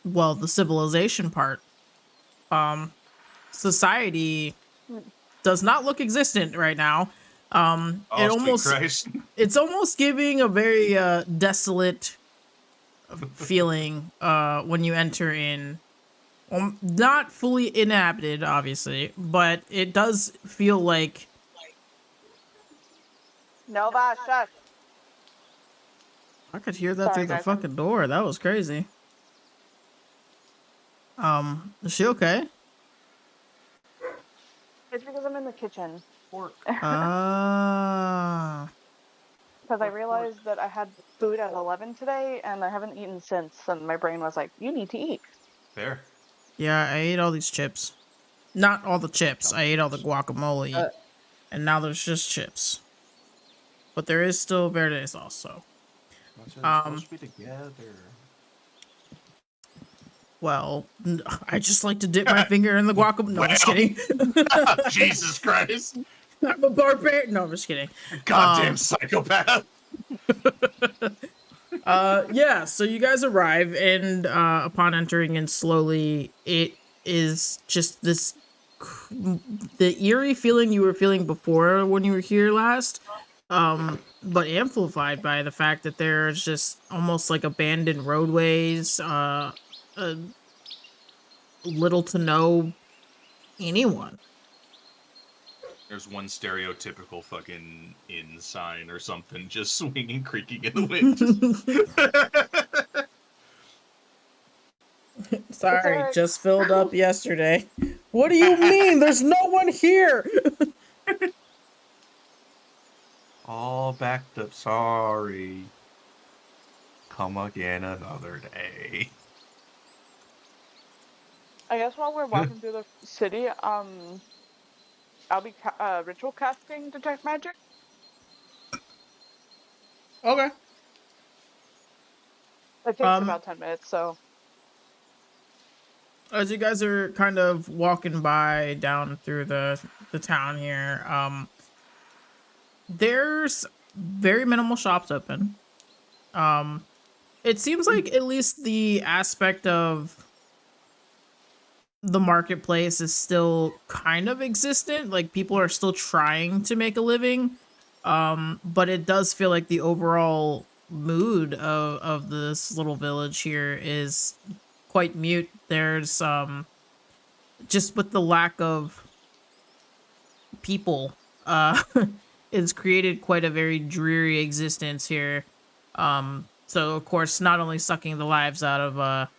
well, the civilization part. Society does not look existent right now. It's almost giving a very desolate feeling when you enter in. Not fully inhabited, obviously, but it does feel like... Nova, shush. I could hear that Sorry, through the guys, fucking door. That was crazy. Is she okay? It's because I'm in the kitchen. Ah. Because I realized that I had food at 11 today, and I haven't eaten since, and my brain was like, you need to eat. Fair. Yeah, I ate all these chips. Not all the chips. I ate all the guacamole. And now there's just chips. But there is still verde sauce, so. Supposed to be together. Well, I just like to dip my finger in the guacamole. No, I'm just kidding. Jesus Christ. I'm a barbarian. No, I'm just kidding. Goddamn psychopath. Yeah, so you guys arrive, and upon entering in slowly, it is just this... the eerie feeling you were feeling before when you were here last, but amplified by the fact that there's just almost like abandoned roadways, little to no anyone. There's one stereotypical fucking inn sign or something just swinging, creaking in the wind. Sorry, just filled up yesterday. What do you mean? There's no one here! All backed up, sorry. Come again another day. I guess while we're walking through the city, I'll be ritual casting detect magic. Okay. It takes about 10 minutes, so. As you guys are kind of walking by down through the town here, there's very minimal shops open. It seems like at least the aspect of the marketplace is still kind of existent. Like, people are still trying to make a living. But it does feel like the overall mood of this little village here is quite mute. There's just with the lack of it's created quite a very dreary existence here. So of course, not only sucking the lives out of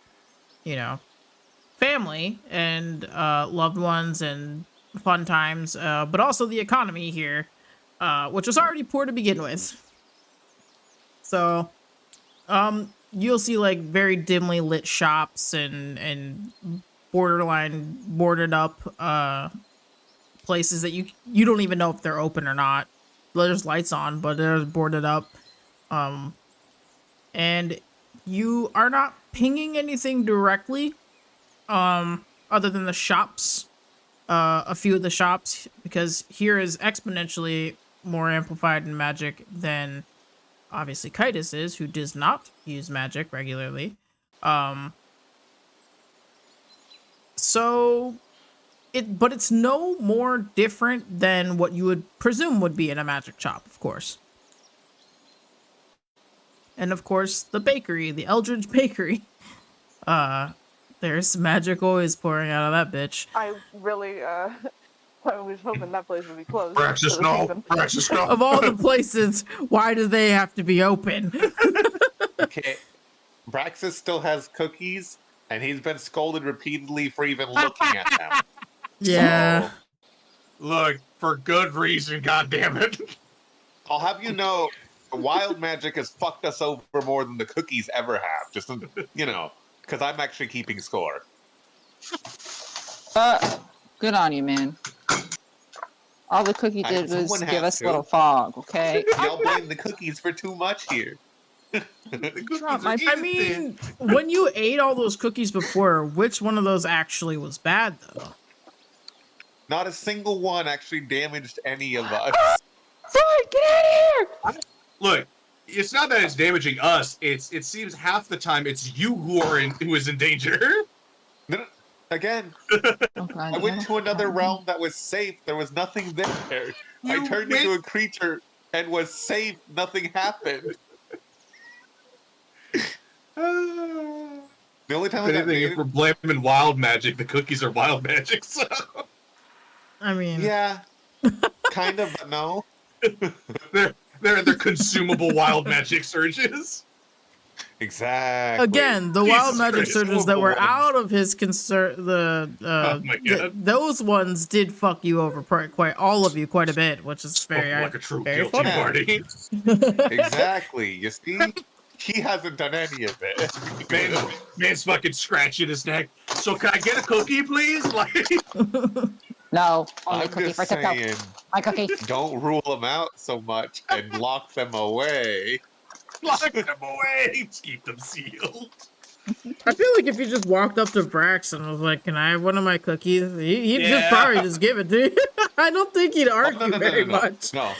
family and loved ones and fun times, but also the economy here, which was already poor to begin with. So you'll see like very dimly lit shops and borderline boarded up places that you don't even know if they're open or not. There's lights on, but they're boarded up. And you are not pinging anything directly, other than the shops, a few of the shops, because here is exponentially more amplified in magic than obviously Kitus is, who does not use magic regularly. But it's no more different than what you would presume would be in a magic shop, of course. And of course, the bakery, the Eldridge Bakery. There's magic always pouring out of that bitch. I really, I was hoping that place would be closed. Praxis, no! Praxis, no! Of all the places, why do they have to be open? Okay, Braxis still has cookies, and he's been scolded repeatedly for even looking at them. Yeah. So, Look, for good reason, goddammit. I'll have you know, wild magic has fucked us over more than the cookies ever have. Just, you know, because I'm actually keeping score. Good on you, man. All the cookie did was someone give has us a to. little fog, okay? Y'all blame the cookies for too much here. I mean, when you ate all those cookies before, which one of those actually was bad, though? Not a single one actually damaged any of us. Sorry, get out of here! Look, it's not that it's damaging us. It seems half the time it's you who is in danger. No, again, Oh, God, I went to another realm that was safe. There was nothing there. I turned into a creature and was safe. Nothing happened. The only time I got If we're blaming wild magic, the cookies are wild magic, so... I mean... Yeah. Kind of, but no. They're consumable wild magic surges. Exactly. Again, the wild magic surges that were out of his concern, Oh my God. those ones did fuck you over quite all of you quite a bit, which is very like a true very guilty funny. party. Exactly. You see, he hasn't done any of it. Man's fucking scratching his neck. So can I get a cookie, please? Like, No, only I'm cookie just for TikTok. saying, My cookie. don't rule them out so much and lock them away. lock them away. Keep them sealed. I feel like if you just walked up to Brax and was like, "Can I have one of my cookies?" He'd just Yeah. probably just give it to you. I don't think he'd argue very much. No.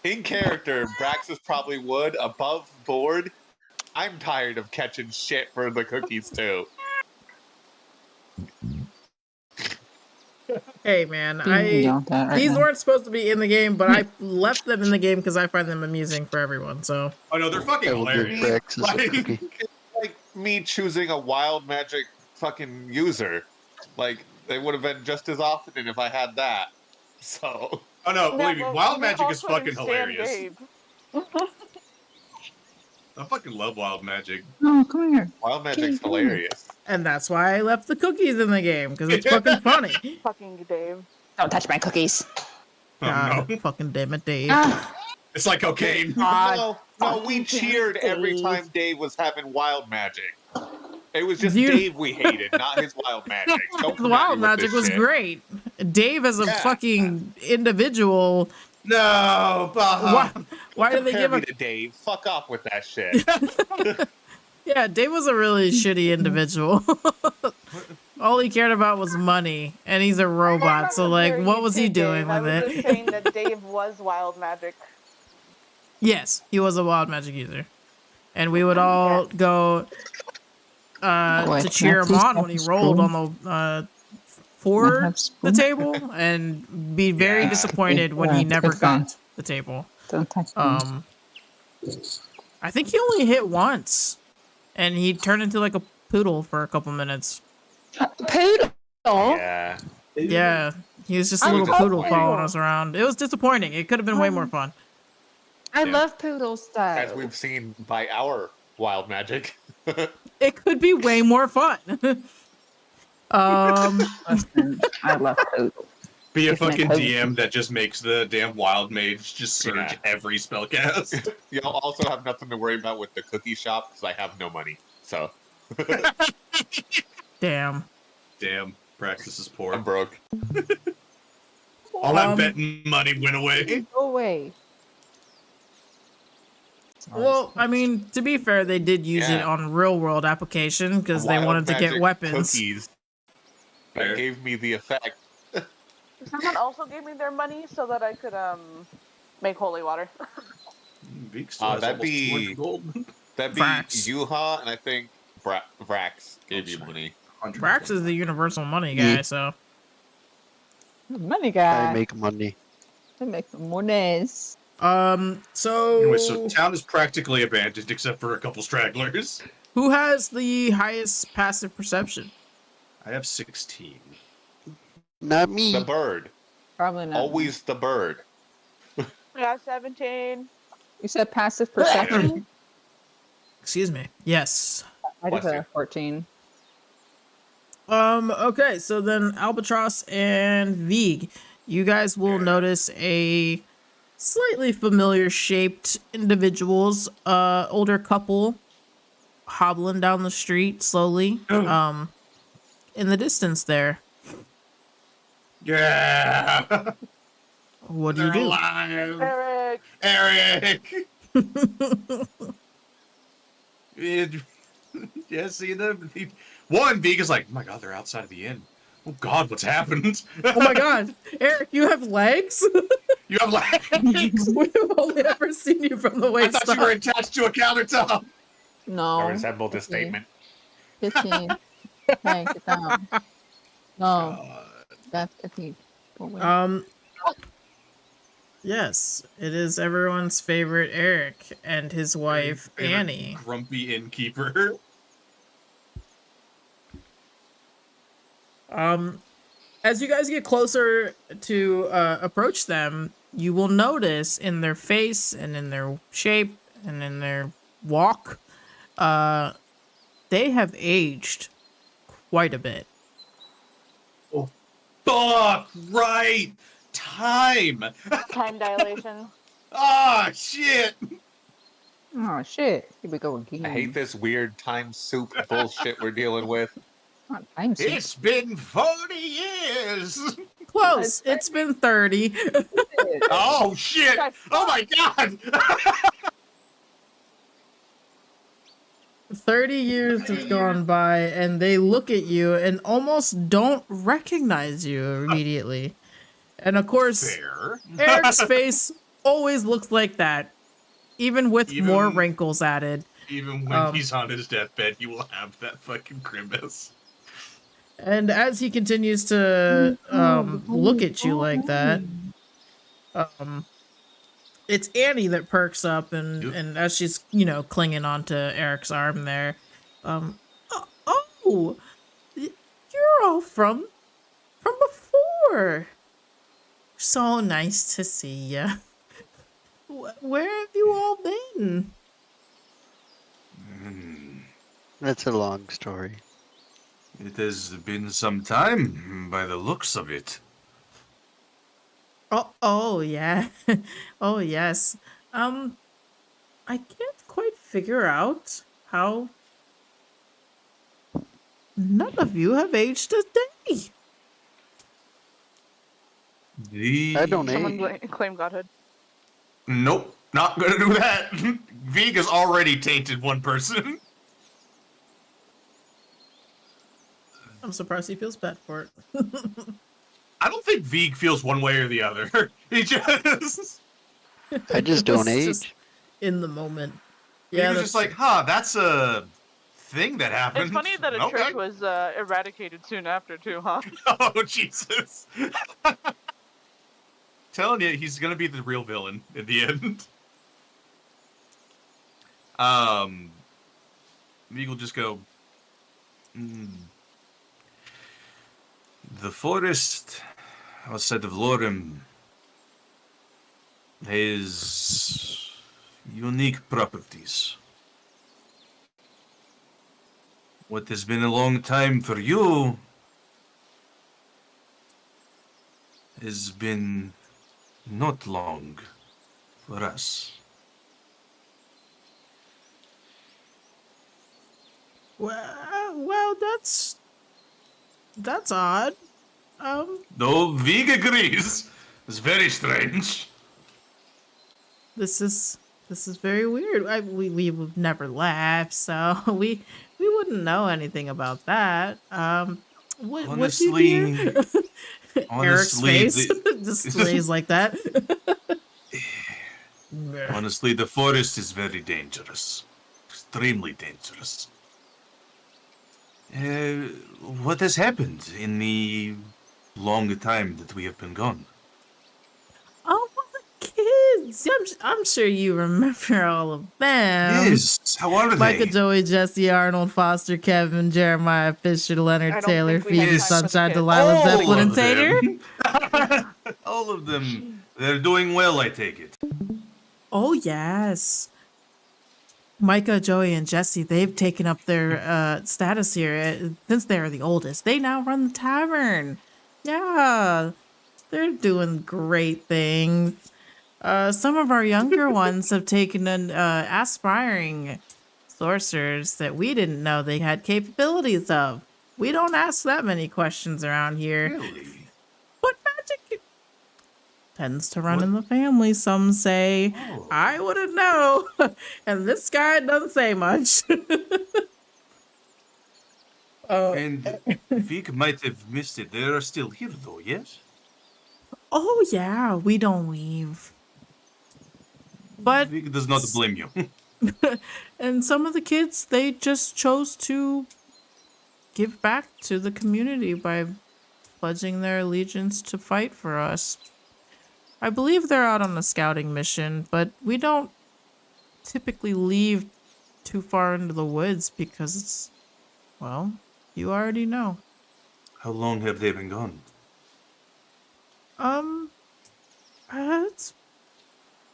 In character, Braxis probably would. Above board, I'm tired of catching shit for the cookies too. Hey man, These these weren't supposed to be in the game, but I left them in the game because I find them amusing for everyone. So Oh no, they're fucking I will give hilarious. Braxis a cookie. It's like me choosing a wild magic fucking user. Like, they would have been just as often if I had that. So, Oh no, believe me, but wild we magic is also fucking understand hilarious. Dave. I fucking love wild magic. Oh, come here. wild magic's Keep going. hilarious. and that's why I left the cookies in the game because it's fucking funny. Fucking Dave. Don't touch my cookies. Oh God, no. fucking damn it, Dave. Ah, It's like cocaine. God. No, we fucking cheered every Dave. time Dave was having wild magic. It was just Dude. Dave we hated, not his wild magic. Don't The come at wild me with magic this was shit. great. Dave as a Yeah. fucking individual. No, Why do they Compare give me a? to Dave? Fuck off with that shit. Yeah, Dave was a really shitty individual. All he cared about was money, and he's a robot. So, like, what was he doing I with was it? just saying that Dave was wild magic. Yes, he was a wild magic user, and we would all go Boy, to cheer him please on have when he a rolled spoon? on the Can I for have the spoon? table, and be very Yeah. disappointed when he Yeah, never it's fine. got the table. Don't touch me. I think he only hit once, and he turned into like a poodle for a couple minutes. Poodle? Yeah. Yeah, he was just a I little love poodle following poodles. us around. It was disappointing. It could have been way more fun. I Yeah. love poodles, though. As we've seen by our wild magic. It could be way more fun. Listen, I love poodles. Be a Give me a fucking code. DM that just makes the damn wild mage just surge Yeah. every spellcast. Y'all also have nothing to worry about with the cookie shop because I have no money. So, Damn. Damn, Praxis is poor. I'm broke. All that Um, betting money went away. Go away. Well, I mean, to be fair, they did use it Yeah. on real world application because they Wild wanted to get magic weapons. Cookies Fair. that gave me the effect. Someone also gave me their money so that I could make holy water. Beak still has that'd almost be- 200 gold. That'd be Vrax. Yuha, and I think Vrax gave you money. Brax is the universal money guy, Yeah. so Money guy. I make money. I make monies. so, Anyway, so town is practically abandoned except for a couple stragglers. who has the highest passive perception? I have 16. Not me. The bird. Probably not. Always the bird. I got 17. You said passive perception? Excuse me. Yes. I Bless just you. had 14. Okay, so then Albatross and Vig, you guys will notice a slightly familiar shaped individuals, older couple hobbling down the street slowly, in the distance there. Yeah. What do They're you do? alive. Eric. Eric. Jesse, one Vega's like, oh my god, they're outside of the inn. Oh god, what's happened? Oh my god, Eric, you have legs? You have legs? We've only ever seen you from the I waist thought you were attached to a countertop. No. I resemble this 15. statement. 15. Hey, get down. No, God. that's 15. Go away. Yes, it is everyone's favorite Eric and his wife Favorite Annie. Grumpy innkeeper. As you guys get closer to approach them, you will notice in their face and in their shape and in their walk, they have aged quite a bit. Oh, fuck! Right! Time! Time dilation. Ah, shit! Oh shit! Here we go again. I hate this weird time soup bullshit we're dealing with. Not time soup. It's been 40 years! Close. It's been 30. Oh, shit! Oh my god! 30 years has gone by, and they look at you and almost don't recognize you immediately. And of course, Fair. Eric's face always looks like that, even with more wrinkles added. Even when he's on his deathbed, he will have that fucking grimace. And as he continues to look at you like that, it's Annie that perks up, and as she's, clinging onto Eric's arm there, oh, you're all from before. So nice to see you. Where have you all been? That's a long story. It has been some time, by the looks of it. Oh yeah. Oh yes. I can't quite figure out how none of you have aged a day. I don't Someone age. claim godhood. Nope, not gonna do that. Vega's already tainted one person. I'm surprised he feels bad for it. I don't think Veg feels one way or the other. He just... I just don't It's just age. in the moment. He Yeah, was that's just like, that's a thing that happened. It's funny that a Okay. trick was eradicated soon after, too, huh? Oh, Jesus. Telling you, he's gonna be the real villain in the end. Veg will just go, The forest outside of Lorym has unique properties. What has been a long time for you has been not long for us. well, that's odd. no, Veg agrees. It's very strange. This is very weird. We would never laugh, so we wouldn't know anything about that. What'd you do? Eric's honestly, face just stays like that. Honestly, the forest is very dangerous. Extremely dangerous. What has happened in the long time that we have been gone? Oh, well, the kids. I'm sure you remember all of them. Yes, how are Micah, they? Joey, Jesse, Arnold, Foster, Kevin, Jeremiah, Fisher, I Leonard, don't Taylor, think we have Phoenix, time for the Sunshine, kids. Delilah, All Zeppelin, and of them. Tater. All of them. They're doing well, I take it. Oh, yes. Micah, Joey, and Jesse, they've taken up their status here since they're the oldest. They now run the tavern. Yeah. They're doing great things. Some of our younger ones have taken an aspiring sorcerers that we didn't know they had capabilities of. We don't ask that many questions around here. Really? What magic tends to run What? in the family, some say. Oh. I wouldn't know. And this guy doesn't say much. And Vic might have missed it. They are still here, though, yes? Oh, yeah, we don't leave. But Vic does not blame you. and some of the kids, they just chose to give back to the community by pledging their allegiance to fight for us. I believe they're out on a scouting mission, but we don't typically leave too far into the woods because it's, well, you already know. How long have they been gone?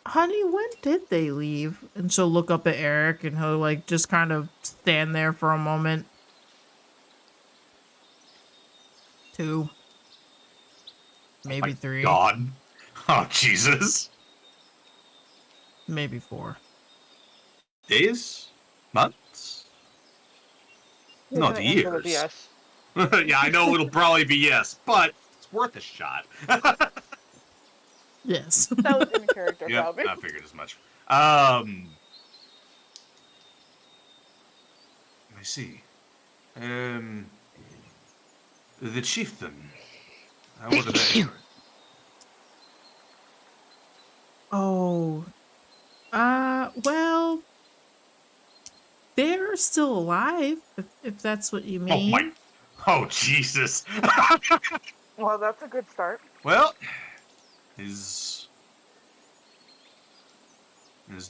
Honey, when did they leave? And she'll look up at Eric and he'll like just kind of stand there for a moment. 2. Maybe 3. God. Oh, Jesus. Maybe 4. Days? Months? Not The answer would be years. yes. Yeah, I know it'll probably be yes, but it's worth a shot. Yes. That was in character, Yep, probably. I figured as much. I see. The chieftain. How old are they? Oh. Well, they're still alive, if that's what you Oh mean. my. Oh, Jesus. Well, that's a good start. Well, is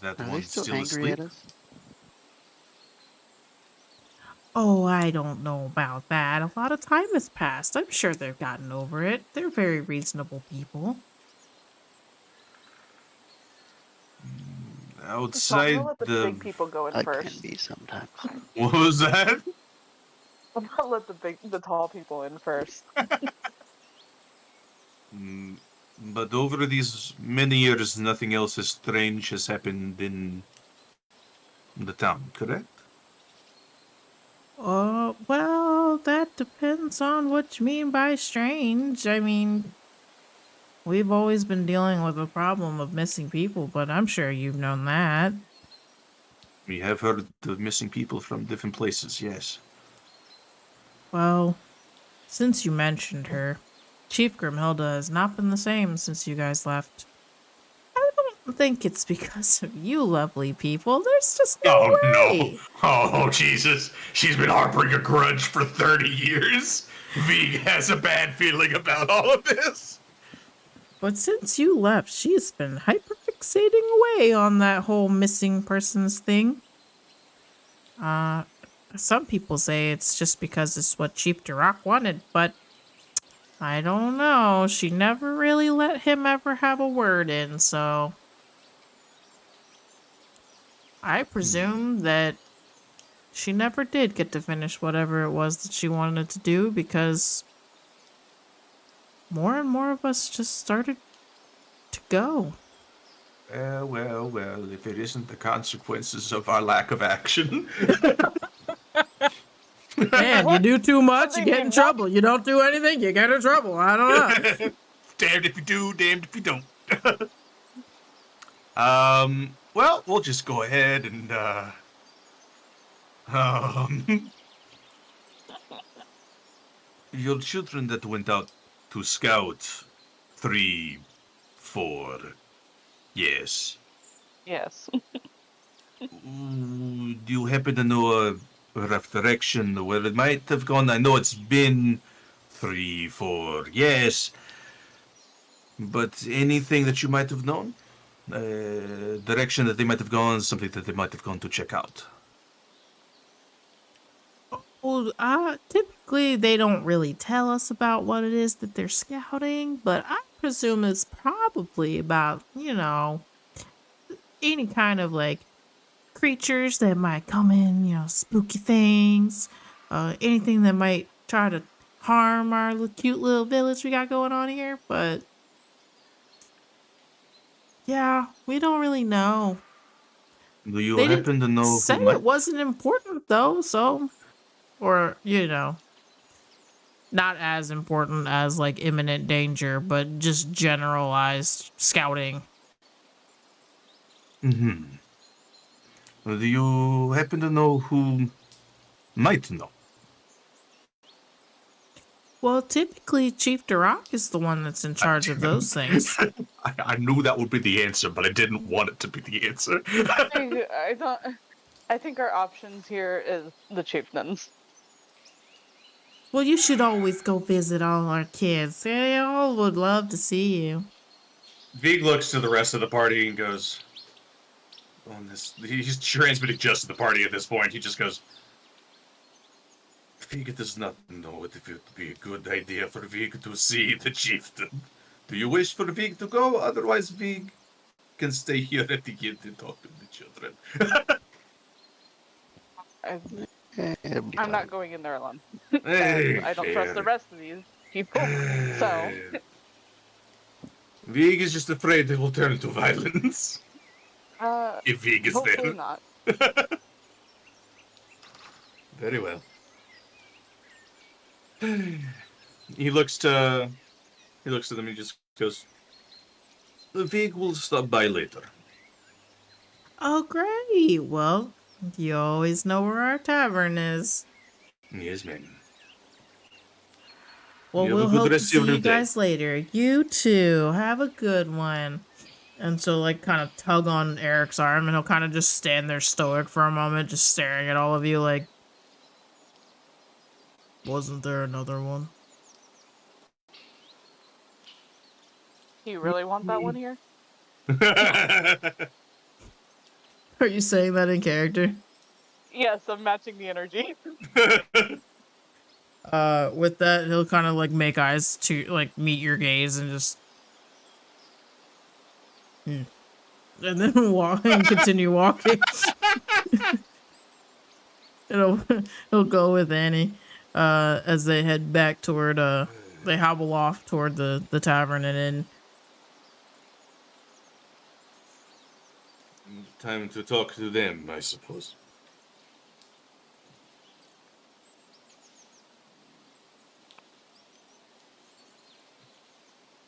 that Are they one still still angry asleep? at us? Oh, I don't know about that. A lot of time has passed. I'm sure they've gotten over it. They're very reasonable people. So I'm Outside gonna let the the... big people go in I can first. be sometimes. What was that? I'm gonna let the tall people in first. But over these many years, nothing else as strange has happened in the town, correct? Well, that depends on what you mean by strange. I mean, we've always been dealing with a problem of missing people, but I'm sure you've known that. We have heard of missing people from different places, yes. Well, since you mentioned her, Chief Grimhilda has not been the same since you guys left. I don't think it's because of you lovely people. There's just no way. No. Oh, Jesus. She's been harboring a grudge for 30 years. V has a bad feeling about all of this. But since you left, she's been hyperfixating away on that whole missing persons thing. Some people say it's just because it's what Chief Duroc wanted, but I don't know. She never really let him ever have a word in, so I presume that she never did get to finish whatever it was that she wanted to do because more and more of us just started to go. Well, if it isn't the consequences of our lack of action. Man, you do too much, you Something get you in not- trouble. You don't do anything, you get in trouble. I don't know. Damned if you do, damned if you don't. Well, we'll just go ahead and, your children that went out to scout 3, 4, yes. Yes. Do you happen to know a rough direction where it might have gone? I know it's been 3, 4, yes. But anything that you might have known? Direction that they might have gone, something that they might have gone to check out. Well, typically they don't really tell us about what it is that they're scouting, but I presume it's probably about, any kind of like creatures that might come in, spooky things, anything that might try to harm our cute little village we got going on here. But Yeah, we don't really know. Do you They happen to didn't know say who might? it wasn't important though, so or not as important as like imminent danger, but just generalized scouting. Mm-hmm. Do you happen to know who might know? Well, typically Chief Duroc is the one that's in charge of those things. I knew that would be the answer, but I didn't want it to be the answer. I don't. I think our options here is the chieftains. Well, you should always go visit all our kids. They all would love to see you. Vig looks to the rest of the party and goes, he's transmitting just to the party at this point. He just goes, Vig does not know if it would be a good idea for Vig to see the chieftain. Do you wish for Vig to go? Otherwise, Vig can stay here at the inn and talk to the children. I'm not going in there alone. Hey, I don't trust the rest of these people. So Vig is just afraid they will turn to violence. If Vig is hopefully there. not. Very well. He looks to them and he just goes, Vig will stop by later. Oh, great. Well, you always know where our tavern is. Yes, ma'am. Well, You have we'll a good hope to rest of see your you day. guys later. You too. Have a good one. And so, like, kind of tug on Eric's arm, and he'll kind of just stand there stoic for a moment, just staring at all of you like, wasn't there another one? Do you really want that one here? Are you saying that in character? Yes, I'm matching the energy. With that, he'll kind of, like, make eyes to, like, meet your gaze and just... And then walk and continue walking. He'll go with Annie as they head back toward they hobble off toward the tavern and inn. Time to talk to them, I suppose.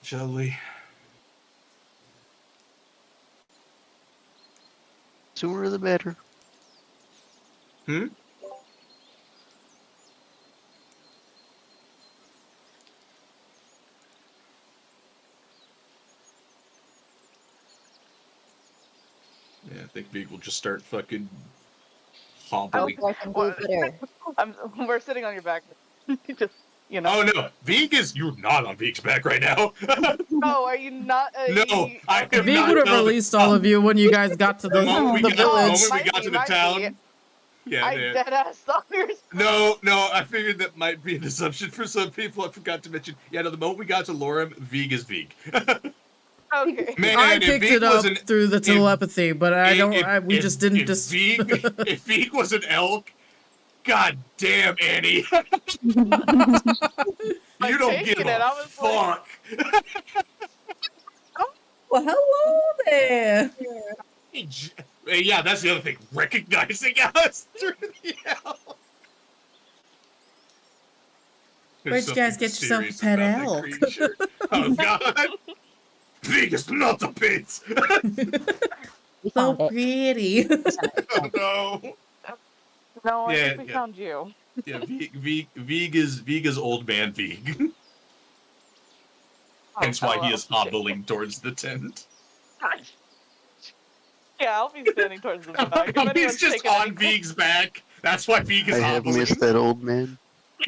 Shall we? Sooner the better. Hmm? Yeah, I think Vig will just start fucking hobbling. I can do better. We're sitting on your back. Just, you know. Oh no, Vig is you're not on Vig's back right now. Oh, are you not? No, I am Vig not. would have No, released all of you when you guys got to the moment village. we got to the town. Yeah, I there. dead ass thought we were. No, I figured that might be an assumption for some people. I forgot to mention. Yeah, no, the moment we got to Lorym, Vig is Vig. Okay. Man, I if picked Vig it up wasn't- through the if- telepathy, but I don't. We just didn't. If Vig was an elk, god damn, Annie. You don't give taking it, I a was like- fuck. Well, hello there. Yeah, that's the other thing. Recognizing us through the elk. Where'd you guys get yourself a pet elk? Oh god. Vig is not a pit. We So found it. pretty. Oh no. No, I Yeah, think we yeah. found you. Yeah, Vig is old man Vig. Hence why he is hobbling towards the tent. Yeah, I'll be standing towards the back. If He's anyone's just taking on any- Vig's back. That's why Vig is I have hobbling. missed that old man.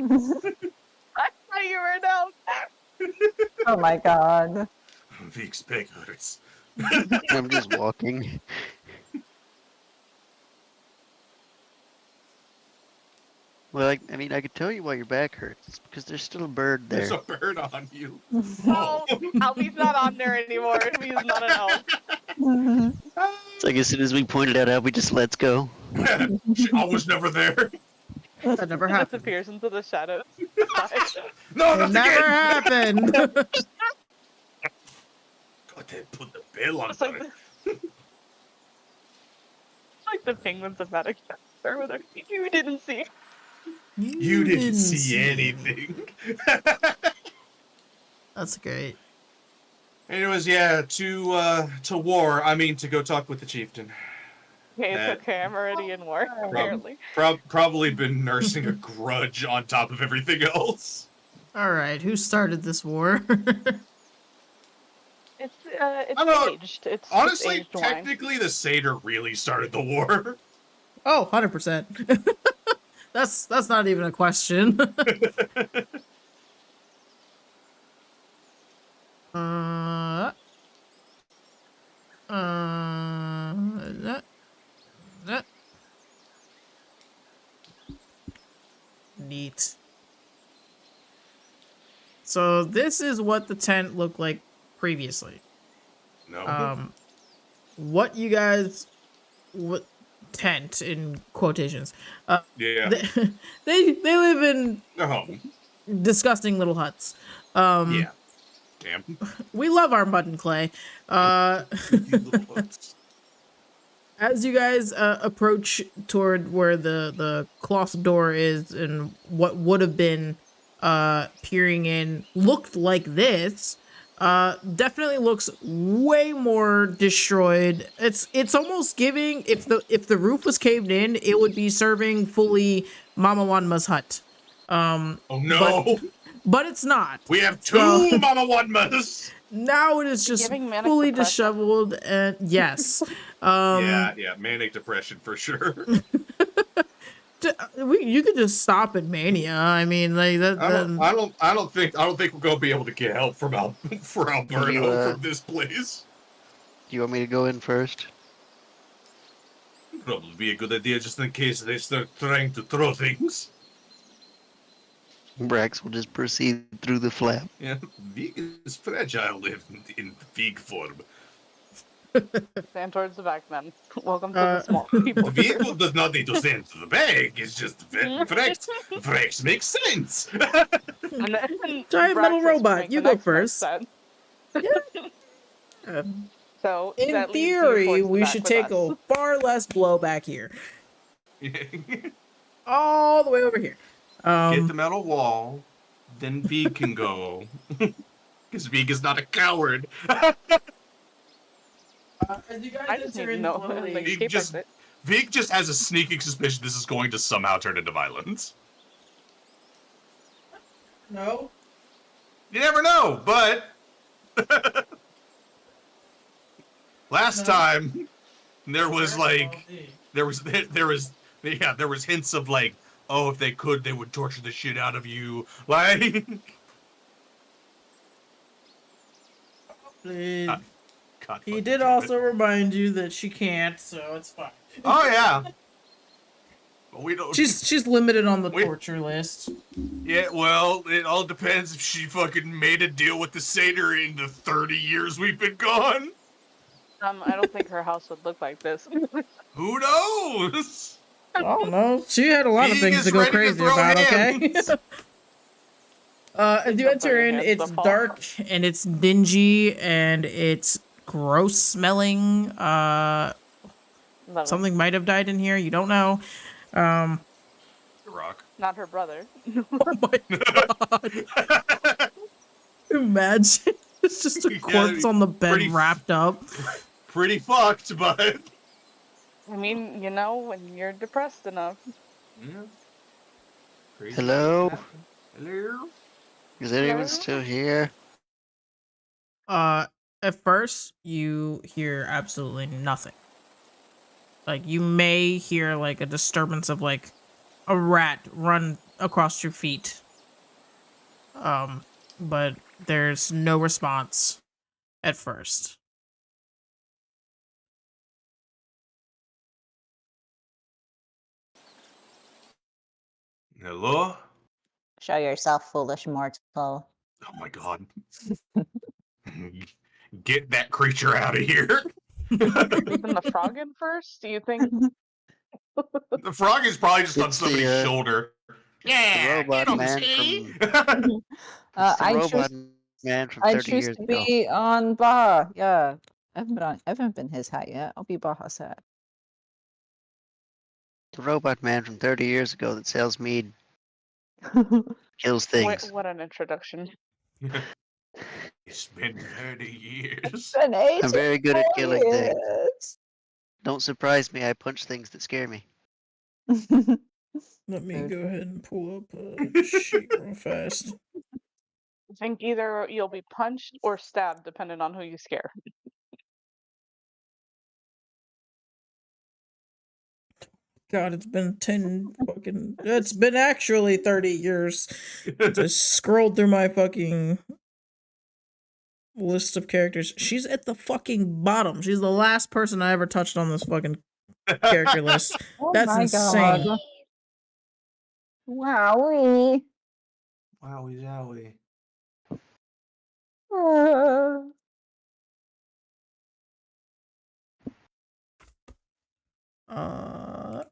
I thought you were an elk. Oh my god. Vig's peg hurts. I'm just walking. Well, I mean, I could tell you why your back hurts. It's because there's still a bird There's there. a bird on you. No, Albie's not on there anymore. He's not an elk. It's like as soon as we pointed that out, we just lets go. I was never there. That never He happened. disappears into the shadows. No, It not never again. happened. God But they put the bell on It's like, it. it's like the penguins of Madagascar where they're like, you didn't see. You didn't see anything. That's great. Anyways, yeah, to war. I mean, to go talk with the chieftain. Okay, it's okay. I'm already in war, apparently. Probably been nursing a grudge on top of everything else. All right, who started this war? It's I don't know. aged. It's Honestly, aged wine. technically, the satyr really started the war. Oh, 100%. That's not even a question. That. Neat. So this is what the tent looked like previously. No. What you guys, what tent in quotations? Yeah. They live in Oh. disgusting little huts. Yeah. Damn. We love our mud and clay. As you guys approach toward where the cloth door is and what would have been peering in looked like this, definitely looks way more destroyed. It's almost giving, if the roof was caved in, it would be serving fully Mama Wanma's hut. Oh no! But it's not. We have two Mama Wanmas. Now it is just Giving manic fully depression. disheveled, and yes. Yeah, manic depression for sure. You could just stop at mania. I mean, like that. I don't think we're gonna be able to get help from Alberto from this place. Do you want me to go in first? Probably be a good idea just in case they start trying to throw things. Brax will just proceed through the flap. Yeah, Vig is fragile in Vig form. Stand towards the back, then. Welcome to the small people. The vehicle does not need to stand to the back. It's just Vrex makes sense. And then Giant metal Braxis robot, make you the go next first. sense. So In that leaves you theory, towards the we back should with take us. a far less blow back here, all the way over here. Get the metal wall, then Vig can go. Because Vig is not a coward. As you guys I just need to know. Like, Vig just has a sneaking suspicion this is going to somehow turn into violence. No. You never know, but last time there was like there was hints of like, oh, if they could, they would torture the shit out of you. Like, God, He did also remind you that she can't, so it's fine. Oh yeah. But we don't. She's limited on the torture list. Yeah, well, it all depends if she fucking made a deal with the satyr in the 30 years we've been gone. I don't think her house would look like this. Who knows? I don't know. She had a lot of Vig things is to go ready to crazy throw about, hands. okay? As you enter in, it's dark and it's dingy and it's gross smelling. Something might have died in here. You don't know. The Rock. Not her brother. Oh my god. Imagine. It's just a corpse on the bed wrapped up. Pretty fucked, but... I mean, you know, when you're depressed enough. Yeah. Hello? Hello? Is anyone still here? At first, you hear absolutely nothing. Like, you may hear, like, a disturbance of, like, a rat run across your feet. But there's no response at first. Hello? Show yourself, foolish mortal. Oh my god. Get that creature out of here. Even the frog in first? Do you think? The frog is probably just on It's somebody's shoulder. The robot man from... I robot just man from I 30 choose years to ago. be on Baja. Yeah. I haven't been his hat yet. I'll be Baja's hat. The robot man from 30 years ago that sells mead, kills things. What an introduction. It's been 30 years. Been I'm very good at 84 killing things. years. Don't surprise me, I punch things that scare me. Let me Rude. go ahead and pull up a sheet real fast. I think either you'll be punched or stabbed, depending on who you scare. God, it's been 10 fucking. It's been actually 30 years. I scrolled through my fucking list of characters. She's at the fucking bottom. She's the last person I ever touched on this fucking character list. Oh That's my insane. God. Wowie. Wowie zowie. Uh,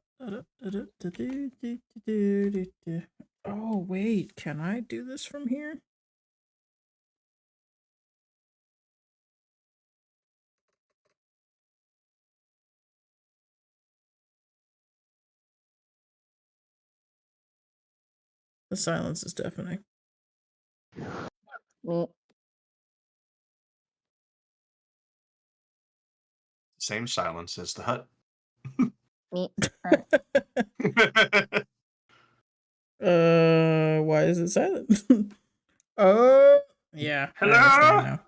oh, wait. Can I do this from here? The silence is deafening. Same silence as the hut. Why is it silent? Oh, yeah. I Hello? understand now.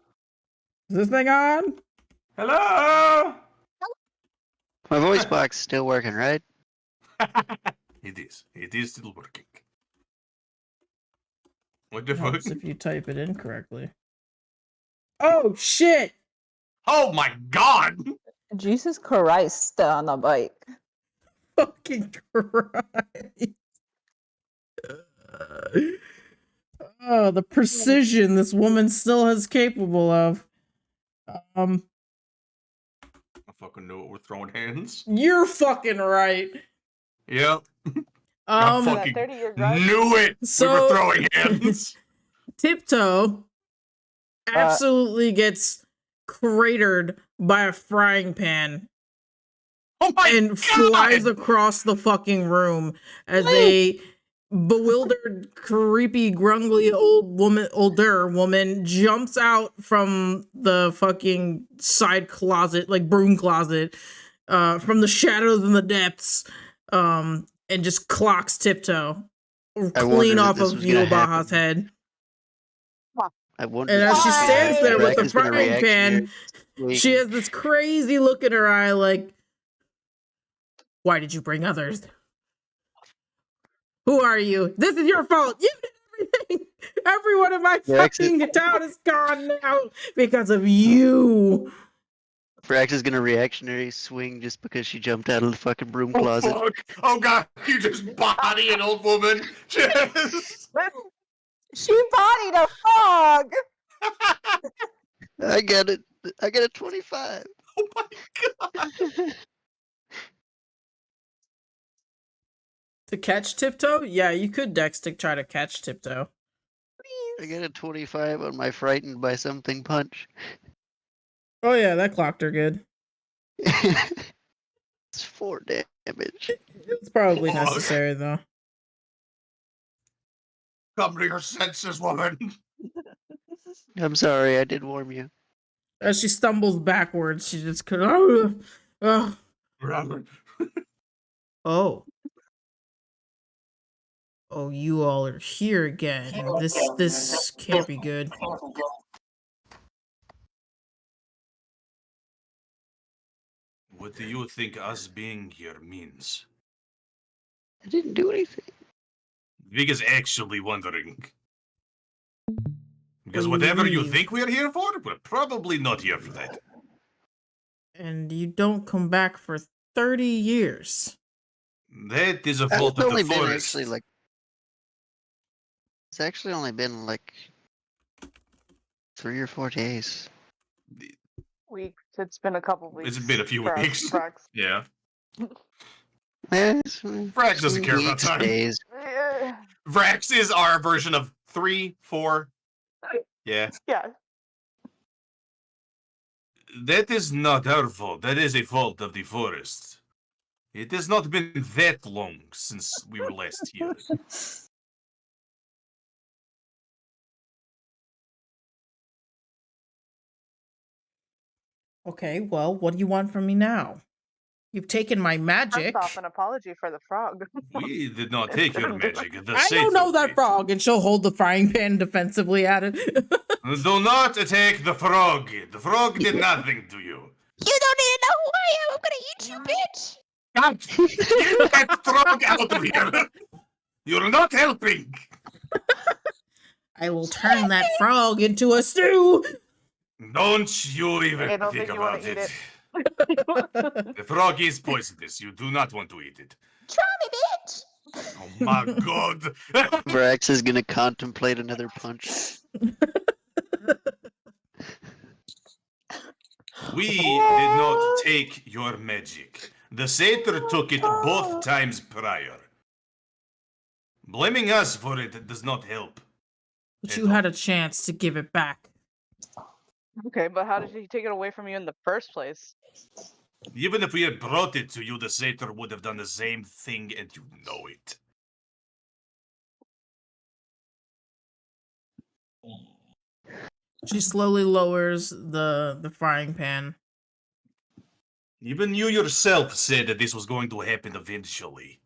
Is this thing on? Hello? My voice box is still working, right? It is. It is still working. What the fuck? Helps if you type it in correctly. Oh, shit! Oh my god! Jesus Christ on a bike. Fucking Christ. Oh, the precision this woman still is capable of. I fucking knew it. We're throwing hands. You're fucking right. Yep. I Um, That fucking 30-year grudge. knew it. We So- were throwing hands. Tiptoe absolutely gets cratered by a frying pan Oh my and god! flies across the fucking room as a bewildered, creepy, grungly older woman jumps out from the fucking side closet, like broom closet, from the shadows in the depths, and just clocks Tiptoe clean wondered if off this of was gonna Yubaha's happen. head. I wonder. And as she Why? stands there with the Brack is gonna frying pan, react she has this crazy look in her eye like, why did you bring others? Who are you? This is your fault. You did everything. Everyone in my Brax is- fucking town is gone now because of you. Brax is gonna reactionary swing just because she jumped out of the fucking broom Oh closet. fuck! Oh god! You just body an old woman. Just. She bodied a frog! I got it. I got a 25. Oh my god! To catch Tiptoe? Yeah, you could Dex to try to catch Tiptoe. I got a 25 on my frightened by something punch. Oh yeah, that clocked her good. It's 4 damage. It's probably Fuck. necessary though. Come to your senses, woman. I'm sorry, I did warm you. As she stumbles backwards, she just could. Oh. Oh. Oh, you all are here again. This can't be good. What do you think us being here means? I didn't do anything. Vig is actually wondering. Because Well, you whatever you leave. think we're here for, we're probably not here for that. And you don't come back for 30 years. That is a It's fault of only the been forest. actually like. It's actually only been like 3 or 4 days. Weeks. It's been a couple weeks. It's been a few Brax- weeks. Brax. Yeah. Vrax doesn't care about time. Days. Eh, Vrax is our version of 3, 4, Yeah. Yeah. That is not our fault. That is a fault of the forest. It has not been that long since we were last here. Okay, well, what do you want from me now? You've taken my First magic. off, an apology for the frog. We did not take your magic. The I don't satyr know that did. frog, and she'll hold the frying pan defensively at it. Do not attack the frog. The frog did nothing to you. You don't even know who I am. I'm gonna eat you, bitch. Get that frog out of here. You're not helping. I will turn that frog into a stew. Don't you I even don't think think you wanna about eat it. it. The frog is poisonous. You do not want to eat it. Try me, bitch. Oh my god. Brax is gonna contemplate another punch. We did not take your magic. The satyr took it both times prior. Blaming us for it does not help. But you had a chance to give it back. Okay, but how did he take it away from you in the first place? Even if we had brought it to you, the satyr would have done the same thing, and you know it. She slowly lowers the frying pan. Even you yourself said that this was going to happen eventually.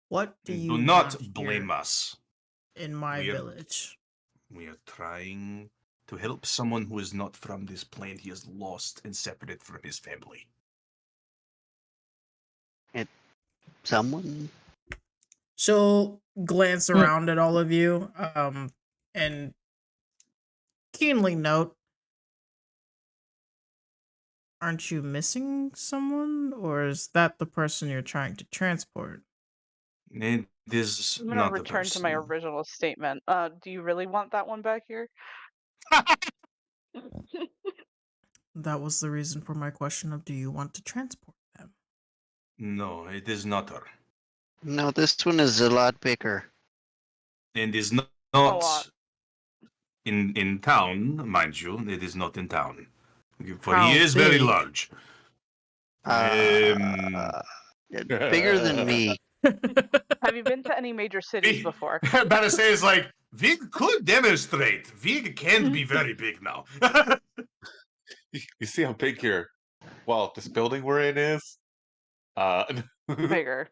What do you Do not want blame here us. in my We are- village? We are trying to help someone who is not from this plane. He is lost and separated from his family. Someone? She'll glance around at all of you, and keenly note, aren't you missing someone, or is that the person you're trying to transport? It is I'm gonna not the return to my person. original statement. Do you really want that one back here? That was the reason for my question of, do you want to transport them? No, it is not her. No, this one is a lot bigger. And is lot. not in town, mind you. It is not in town. For How he is very big? large. Bigger than me. Have you been to any major cities before? Better say is like, Vig could demonstrate. Vig can be very big now. You see how big here? Well, this building we're in is. Bigger.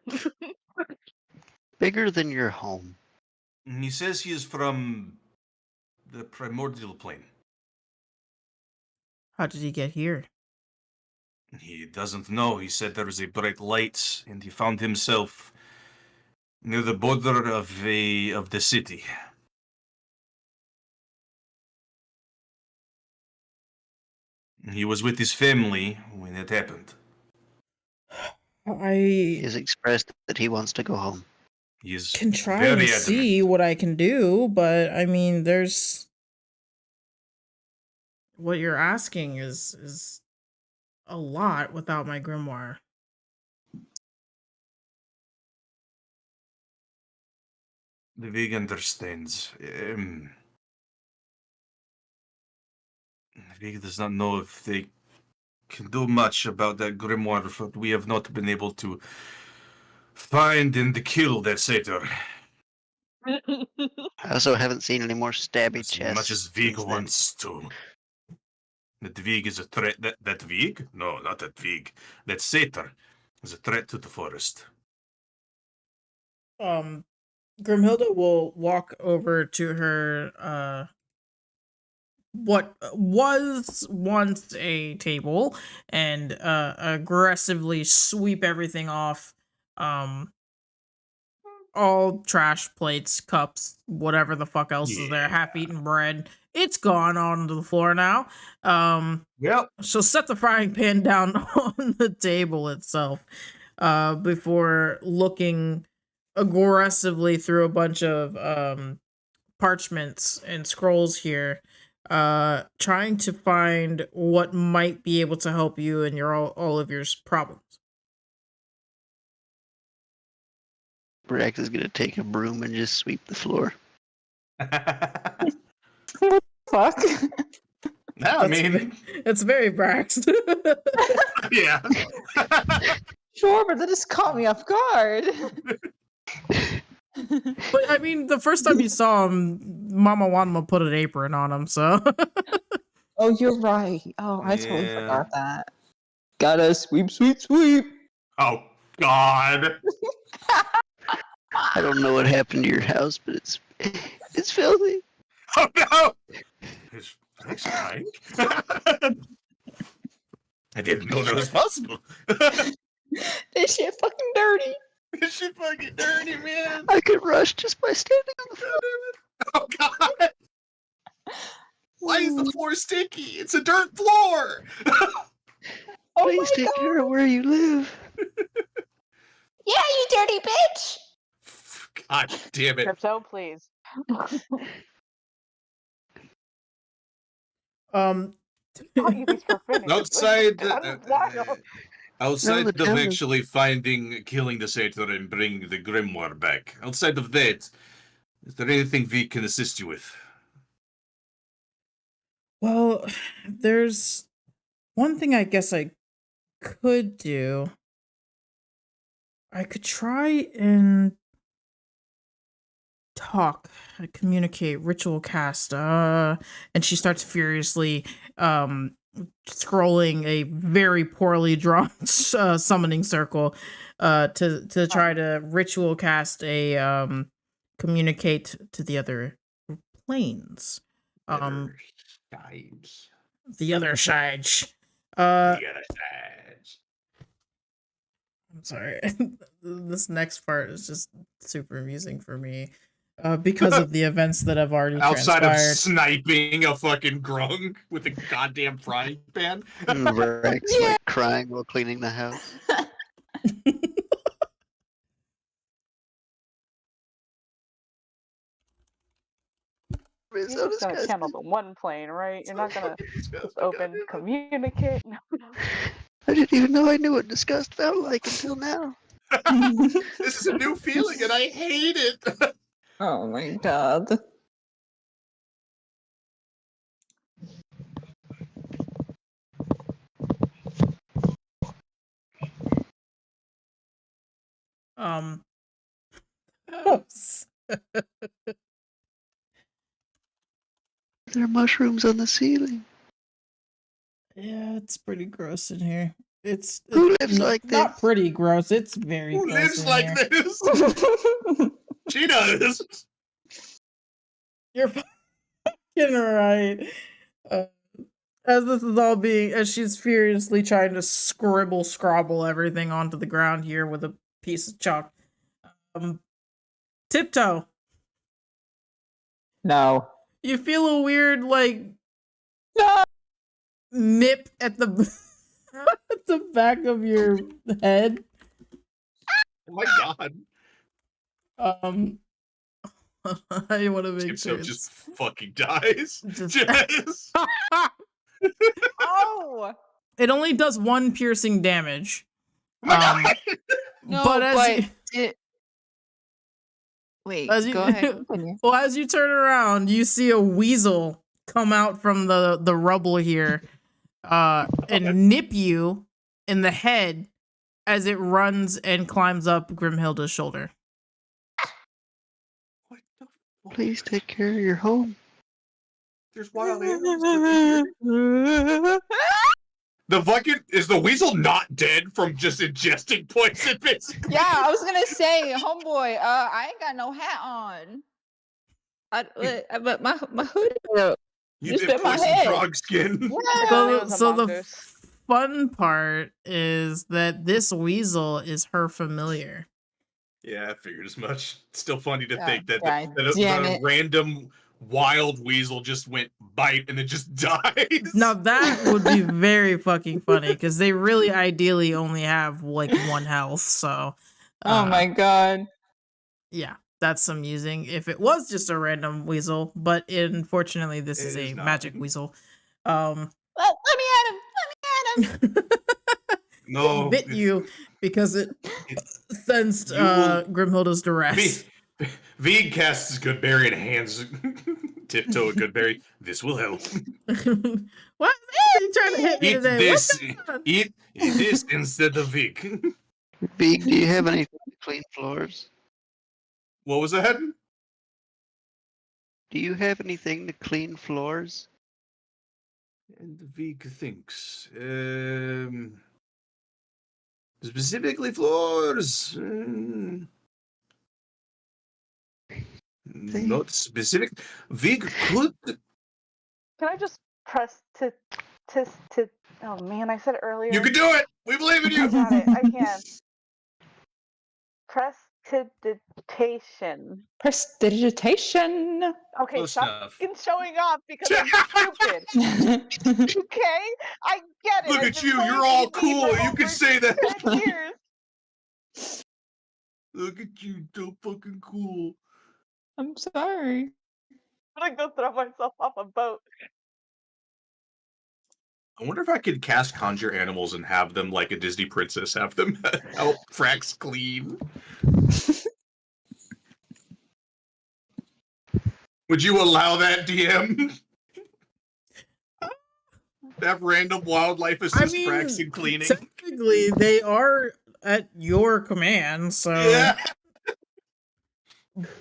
Bigger than your home. He says he is from the primordial plane. How did he get here? He doesn't know. He said there was a bright light, and he found himself near the border of the city. He was with his family when it happened. He I has expressed that he wants to go home. He is can try very and adamant. see what I can do, but I mean, there's what you're asking is a lot without my grimoire. The Vig understands. Vig does not know if they can do much about that grimoire, but we have not been able to find and kill that satyr. I also haven't seen any more stabby As chests. much as Vig since then. wants to. That Vig is a threat. That Vig? No, not that Vig. That satyr is a threat to the forest. Grimhilda will walk over to her what was once a table and aggressively sweep everything off, all trash, plates, cups, whatever the fuck else is there, half-eaten bread, it's gone onto the floor now. Yep. She'll set the frying pan down on the table itself before looking aggressively through a bunch of parchments and scrolls here, trying to find what might be able to help you in your all of your problems. Brax is gonna take a broom and just sweep the floor. Fuck. No, I mean, It's very Brax. yeah. Sure, but that just caught me off guard. But I mean, the first time you saw him, Mama Wanma put an apron on him, so. Oh, you're right. Oh, I totally Yeah. forgot that. Gotta sweep, sweep, sweep. Oh God. I don't know what happened to your house, but it's filthy. Oh no. Is Rex crying? I didn't know that was possible. This shit fucking dirty. Is she fucking dirty, man? I could rush just by standing on the floor. Oh God. Why is the floor sticky? It's a dirt floor. Oh Please my take god. care of where you live. Yeah, you dirty bitch. God damn it. Crypto, please. Um, I'll eat these for finish. Outside, Kind of wild. outside No, of the devil- actually killing the satyr and bringing the grimoire back, outside of that, is there anything we can assist you with? well, there's one thing I guess I could do. I could try and communicate, ritual cast. And she starts furiously scrolling a very poorly drawn summoning circle to try to ritual cast a communicate to the other planes. Other sides. The other side. The other sides. I'm sorry. This next part is just super amusing for me because of the events that have already Outside of transpired. sniping a fucking grung with a goddamn frying pan. And Rex like crying while cleaning the house. You're It's so just gonna channel disgusting. the one plane, right? You're not gonna just open communicate. No. I didn't even know I knew what disgust felt like until now. This is a new feeling and I hate it. Oh my god. There are mushrooms on the ceiling. Yeah, it's pretty gross in here. It's Who lives like not this? pretty gross. It's very Who gross lives in like here. this? She does. You're fucking right. As this is all being, as she's furiously trying to scrabble everything onto the ground here with a piece of chalk. Tiptoe, No. you feel a weird like No. nip at the at the back of your head. Oh my god. I want to make Tiptoe sure just fucking dies. just- Just. Oh. it only does 1 piercing damage. Oh my Um, god. No, but as it. Wait. As you- Go ahead. Continue. well, as you turn around, you see a weasel come out from the rubble here, and nip you in the head as it runs and climbs up Grimhilda's shoulder. What the fuck? Please take care of your home. There's wild animals. The fucking is the weasel not dead from just ingesting poison, basically? Yeah, I was gonna say, homeboy. I ain't got no hat on. But my hoodie. You You did spit my poison head. frog skin. So the mongoose. fun part is that this weasel is her familiar. Yeah, I figured as much. Still funny to God think that, damn that a it. random wild weasel just went bite and it just dies. Now that would be very fucking funny because they really ideally only have like 1 health. So, Oh my god. yeah, that's amusing if it was just a random weasel, but unfortunately, this It is is a not. magic weasel. Let me at him. Let me at him. No, bit you because it it's- sensed you will Grimhilda's duress. Vig casts Goodberry and hands Tiptoe a Goodberry. This will help. What? You trying to hit me Eat today? this. What's going on? Eat this instead of Vig. Big, do you have any clean floors? What was that? Do you have anything to clean floors? And Vig thinks. Specifically floors. Not specific. Vig could. Can I just press to? Oh man, I said it earlier. You can do it. We believe in I you. got it. I can. Prestidigitation. Prestidigitation. Okay, Close stop enough. fucking showing up because I'm stupid. Okay, I get it. Look I've at been you. playing You're all D&D cool. for You over can say that. 10 years. Look at you. So fucking cool. I'm sorry. I'm gonna go throw myself off a boat. I wonder if I could cast conjure animals and have them like a Disney princess, have them help Frax clean. Would you allow that, DM? Have random wildlife assist Frax in cleaning? Technically, they are at your command, so Yeah.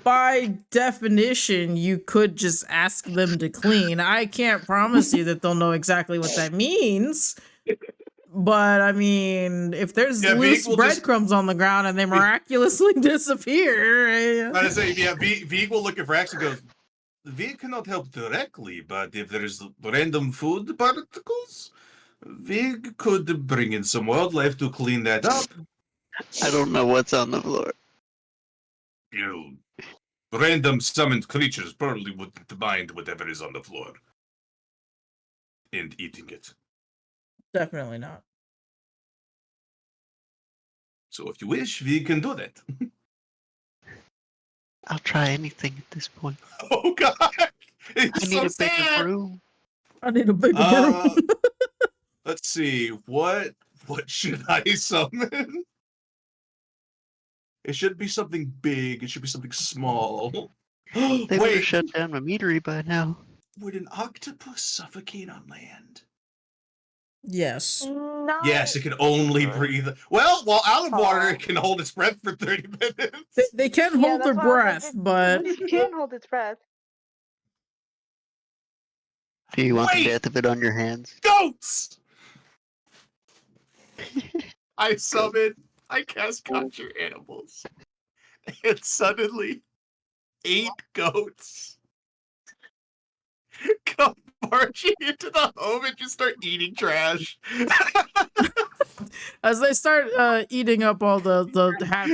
by definition, you could just ask them to clean. I can't promise you that they'll know exactly what that means. But I mean, if there's Yeah, loose Vig will breadcrumbs on the ground and they miraculously disappear, I say, yeah, Vig will look at Frax and goes, Vig cannot help directly, but if there's random food particles, Vig could bring in some wildlife to clean that up. I don't know what's on the floor. You random summoned creatures probably wouldn't mind whatever is on the floor. And eating it. definitely not. So if you wish, we can do that. I'll try anything at this point. Oh god! It's I need so a bigger sad! broom. I need a bigger broom. Let's see, what should I summon? It should be something big, it should be something small. They would have Wait, shut down my meadery by now. would an octopus suffocate on land? Yes. Not Yes, it can only breathe. Well, while out of water, it can hold its breath for 30 minutes. They can Yeah, hold their that's what I was breath, thinking. but It can hold its breath. Do you want Wait! the death of it on your hands? Goats! I cast conjure animals. And suddenly, 8 goats come marching into the home and just start eating trash. as they start eating up all the half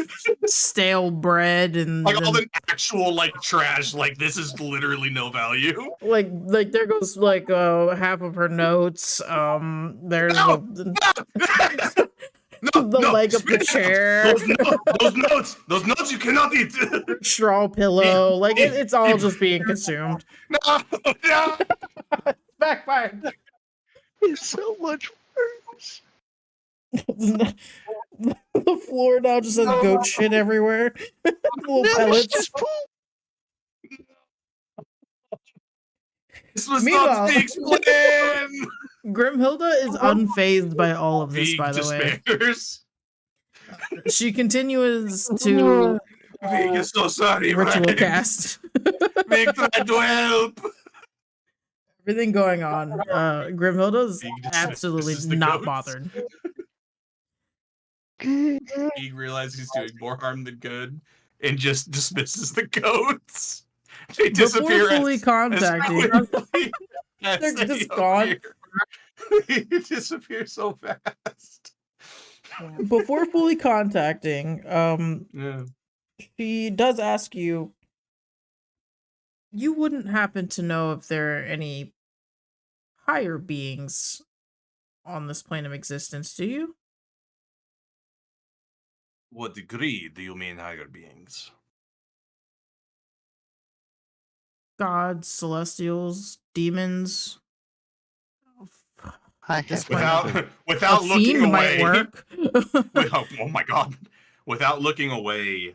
stale bread and Like all the actual like trash, like this is literally no value. like there goes like half of her notes. There's No! No, the no, leg of the spit it out. chair, Those notes you cannot eat. straw pillow. Like it's all just being consumed. No, no. Backfire. It's so much worse. The floor now just has goat shit everywhere. Little No, it's pellets. just poop. This was Meanwhile- not Vig's plan. Grimhilda is unfazed by all of this, Vig by the way. despairs. She continues to Vig is so sorry, ritual Frank. cast. Vig tried to help. Everything going on. Grimhilda's Vig dismisses absolutely the not goats. bothered. Vig realizes he's doing more harm than good and just dismisses the goats. They Before disappear fully contacting, quickly as they're they just gone. appear. They disappear so fast. before fully contacting, Yeah. she does ask you. You wouldn't happen to know if there are any higher beings on this plane of existence, do you? What degree do you mean higher beings? Gods, celestials, demons. I This have point, Without a looking fiend away. might work. Oh my god. Without looking away,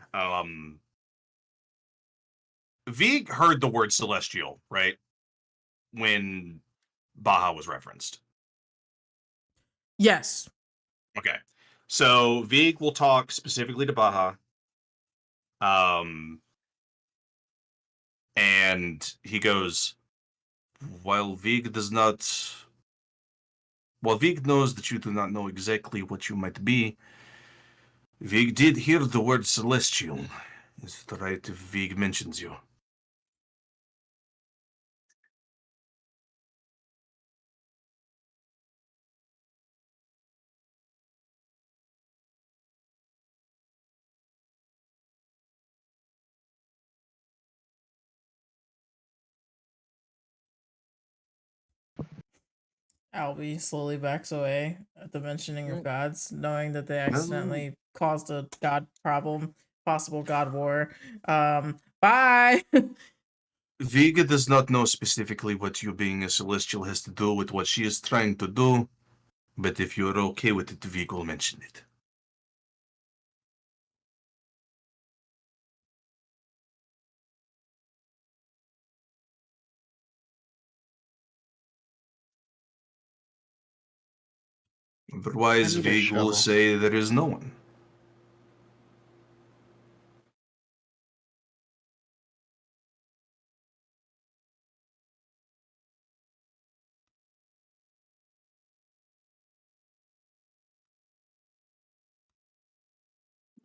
Vig heard the word celestial, right? When Baja was referenced. Yes. Okay. So Vig will talk specifically to Baja. And he goes, while Vig knows that you do not know exactly what you might be, Vig did hear the word celestial. Is it right if Vig mentions you? Albie slowly backs away at the mentioning of gods, knowing that they No. accidentally caused a god problem, possible god war. Bye. Vig does not know specifically what you being a celestial has to do with what she is trying to do, but if you're okay with it, Vig will mention it. Otherwise, I need a Vig will shovel. say there is no one.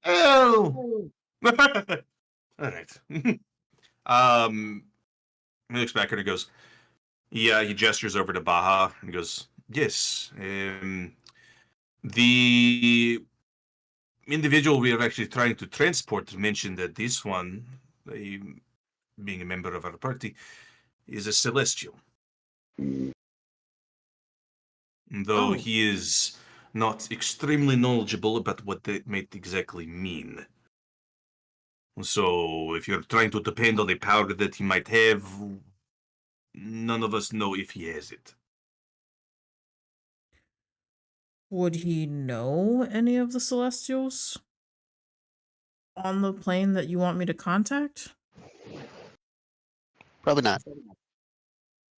Oh! All right. He looks back and he goes, yeah, he gestures over to Baja and goes, yes, the individual we are actually trying to transport mentioned that this one, being a member of our party, is a celestial. Though Oh. he is not extremely knowledgeable about what that might exactly mean. So, if you're trying to depend on a power that he might have, none of us know if he has it. Would he know any of the Celestials on the plane that you want me to contact? Probably not.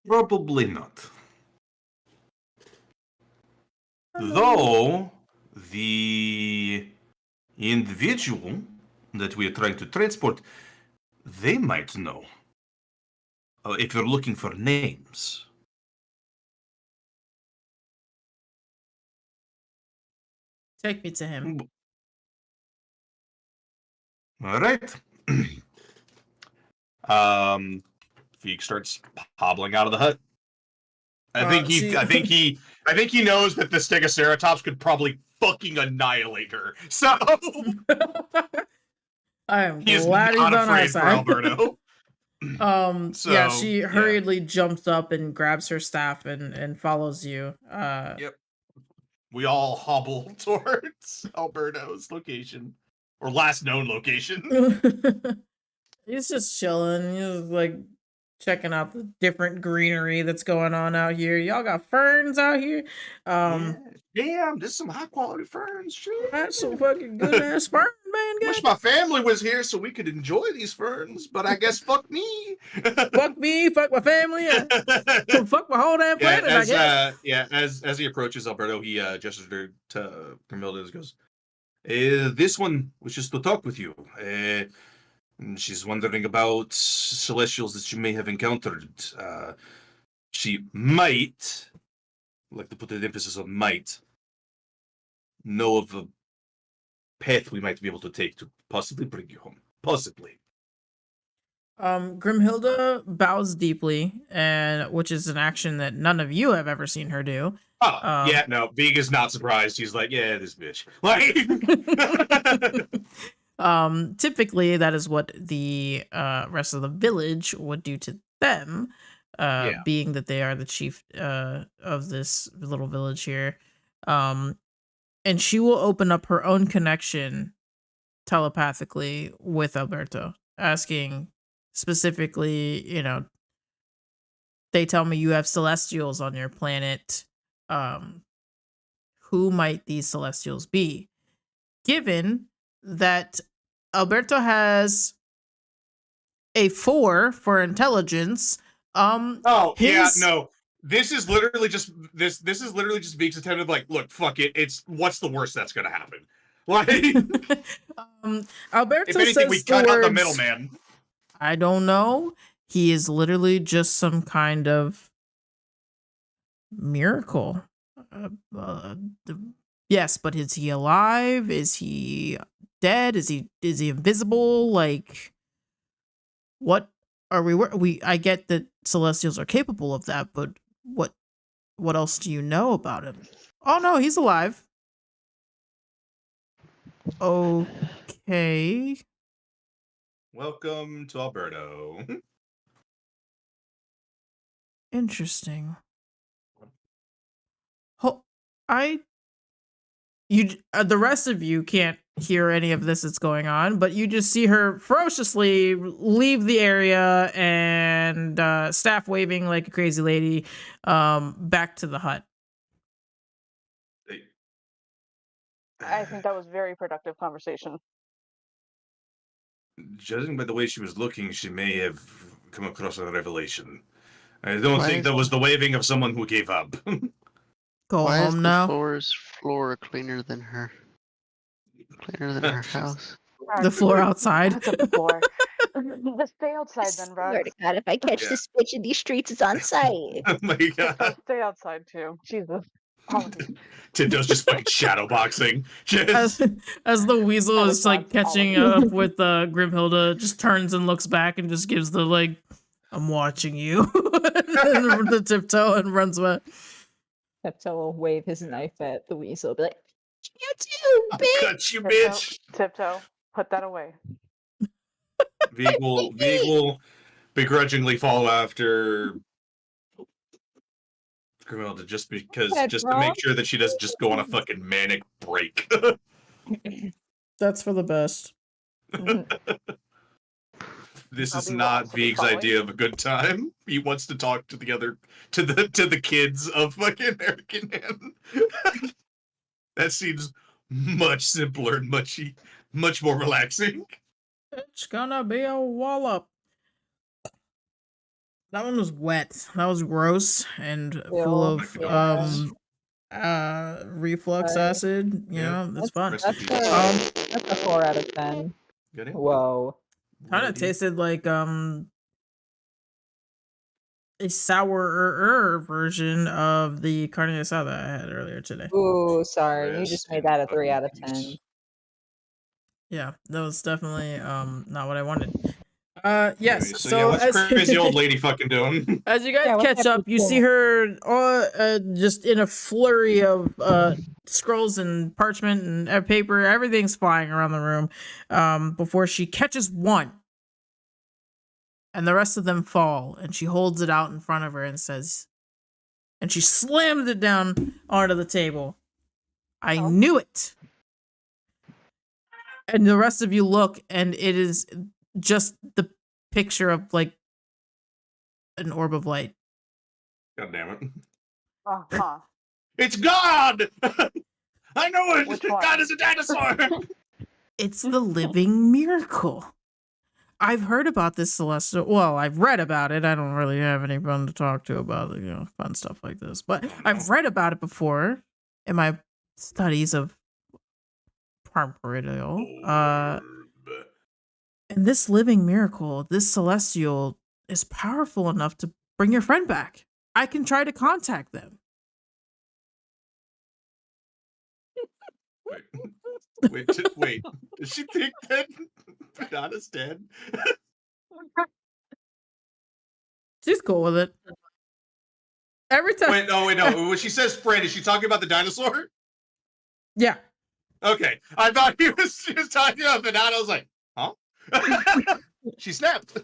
Probably not. Though, the individual that we are trying to transport, they might know. If you're looking for names. Take me to him. All right. Feek starts hobbling out of the hut. I think he knows that the Stegoceratops could probably fucking annihilate her. So I am he is glad he's not on our afraid for side. Alberto. Yeah, So, she yeah. hurriedly jumps up and grabs her staff and follows you. Yep. We all hobble towards Alberto's location. Or last known location. He's just chilling. He's like checking out the different greenery that's going on out here. Y'all got ferns out here. Damn, there's some high quality ferns. Shit. That's some fucking good ass fern, man. Wish my family was here so we could enjoy these ferns, but I guess fuck me. Fuck me, fuck my family, fuck my whole damn planet. As he approaches Alberto, he gestures to Camilla and goes, "This one wishes to talk with you. And she's wondering about celestials that she may have encountered. She might, like to put an emphasis on might, know of a path we might be able to take to possibly bring you home. Possibly." Grimhilda bows deeply, and which is an action that none of you have ever seen her do. Oh, no, Big is not surprised. He's like, yeah, this bitch. Like, typically that is what the rest of the village would do to them, being that they are the chief of this little village here. And she will open up her own connection telepathically with Alberto, asking specifically, they tell me you have celestials on your planet. Who might these celestials be? Given that Alberto has a 4 for intelligence. Oh his- yeah, no. This is literally just Beak's attempt of like, look, fuck it. It's what's the worst that's gonna happen? Like, Alberto if anything, says we the cut out the words, middleman. I don't know. He is literally just some kind of miracle. Yes, but is he alive? Is he dead? Is he invisible? Like, what are we? I get that Celestials are capable of that, but what else do you know about him? Oh no, he's alive. Okay. Welcome to Alberto. Interesting. The rest of you can't hear any of this that's going on, but you just see her ferociously leave the area and staff waving like a crazy lady back to the hut. I think that was very productive conversation. Judging by the way she was looking, she may have come across a revelation. I don't Why think is- that was the waving of someone who gave up. Go Why is home the now. floor cleaner than her? Cleaner than her house. The floor outside. What's up, the floor? Just stay outside then, Swear Rod. to God, if I catch Yeah. this bitch in these streets, it's on sight. Oh my god. Stay outside too. Jesus. Oh, Tiptoe's just fucking shadowboxing. As, Just as the weasel That is like was all of catching you. up with Grimhilda, just turns and looks back and just gives the like, I'm watching you, and the tiptoe and runs away. Tiptoe will wave his knife at the weasel, be like, "You too, I'll bitch!" cut you, bitch. Tiptoe, put that away. Vig will begrudgingly follow after Grimilda just to make sure that she doesn't just go on a fucking manic break. That's for the best. This I'll is be not lost Vig's following. idea of a good time. He wants to talk to the kids of fucking American Man. That seems much simpler and much more relaxing. It's gonna be a wallop. That one was wet. That was gross and full of reflux Right. acid. You Yeah. know, it's fun. Rest in That's peace. that's a 4 out of 10. Got it? Whoa. Kind of tasted like a sourer version of the carne asada I had earlier today. Ooh, sorry. You Rest just made in that a 3 out of fucking 10. peace. Yeah, that was definitely not what I wanted. Yes. Anyway, So, what's as, crazy old lady fucking doing? as you guys Yeah, what's catch that up, you before? see her just in a flurry of scrolls and parchment and paper. Everything's flying around the room before she catches one. And the rest of them fall, and she holds it out in front of her and says, and she slams it down onto the table. I Oh. knew it. And the rest of you look, and it is just the picture of like an orb of light. God damn it. Uh-huh. It's God! I know it! Which one? God is a dinosaur! It's the living miracle. I've heard about this celestial. Well, I've read about it. I don't really have anyone to talk to about fun stuff like this, but I've read about it before in my studies of primordial. And this living miracle, this celestial, is powerful enough to bring your friend back. I can try to contact them. Wait. Does she think that Banana's dead? She's cool with it. Every time. Wait, no. When she says friend, is she talking about the dinosaur? Yeah. Okay. I thought she was talking about Banana. I was like, huh? She snapped.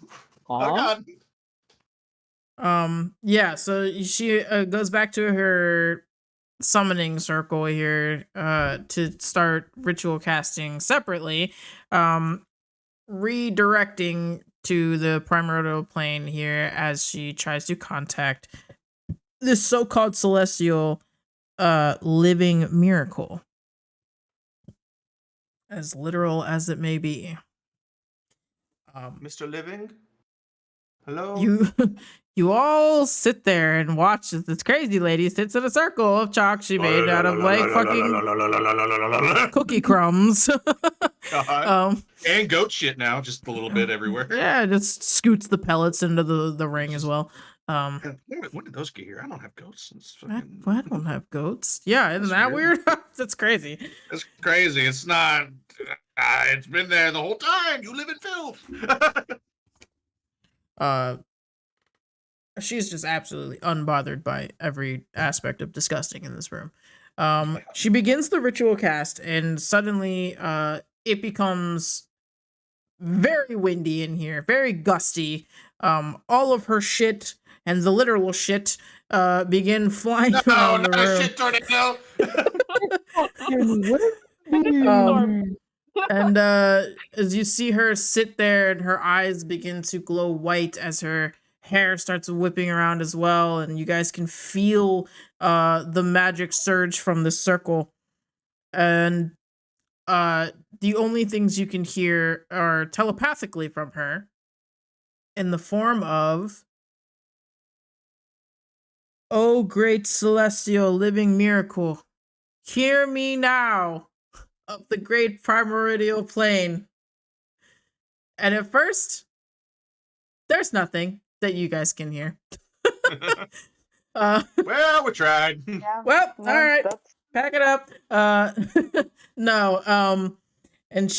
Oh God. Yeah, so she goes back to her summoning circle here to start ritual casting separately, redirecting to the primordial plane here as she tries to contact this so-called celestial living miracle, as literal as it may be. Mr. Living? Hello. You all sit there and watch as this crazy lady sits in a circle of chalk she made out of like fucking cookie crumbs. God. And goat shit now, just a little bit everywhere. Yeah, just scoots the pellets into the ring as well. When did those get here? I don't have goats. I don't have goats. Yeah, isn't that weird? That's crazy. It's crazy. It's not. It's been there the whole time. You live in filth. She's just absolutely unbothered by every aspect of disgusting in this room. She begins the ritual cast, and suddenly, it becomes very windy in here, very gusty. All of her shit and the literal shit begin flying around the not a room. shit tornado. And as you see her sit there, and her eyes begin to glow white as her hair starts whipping around as well, and you guys can feel the magic surge from the circle. And the only things you can hear are telepathically from her in the form of, "Oh, great celestial living miracle, hear me now of the great primordial plane." And at first, there's nothing that you guys can hear. Well, we tried. Yeah. Well, no, all right. That's Pack it up. No, and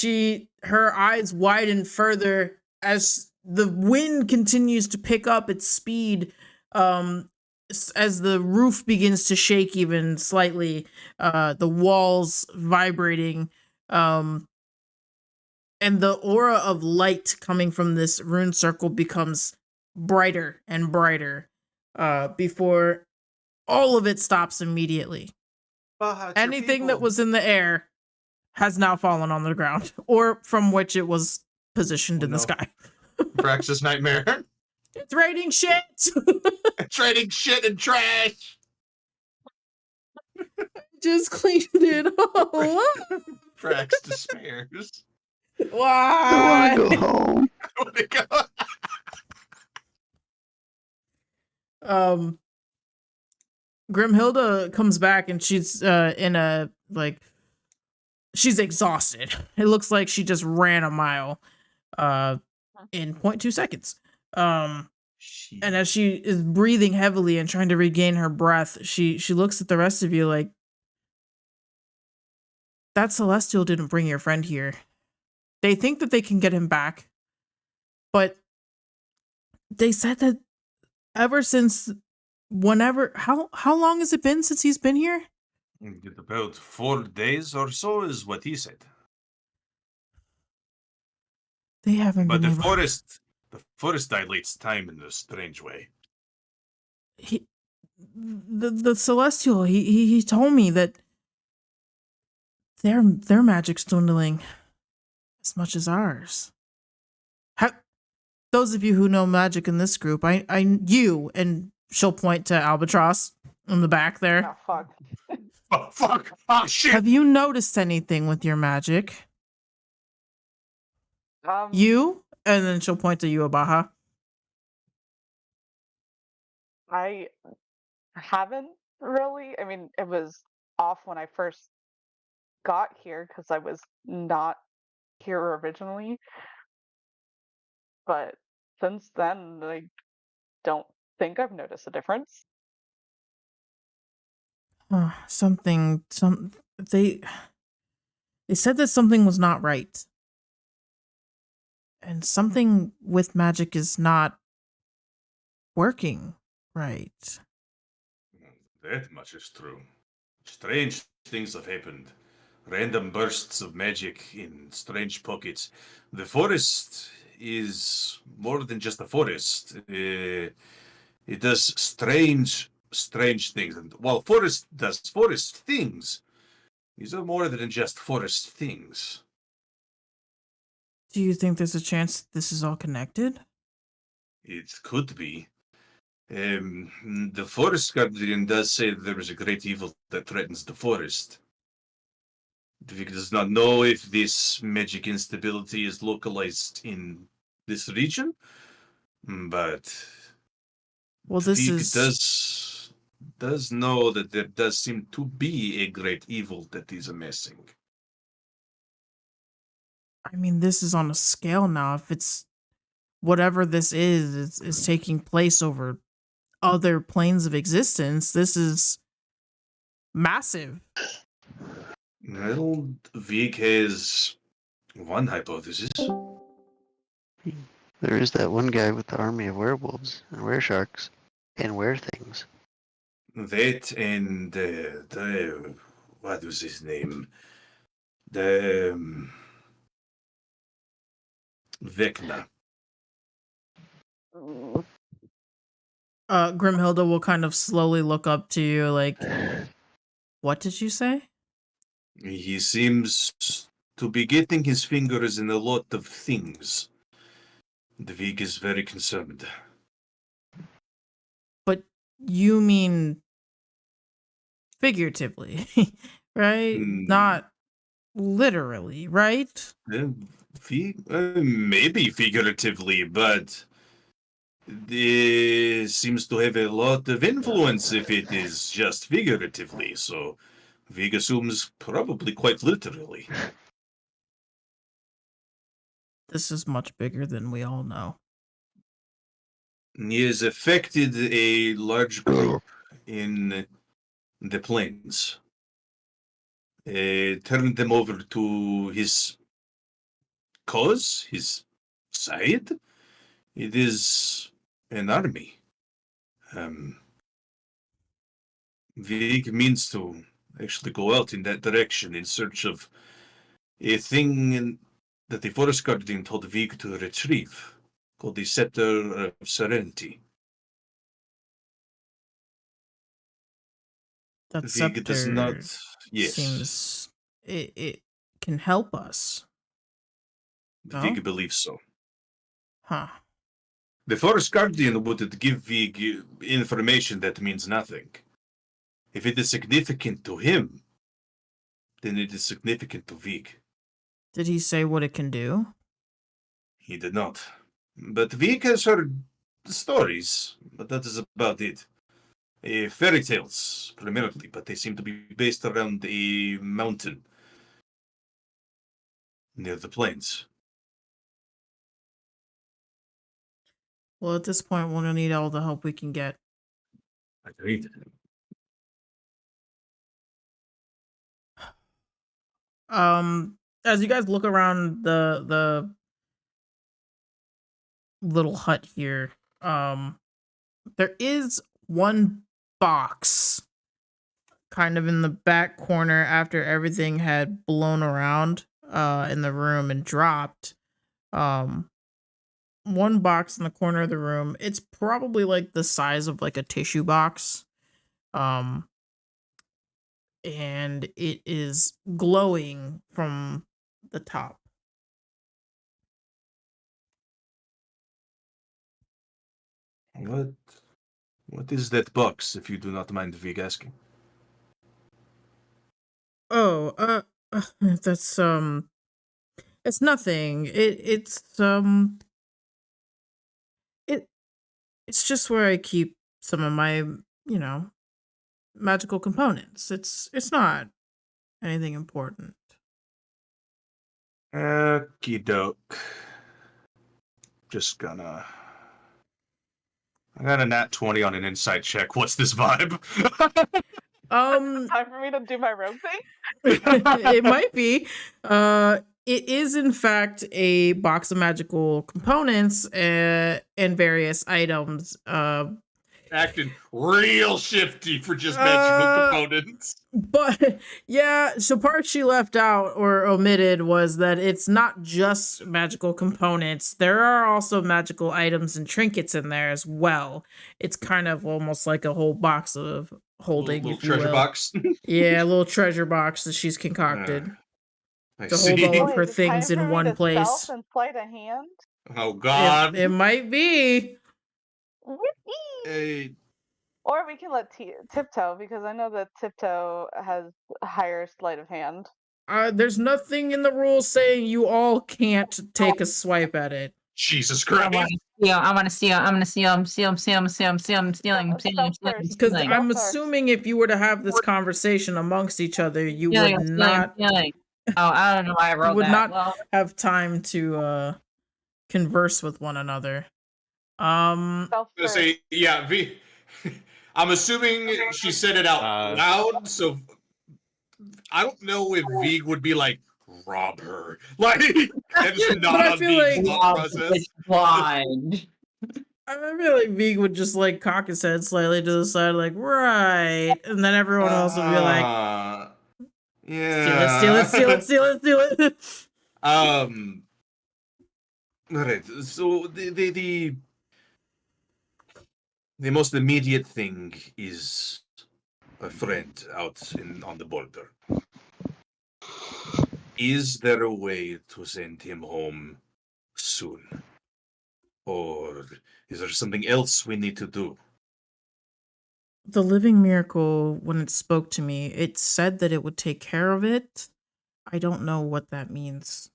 her eyes widen further as the wind continues to pick up its speed, as the roof begins to shake even slightly, the walls vibrating, and the aura of light coming from this rune circle becomes brighter and brighter, before all of it stops immediately. Anything that was in the air has now fallen on the ground, or from which it was positioned in the sky. Praxis nightmare. It's raining shit. Trading shit and trash. Just cleaned it all up. Prax despairs. Why? I want to go home. I wanna go. Grimhilda comes back, and she's in a she's exhausted. It looks like she just ran a mile in 0.2 seconds. And as she is breathing heavily and trying to regain her breath, she looks at the rest of you like, "That celestial didn't bring your friend here. They think that they can get him back, but they said that ever since how long has it been since he's been here?" About 4 days or so is what he said. They haven't But been the able. forest dilates time in a strange way. The celestial, he told me that their magic's dwindling as much as ours. Those of you who know magic in this group, you, and she'll point to Albatross in the back there. oh fuck. Oh, fuck. Oh, shit. Have you noticed anything with your magic? Um, You? And then she'll point to you, Abaha. I haven't really. I mean, it was off when I first got here because I was not here originally. But since then, I don't think I've noticed a difference. They said that something was not right. And something with magic is not working right. That much is true. Strange things have happened. Random bursts of magic in strange pockets. The forest is more than just a forest. It does strange things. And while forest does forest things, these are more than just forest things. Do you think there's a chance that this is all connected? It could be. The forest guardian does say that there is a great evil that threatens the forest. Vic does not know if this magic instability is localized in this region, But Well, this Vig is. does know that there does seem to be a great evil that is missing. I mean, this is on a scale now. If it's whatever this is taking place over other planes of existence, this is massive. Well, Vig has one hypothesis. There is that one guy with the army of werewolves and weresharks and werethings. That and the what was his name? The Vecna. Grimhilda will kind of slowly look up to you like, what did you say? He seems to be getting his fingers in a lot of things. The Vig is very concerned. But you mean figuratively, right? Not literally, right? Maybe figuratively, but this seems to have a lot of influence if it is just figuratively, so Vig assumes probably quite literally. This is much bigger than we all know. He has affected a large group in the plains. Turned them over to his cause, his side. It is an army. Vig means to actually go out in that direction in search of a thing that the Forest Guardian told Vig to retrieve, called the Scepter of Serenity. That Vig does not. scepter Yes. seems it can help us. No? Vig believes so. Huh. The Forest Guardian would give Vig information that means nothing. If it is significant to him, then it is significant to Vig. Did he say what it can do? He did not. But Vig has heard stories, but that is about it. Fairy tales, primarily, but they seem to be based around a mountain near the plains. Well, at this point, we're gonna need all the help we can get. Agreed. As you guys look around the little hut here, there is one box kind of in the back corner after everything had blown around in the room and dropped. One box in the corner of the room. It's probably like the size of like a tissue box. And it is glowing from the top. What is that box, if you do not mind Vig asking? Oh, that's it's nothing. It's just where I keep some of my, magical components. It's not anything important. Okie doke. I got a nat 20 on an insight check. What's this vibe? Time for me to do my rogue thing? It might be. It is in fact a box of magical components and various items. Acting real shifty for just magical components. But yeah, so part she left out or omitted was that it's not just magical components. There are also magical items and trinkets in there as well. It's kind of almost like a whole box of holding, Little if you treasure will. box. Yeah, a little treasure box that she's concocted I to hold see. all of Wait, her is it time things for in me one to place. stealth and sleight of hand? Oh God. It might be. Yippee! Hey, Or we can let Tiptoe, because I know that Tiptoe has higher sleight of hand. There's nothing in the rules saying you all can't take a swipe at it. Jesus I Christ. want to steal. I want to steal. I'm gonna steal. I'm stealing. Stealth first. Because stealing. I'm Stealth first. assuming if you were to have this conversation amongst each other, you Stealing, would I'm stealing, I'm not stealing. Oh, I don't know why I you rolled would that. not Well, have time to converse with one another. Stealth I'm gonna first. say, yeah, V. I'm assuming she said it out loud, so I don't know if Vig would be like, rob her. Like, that's But not I on feel Vig's like- thought process. blind. I feel like Vig would just like cock his head slightly to the side, like, right. And then everyone else would be like, Yeah. steal it. Alright, so the most immediate thing is a friend out on the border. Is there a way to send him home soon? Or is there something else we need to do? The living miracle, when it spoke to me, it said that it would take care of it. I don't know what that means,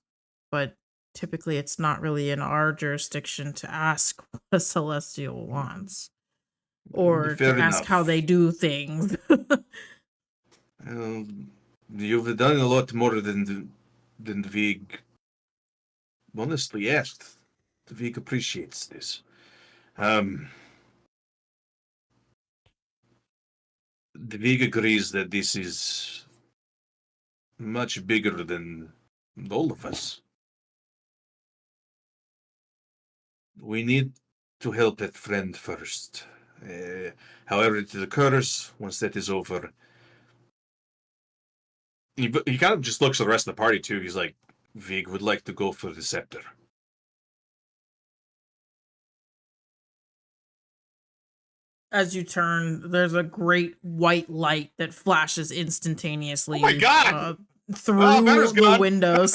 but typically it's not really in our jurisdiction to ask what a celestial wants or Fair to ask how enough. they do things. You've done a lot more than Vig honestly asked. Vig appreciates this. Vig agrees that this is much bigger than all of us. We need to help that friend first. However it occurs, once that is over, he kind of just looks at the rest of the party too. He's like, Vig would like to go for the scepter. As you turn, there's a great white light that flashes instantaneously Oh my God! through Banner's the gone. windows.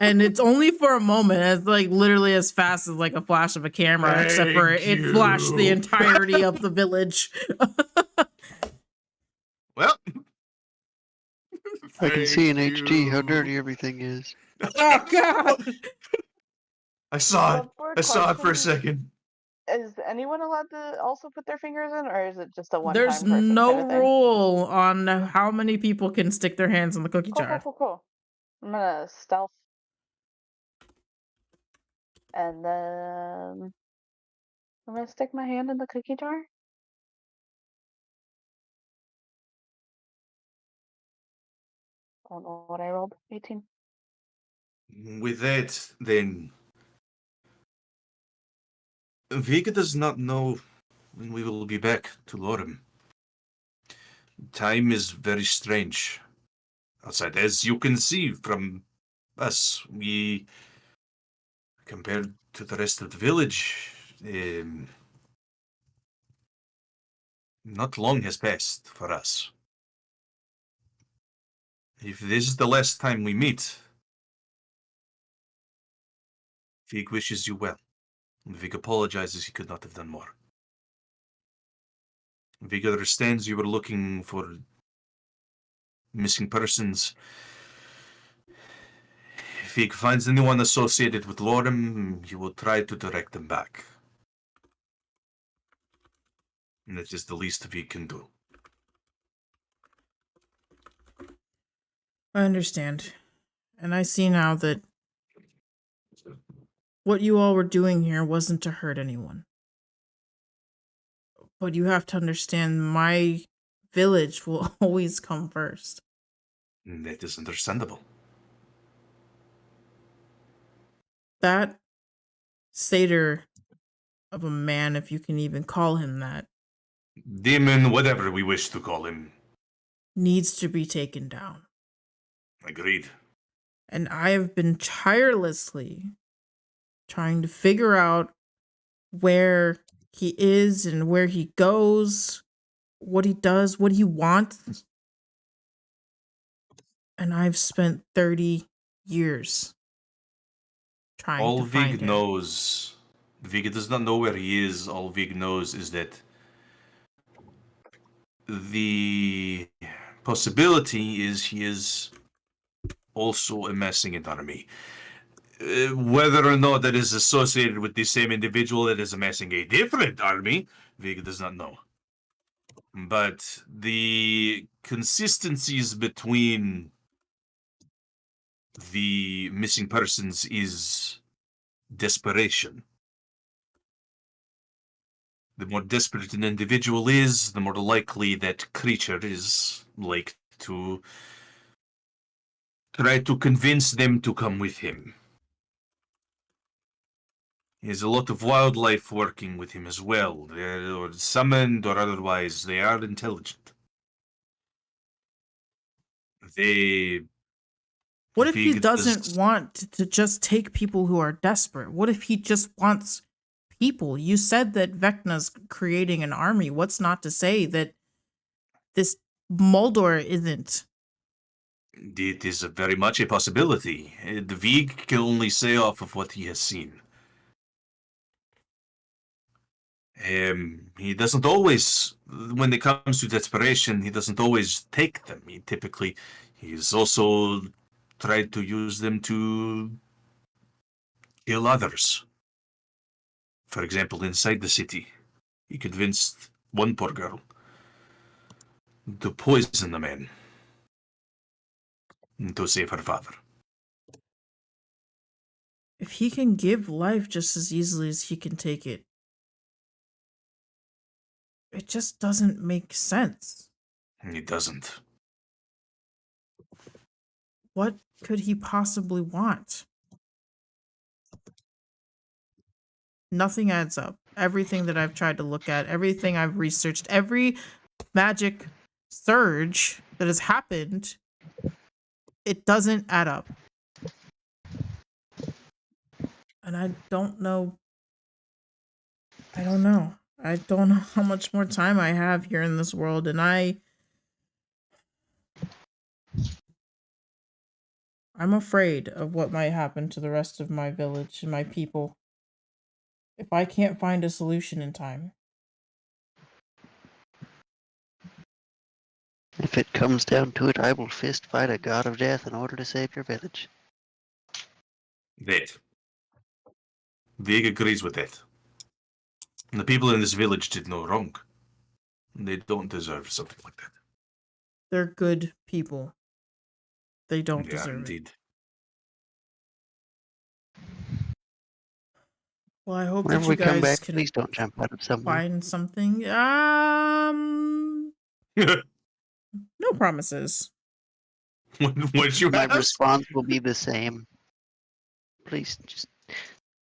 And it's only for a moment. It's like literally as fast as like a flash of a camera, except for Thank it flashed the you. entirety of the village. Well, I can see in thank HD how you. dirty everything is. Oh God! I saw it. Before I saw it for a question, second. Is anyone allowed to also put their fingers in, or is it just a one-time There's person no kind of thing? rule on how many people can stick their hands in the cookie Cool, jar. cool. I'm gonna stealth, and then I'm gonna stick my hand in the cookie jar. I don't know what I rolled. 18. With that, then, Vega does not know when we will be back to Lorym. Time is very strange outside, as you can see from us. We, compared to the rest of the village, not long has passed for us. If this is the last time we meet, Vig wishes you well. Vig apologizes he could not have done more. Vig understands you were looking for missing persons. If Vig finds anyone associated with Lorym, he will try to direct them back. And that is the least Vig can do. I understand. And I see now that what you all were doing here wasn't to hurt anyone. But you have to understand my village will always come first. That is understandable. That satyr of a man, if you can even call him that, Demon, whatever we wish to call him. needs to be taken down. Agreed. And I have been tirelessly trying to figure out where he is and where he goes, what he does, what he wants. And I've spent 30 years trying All to find Vig him. knows, Vig does not know where he is. All Vig knows is that the possibility is he is also amassing an army. Whether or not that is associated with the same individual that is amassing a different army, Vega does not know. But the consistencies between the missing persons is desperation. The more desperate an individual is, the more likely that creature is like to try to convince them to come with him. He has a lot of wildlife working with him as well. They're summoned or otherwise, they are intelligent. What if he Vega doesn't want to just take people who are desperate? What if he just wants people? You said that Vecna's creating an army. What's not to say that this Moldor isn't? It is very much a possibility. The Vig can only say off of what he has seen. He doesn't always, when it comes to desperation, he doesn't always take them. He's also tried to use them to kill others. For example, inside the city, he convinced one poor girl to poison the man to save her father. If he can give life just as easily as he can take it, it just doesn't make sense. He doesn't. What could he possibly want? Nothing adds up. Everything that I've tried to look at, everything I've researched, every magic surge that has happened, it doesn't add up. And I don't know. I don't know how much more time I have here in this world, and I'm afraid of what might happen to the rest of my village and my people if I can't find a solution in time. If it comes down to it, I will fist fight a god of death in order to save your village. That. Vig agrees with that. And the people in this village did no wrong. They don't deserve something like that. They're good people. They don't Yeah, deserve indeed. it. Well, I hope Whenever that we you come guys back, can please don't jump out of somewhere. find something. No promises. What you My ask? response will be the same. Please, just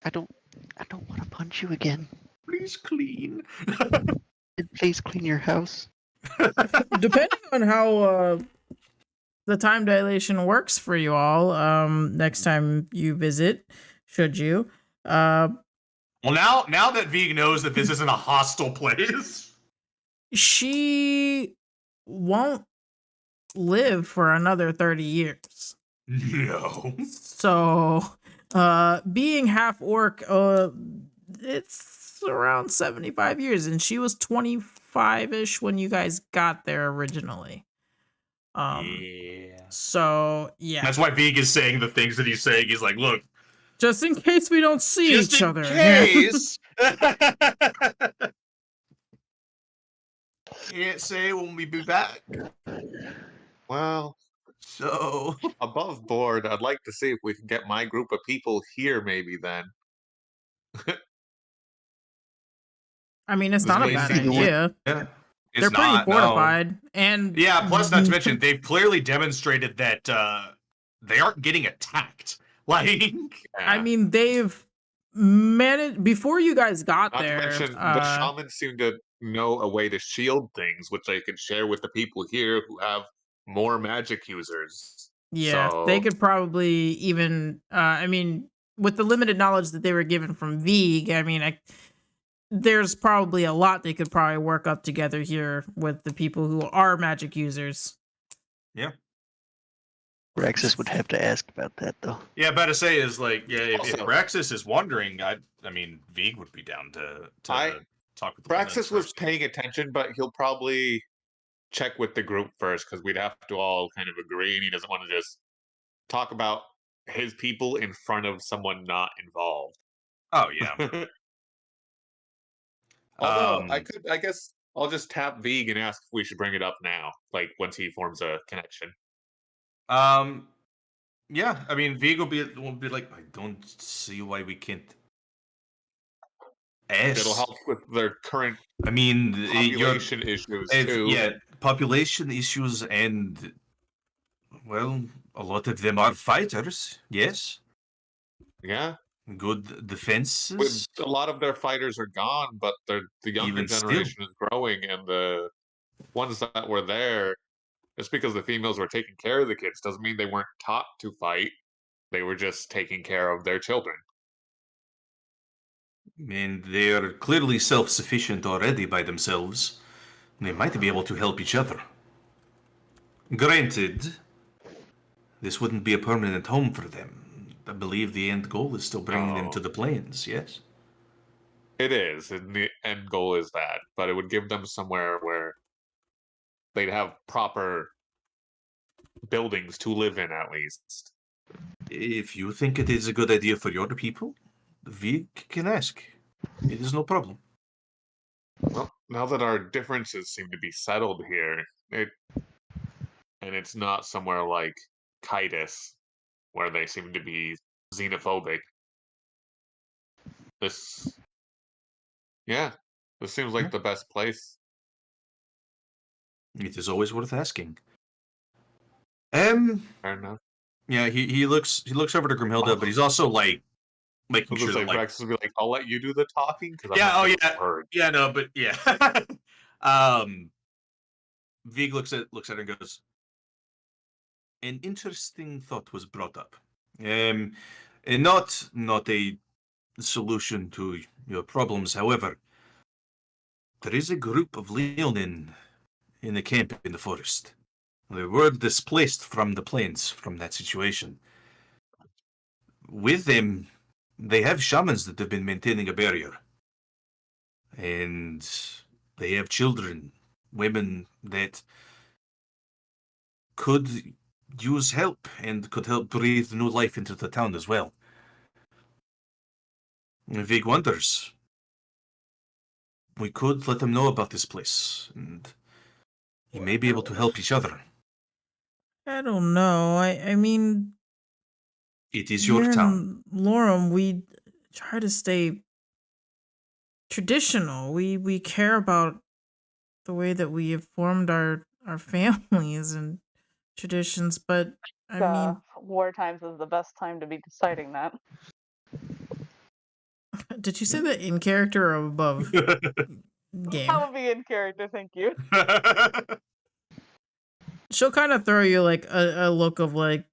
I don't want to punch you again. Please clean. Please clean your house. Depending on how the time dilation works for you all, next time you visit, should you, Well, now that Vig knows that this isn't a hostile place. she won't live for another 30 years. No. So, being half orc, it's around 75 years, and she was 25-ish when you guys got there originally. Yeah. So yeah. That's why Vig is saying the things that he's saying. He's like, look, Just in case we don't see just each in other. case. Can't say when we be back. Well, So above board, I'd like to see if we can get my group of people here maybe then. I mean, it's This not a place bad seems- idea. yeah, it's They're pretty not, no. fortified, and Yeah, plus not to mention, they've clearly demonstrated that they aren't getting attacked. Like, I mean, they've managed before you guys got not there. to mention, the shamans seem to know a way to shield things, which they could share with the people here who have more magic users. Yeah, So, they could probably even. I mean, with the limited knowledge that they were given from Vig, I mean, there's probably a lot they could probably work up together here with the people who are magic users. yeah. Rexus would have to ask about that, though. Yeah, about to say is like, yeah, if Also- Praxis is wondering, I mean, Vig would be down to I- talk with the Praxis was first. paying attention, but he'll probably check with the group first because we'd have to all kind of agree, and he doesn't want to just talk about his people in front of someone not involved. Oh yeah. Although Um, I guess I'll just tap Vig and ask if we should bring it up now, like once he forms a connection. um, yeah. I mean, Vig will be like, I don't see why we can't. It'll S. help with their current I mean, population issues too. yeah, population issues, and well, a lot of them are fighters. Yes, Yeah, good defenses. with a lot of their fighters are gone, but the younger Even still. generation is growing, and the ones that were there, just because the females were taking care of the kids doesn't mean they weren't taught to fight. They were just taking care of their children. And they are clearly self-sufficient already by themselves. They might be able to help each other. Granted, this wouldn't be a permanent home for them. I believe the end goal is still bringing them to the plains, yes? It is, and the end goal is that, but it would give them somewhere where they'd have proper buildings to live in, at least. If you think it is a good idea for your people, Vig can ask. It is no problem. Well, now that our differences seem to be settled here, and it's not somewhere like Kitus, where they seem to be xenophobic. This seems like the best place. It is always worth asking. Fair enough. Yeah, he looks over to Grimhilda, but he's also like making I was sure gonna that say, like Brex will be like, "I'll let you do the talking." Because yeah, no, but yeah. Vig looks at her and goes, an interesting thought was brought up. And not a solution to your problems, however. There is a group of Leonin in the camp in the forest. They were displaced from the plains from that situation. With them, they have shamans that have been maintaining a barrier. And they have children, women that could use help and could help breathe new life into the town as well. And Vig wonders, we could let them know about this place, and you may be able to help each other. I don't know. I mean, It is here your town. in Lorym, we try to stay traditional. We care about the way that we have formed our families and traditions, but I mean, war times is the best time to be deciding that. did you say that in character or above game? That would be in character, thank you. She'll kind of throw you like a look of like,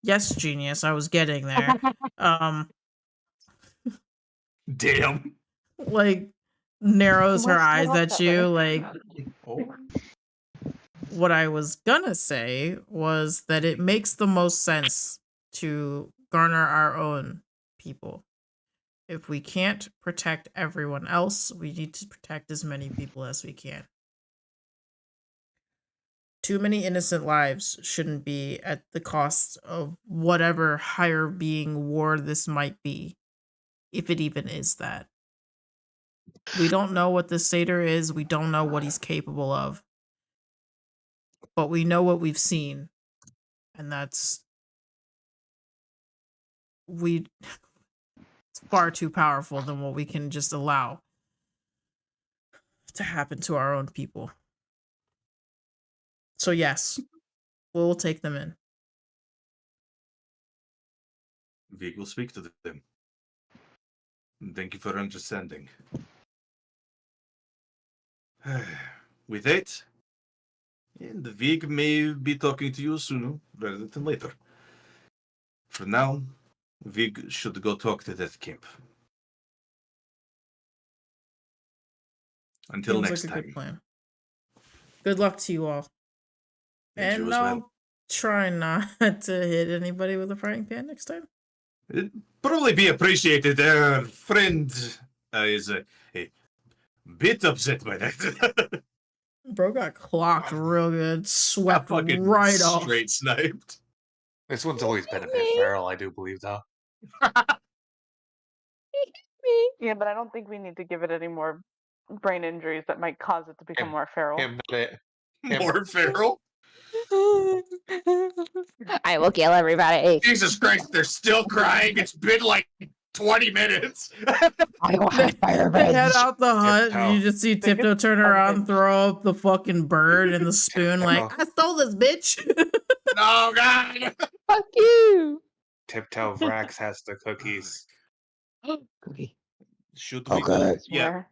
yes, genius, I was getting there. Damn. Like narrows her What's eyes wrong at with you. her? Like, Oh. what I was gonna say was that it makes the most sense to garner our own people. If we can't protect everyone else, we need to protect as many people as we can. Too many innocent lives shouldn't be at the cost of whatever higher being war this might be, if it even is that. We don't know what this satyr is, we don't know what he's capable of, but we know what we've seen, and that's it's far too powerful than what we can just allow to happen to our own people. So yes, we'll take them in. Vig will speak to them. Thank you for understanding. With that, and Vig may be talking to you sooner rather than later. For now, Vig should go talk to that camp. Until Seems next like a time. good plan. Good luck to you all. And you And as I'll well. try not to hit anybody with a frying pan next time. It'd probably be appreciated. Our friend is a bit upset by that. Bro got clocked real good, swept Fucking right off. straight sniped. This one's always been a bit feral, I do believe, though. Yeah, but I don't think we need to give it any more brain injuries that might cause it to become more feral. More feral? I will kill everybody. Jesus Christ, they're still crying. It's been like 20 minutes. I will have my They revenge. head out the hut, and you Tiptoe. just see Tiptoe turn around, throw up the fucking bird and the spoon, like, I stole this, bitch! Oh, God. Fuck you. Tiptoe Vrax has the cookies. Cookie. Should we? Okay. Yeah.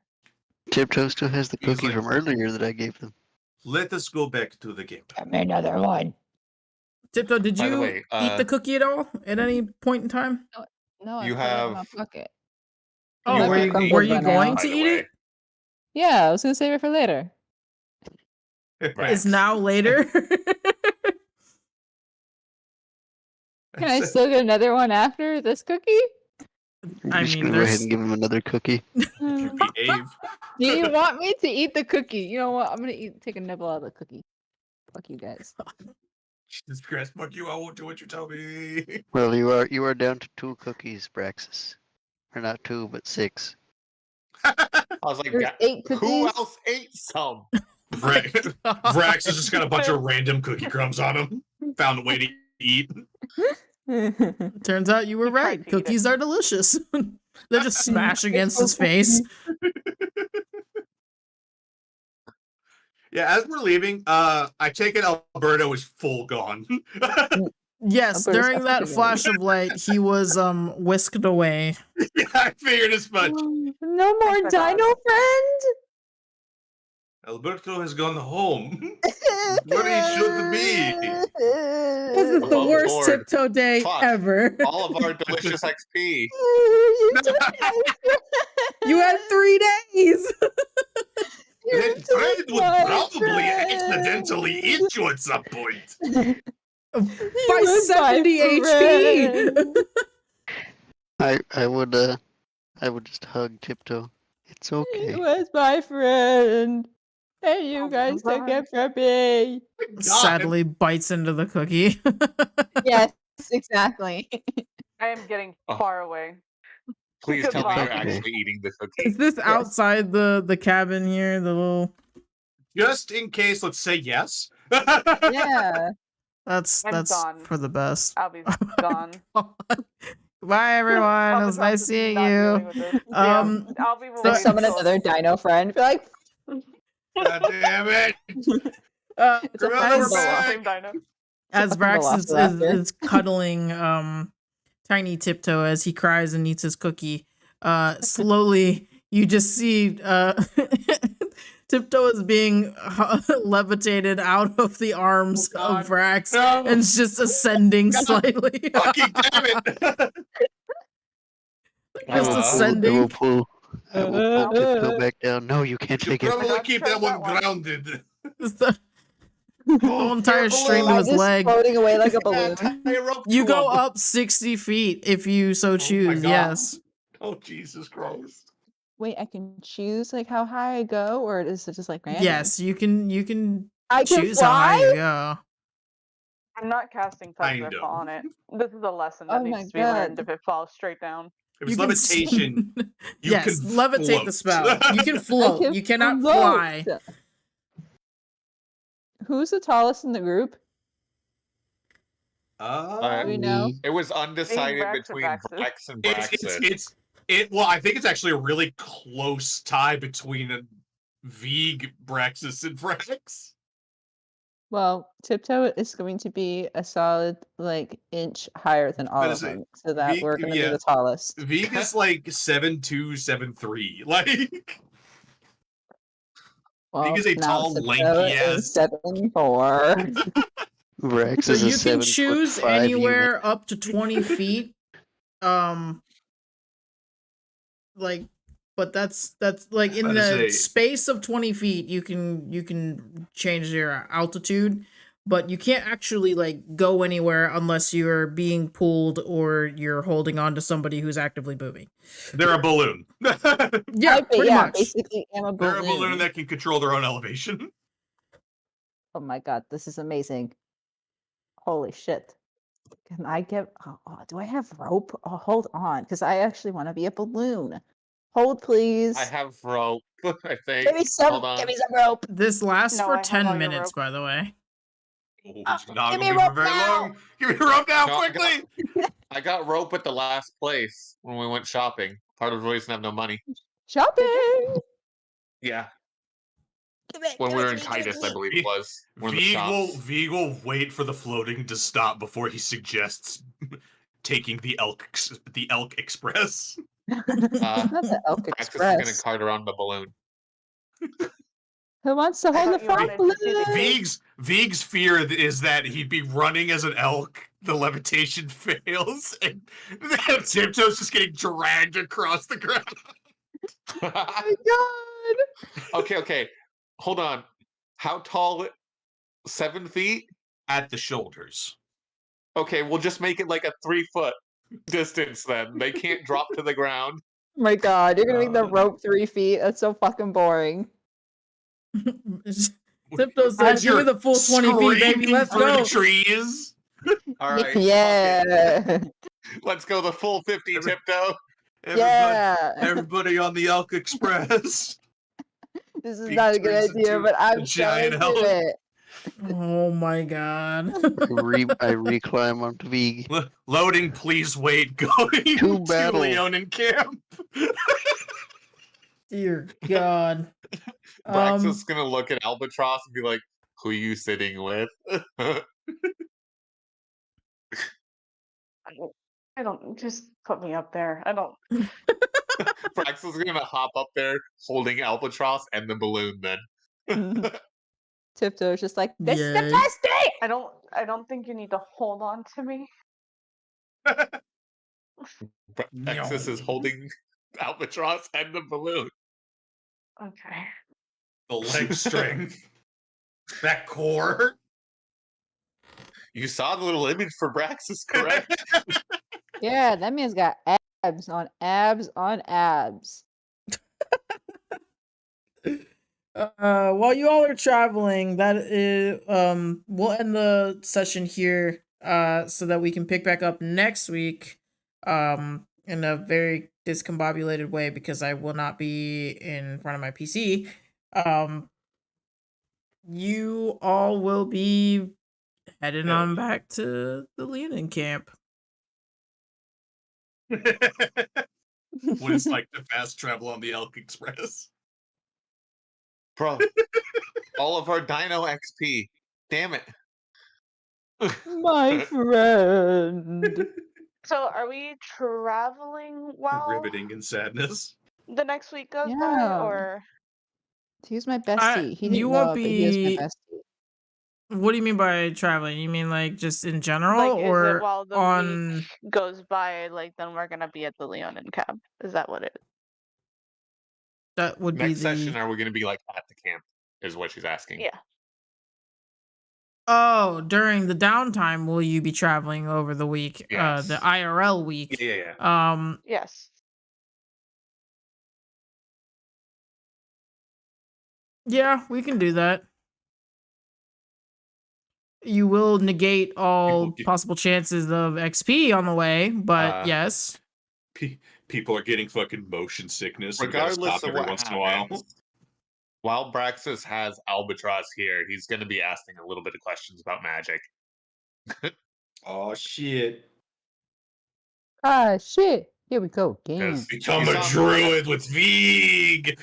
Tiptoe still has the He's cookie like- from earlier that I gave them. Let us go back to the game. Give me another one. Tiptoe, did By the you way, eat the cookie at all at any point in time? No, You I put it in my have- pocket. Oh, might were be you, crumbled were you by now. going By to the eat way, it? Yeah, I was gonna save it for later. Is Vrax. now later? Can I still get another one after this cookie? I I'm just mean, gonna go ahead there's- and give him another cookie. You behave. Do you want me to eat the cookie? You know what? I'm gonna take a nibble out of the cookie. Fuck you guys. Jesus Christ, fuck you. I won't do what you tell me. Well, you are down to 2 cookies, Braxis. Or not 2, but 6. I was like, There's 8 who cookies. else ate some? Vrax has just got a bunch of random cookie crumbs on him. Found a way to eat. Turns out you were He tried right. to eat Cookies are delicious. They just smash against his face. Yeah, as we're leaving, I take it Alberto is full gone. Yes, Alberto's during that absolutely flash of light, he was whisked away. Yeah, I figured as much. No more forgot. dino friend. Alberto has gone home. Where he should be. This is the Above worst board. Tiptoe day Fuck. ever. All of our delicious XP. You had 3 days. That Fred would probably accidentally eat you at some point. By 70 HP. I would just hug Tiptoe. It's okay. was my friend. And you guys took it from me. Sadly bites into the cookie. Yes, exactly. I am getting Oh. far away. Please tell me you're Goodbye. actually eating the cookie. Is this outside the cabin here? The little Just in case, let's say yes. Yeah. that's I'm gone. for the best. I'll be gone. Bye everyone. It was nice seeing you. Um, I'll be So away summon until- another dino friend. Be like, God damn it. it's a Gorilla friend back. Same dino. as fucking Vrax velociraptor. is cuddling Tiny Tiptoe as he cries and eats his cookie. Slowly you just see Tiptoe is being levitated out of the arms Oh, of Vrax No. and it's just ascending slightly. Fucking damn it. Just I will ascending. pull Tiptoe back down. No, you can't You take it. probably Not keep sure that one that one. grounded. The whole entire stream balloon. of his just leg. floating away like a balloon. You go up 60 feet if you so choose. God. Yes. Oh, Jesus Christ. Wait, I can choose like how high I go, or is it just like random? Yes, you can I can choose how high you fly? go. I'm not casting Kind Thunder of. Fall on it. This is a lesson that Oh my needs to be learned God. if it falls straight down. If You it's can levitation, you yes, can levitate the float. spell. You can I float. can You cannot float. fly. Who's the tallest in the group? Uh, Do we know? It was undecided Vrax or between Vraxis? Vrax and it's Braxis. well, I think it's actually a really close tie between a Veeg, Braxis, and Vrax. Well, Tiptoe is going to be a solid like inch higher than all But of is it- them, so that Veeg- we're going to yeah. be the tallest. Veeg is like 7'2", 7'3". Like, Well, is a now tall, Tiptoe lanky is ass. 7'4". Vrax So is a you can 7'5" choose unit. anywhere up to 20 feet. Like, but that's like in I'd the say- space of 20 feet, you can change your altitude, but you can't actually like go anywhere unless you're being pulled or you're holding on to somebody who's actively moving. They're a balloon. Yeah, pretty much. Basically, am a They're a balloon balloon. that can control their own elevation. Oh my god, this is amazing! Holy shit! Can I get? Do I have rope? Oh, hold on, because I actually want to be a balloon. Hold, please. I have rope. I think. Give me some. Hold on. Give me some rope. This lasts No, for I have all 10 your minutes, rope. by the way. Oh, it's not give gonna me be for rope very now! long. Give me the rope now, No, I quickly! I got rope at the last place when we went shopping. Part of the reason I have no money. Shopping. Yeah, Give it. when Give we it were to in me. Give it Kitus, to I me. believe it was. One of the shops. Vig will wait for the floating to stop before he suggests taking the elk express. Not the Elk Praxis is gonna Express. cart around the balloon. Who wants to I hold the thought you frog wanted to see the balloon? Vig's fear is that he'd be running as an elk, the levitation fails, and then Tiptoe's just getting dragged across the ground. Oh my god! Okay. Hold on. How tall? 7 feet? At the shoulders. Okay, we'll just make it like a 3-foot distance then. They can't drop to the ground. Oh my god, you're gonna make the Uh, rope 3 feet? That's so fucking boring. Tiptoe said, "Give me the full 20 feet, baby. Screaming Let's through go." the trees. All right. fuck it. Yeah. Let's go the full 50 Every- Tiptoe. Yeah. Everybody on the Elk Express. This is Big not a good turns idea, into but a I'm giant gonna do elk. it. Oh my god. I reclimb onto Vig. Loading, please wait. Going to battle. Leonin camp. Dear God. Brax is gonna look at Albatross and be like, "Who you sitting with?" I don't just put me up there. I don't. Brax is gonna hop up there holding Albatross and the balloon then. Tiptoe's just like, this is the Yay. best day! I don't think you need to hold on to me. Braxis is holding Albatross and the balloon. Okay. The leg strength. That core. You saw the little image for Braxis, correct? Yeah, that man's got abs on abs on abs. While you all are traveling, that is we'll end the session here so that we can pick back up next week in a very discombobulated way because I will not be in front of my PC. You all will be heading on back to the Leonin camp. What it's like to fast travel on the Elk Express. Bro, all of our Dino XP. Damn it. My friend. So are we traveling while Riveting in sadness. the next week goes by, Yeah. or He's my bestie. He didn't you know won't it, but he is be- my bestie. What do you mean by traveling? You mean like just in general like is or it while the on week goes by? Like then we're gonna be at the Leonin camp. Is that what it is? that would be Next the session, are we going to be like at the camp? Is what she's asking. Yeah. Oh, during the downtime, will you be traveling over the week? Yes. The IRL week. Yeah. Yes. Yeah, we can do that. You will negate all People- possible chances of XP on the way, but yes. People are getting fucking motion sickness. We gotta Regardless stop of every what once in a while. happens, while Braxis has Albatross here, he's going to be asking a little bit of questions about magic. Oh shit. Ah, shit. Here we go again. 'Cause Become you a saw- druid with Vig.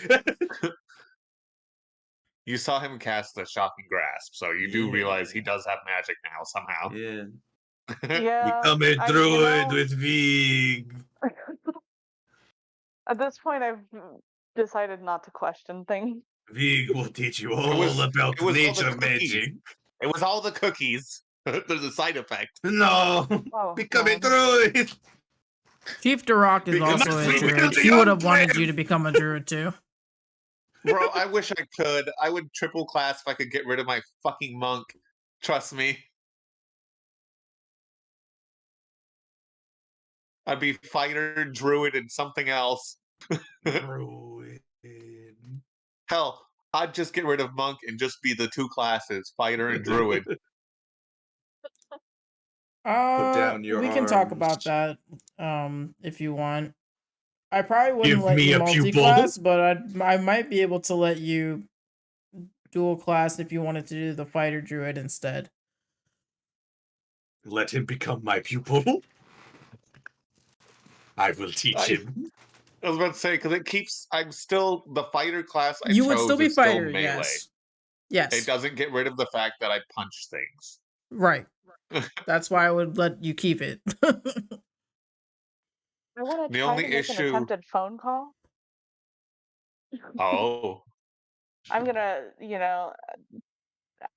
You saw him cast the Shocking Grasp, so you do realize he Yeah. does have magic now somehow. Yeah. Yeah. Become a I- druid with Vig. At this point, I've decided not to question things. Vig will teach you all was- about it was all the nature cookies. magic. It was all the cookies. There's a side effect. No. Oh, Become a God. druid. Chief Duroc is Because also a that's druid. really He would have wanted unplanned. you to become a druid too. Bro, I wish I could. I would triple class if I could get rid of my fucking monk. Trust me. I'd be fighter, druid, and something else. Druid. Hell, I'd just get rid of monk and just be the 2 classes, fighter and druid. down your we can talk about arms. that if you want. I probably wouldn't Give let me you a pupil. multi-class, but I might be able to let you dual class if you wanted to do the fighter druid instead. Let him become my pupil. I will teach him. I was about to say, because it keeps. I'm still. The fighter class I You chose would still be is still fighter, melee. yes. Yes. It doesn't get rid of the fact that I punch things. Right. That's why I would let you keep it. I want The to try only to make an issue- attempted phone call. Oh. I'm gonna,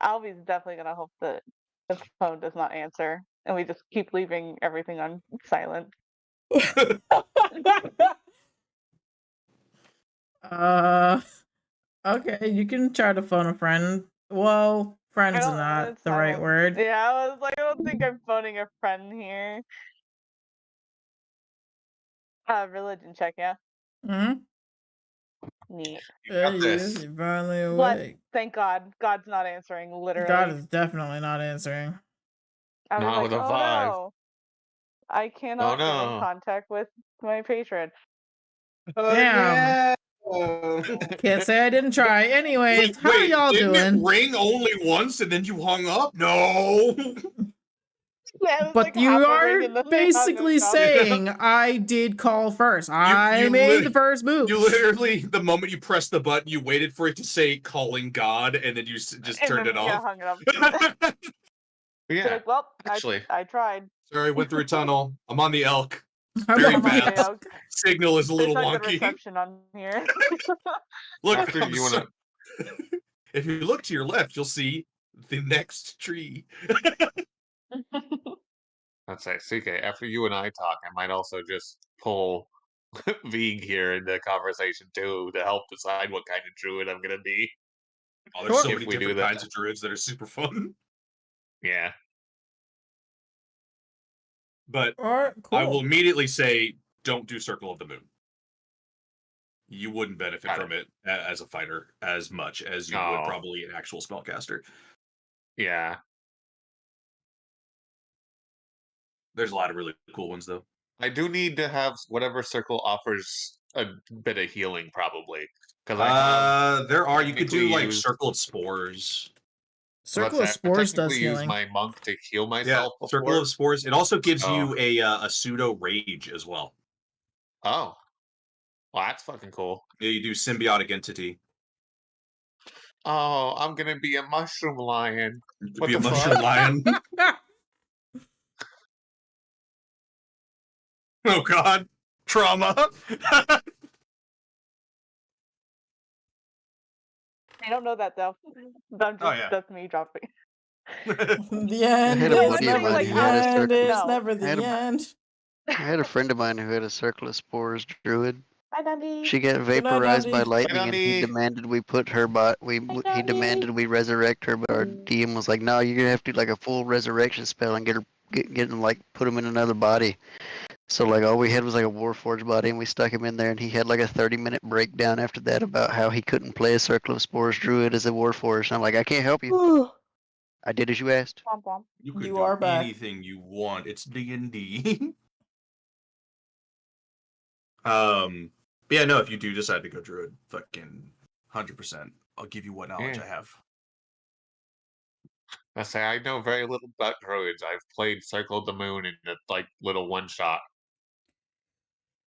Albie's definitely gonna hope that the phone does not answer, and we just keep leaving everything on silent. Okay, you can try to phone a friend. Well, friend's not the right word. Yeah, I was like, I don't think I'm phoning a friend here. Religion check, yeah. Mm-hmm. Neat. You got this. You're finally But awake. thank God, God's not answering. Literally, God is definitely not answering. I was Not like, with a oh 5. no, I cannot get in no. contact with my patron. Damn. Can't say I didn't try. Anyways, how are y'all didn't doing? it ring only once and then you hung up? No. Yeah, it was But like you half a are ring and then I hung basically up. saying I did call first. I you made lit- the first move. You literally, the moment you pressed the button, you waited for it to say calling God, and then you just turned it Yeah, off. hung it up. Yeah. So like, well, actually. I tried. Sorry, went through a tunnel. I'm on the elk. I'm Very on the fast. elk. Signal is a little There's not good wonky. reception on here. Look, After you wanna- if you look to your left, you'll see the next tree. Let's say, CK, after you and I talk, I might also just pull Vig here into the conversation too to help decide what kind of druid I'm gonna be. Oh, there's so If many we do different that. kinds of druids that are super fun. Yeah. But All right, cool. I will immediately say, don't do Circle of the Moon. You wouldn't benefit from it as a fighter as much as you would probably an actual spellcaster. Yeah. There's a lot of really cool ones, though. I do need to have whatever circle offers a bit of healing, probably. Because you could do like Circle of Spores. Circle of Spores does use healing. my monk to heal myself. Yeah, Circle of Spores. It also gives Oh. you a pseudo rage as well. Oh. Well, that's fucking cool. Yeah, you do symbiotic entity. Oh, I'm gonna be a mushroom lion. To What be a the mushroom fuck? lion. Oh god. Trauma. I don't know that though. That's me dropping. The end had a is buddy of never mine the who had a end. circle. It's No. never the end. I had a friend of mine who had a circle of spores druid. Hi, Dundee. She got night, vaporized by Dundee. lightning, and he Dundee. demanded we put her he Dundee. demanded we resurrect her, but our DM was like, "No, you're gonna have to do like a full resurrection spell and get him like put him in another body." So like all we had was like a Warforged body, and we stuck him in there, and he had like a 30-minute breakdown after that about how he couldn't play a Circle of Spores druid as a Warforged. And I'm like, I can't help you. I did as you asked. Womp womp. You could You do are back. anything you want. It's D&D. Yeah, no, if you do decide to go druid, fucking 100%. I'll give you what knowledge Yeah. I have. I say I know very little about druids. I've played Circle of the Moon in a like little one shot.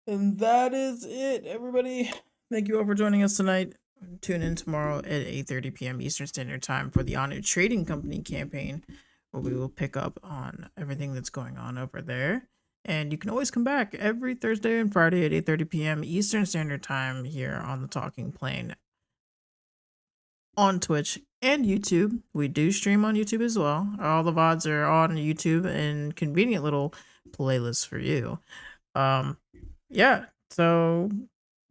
And that is it, everybody. Thank you all for joining us tonight. Tune in tomorrow at 8:30 p.m. Eastern Standard Time for the Anu Trading Company campaign, where we will pick up on everything that's going on over there. And you can always come back every Thursday and Friday at 8:30 p.m. Eastern Standard Time here on the Talking Plane on Twitch and YouTube. We do stream on YouTube as well. All the VODs are on YouTube and convenient little playlists for you. Yeah, so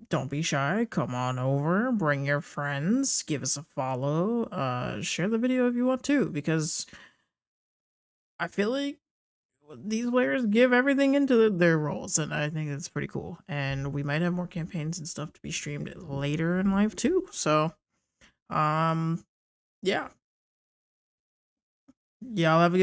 don't be shy. Come on over, bring your friends, give us a follow, share the video if you want to, because I feel like these players give everything into their roles, and I think that's pretty cool. And we might have more campaigns and stuff to be streamed later in life too. So, yeah. Y'all have a good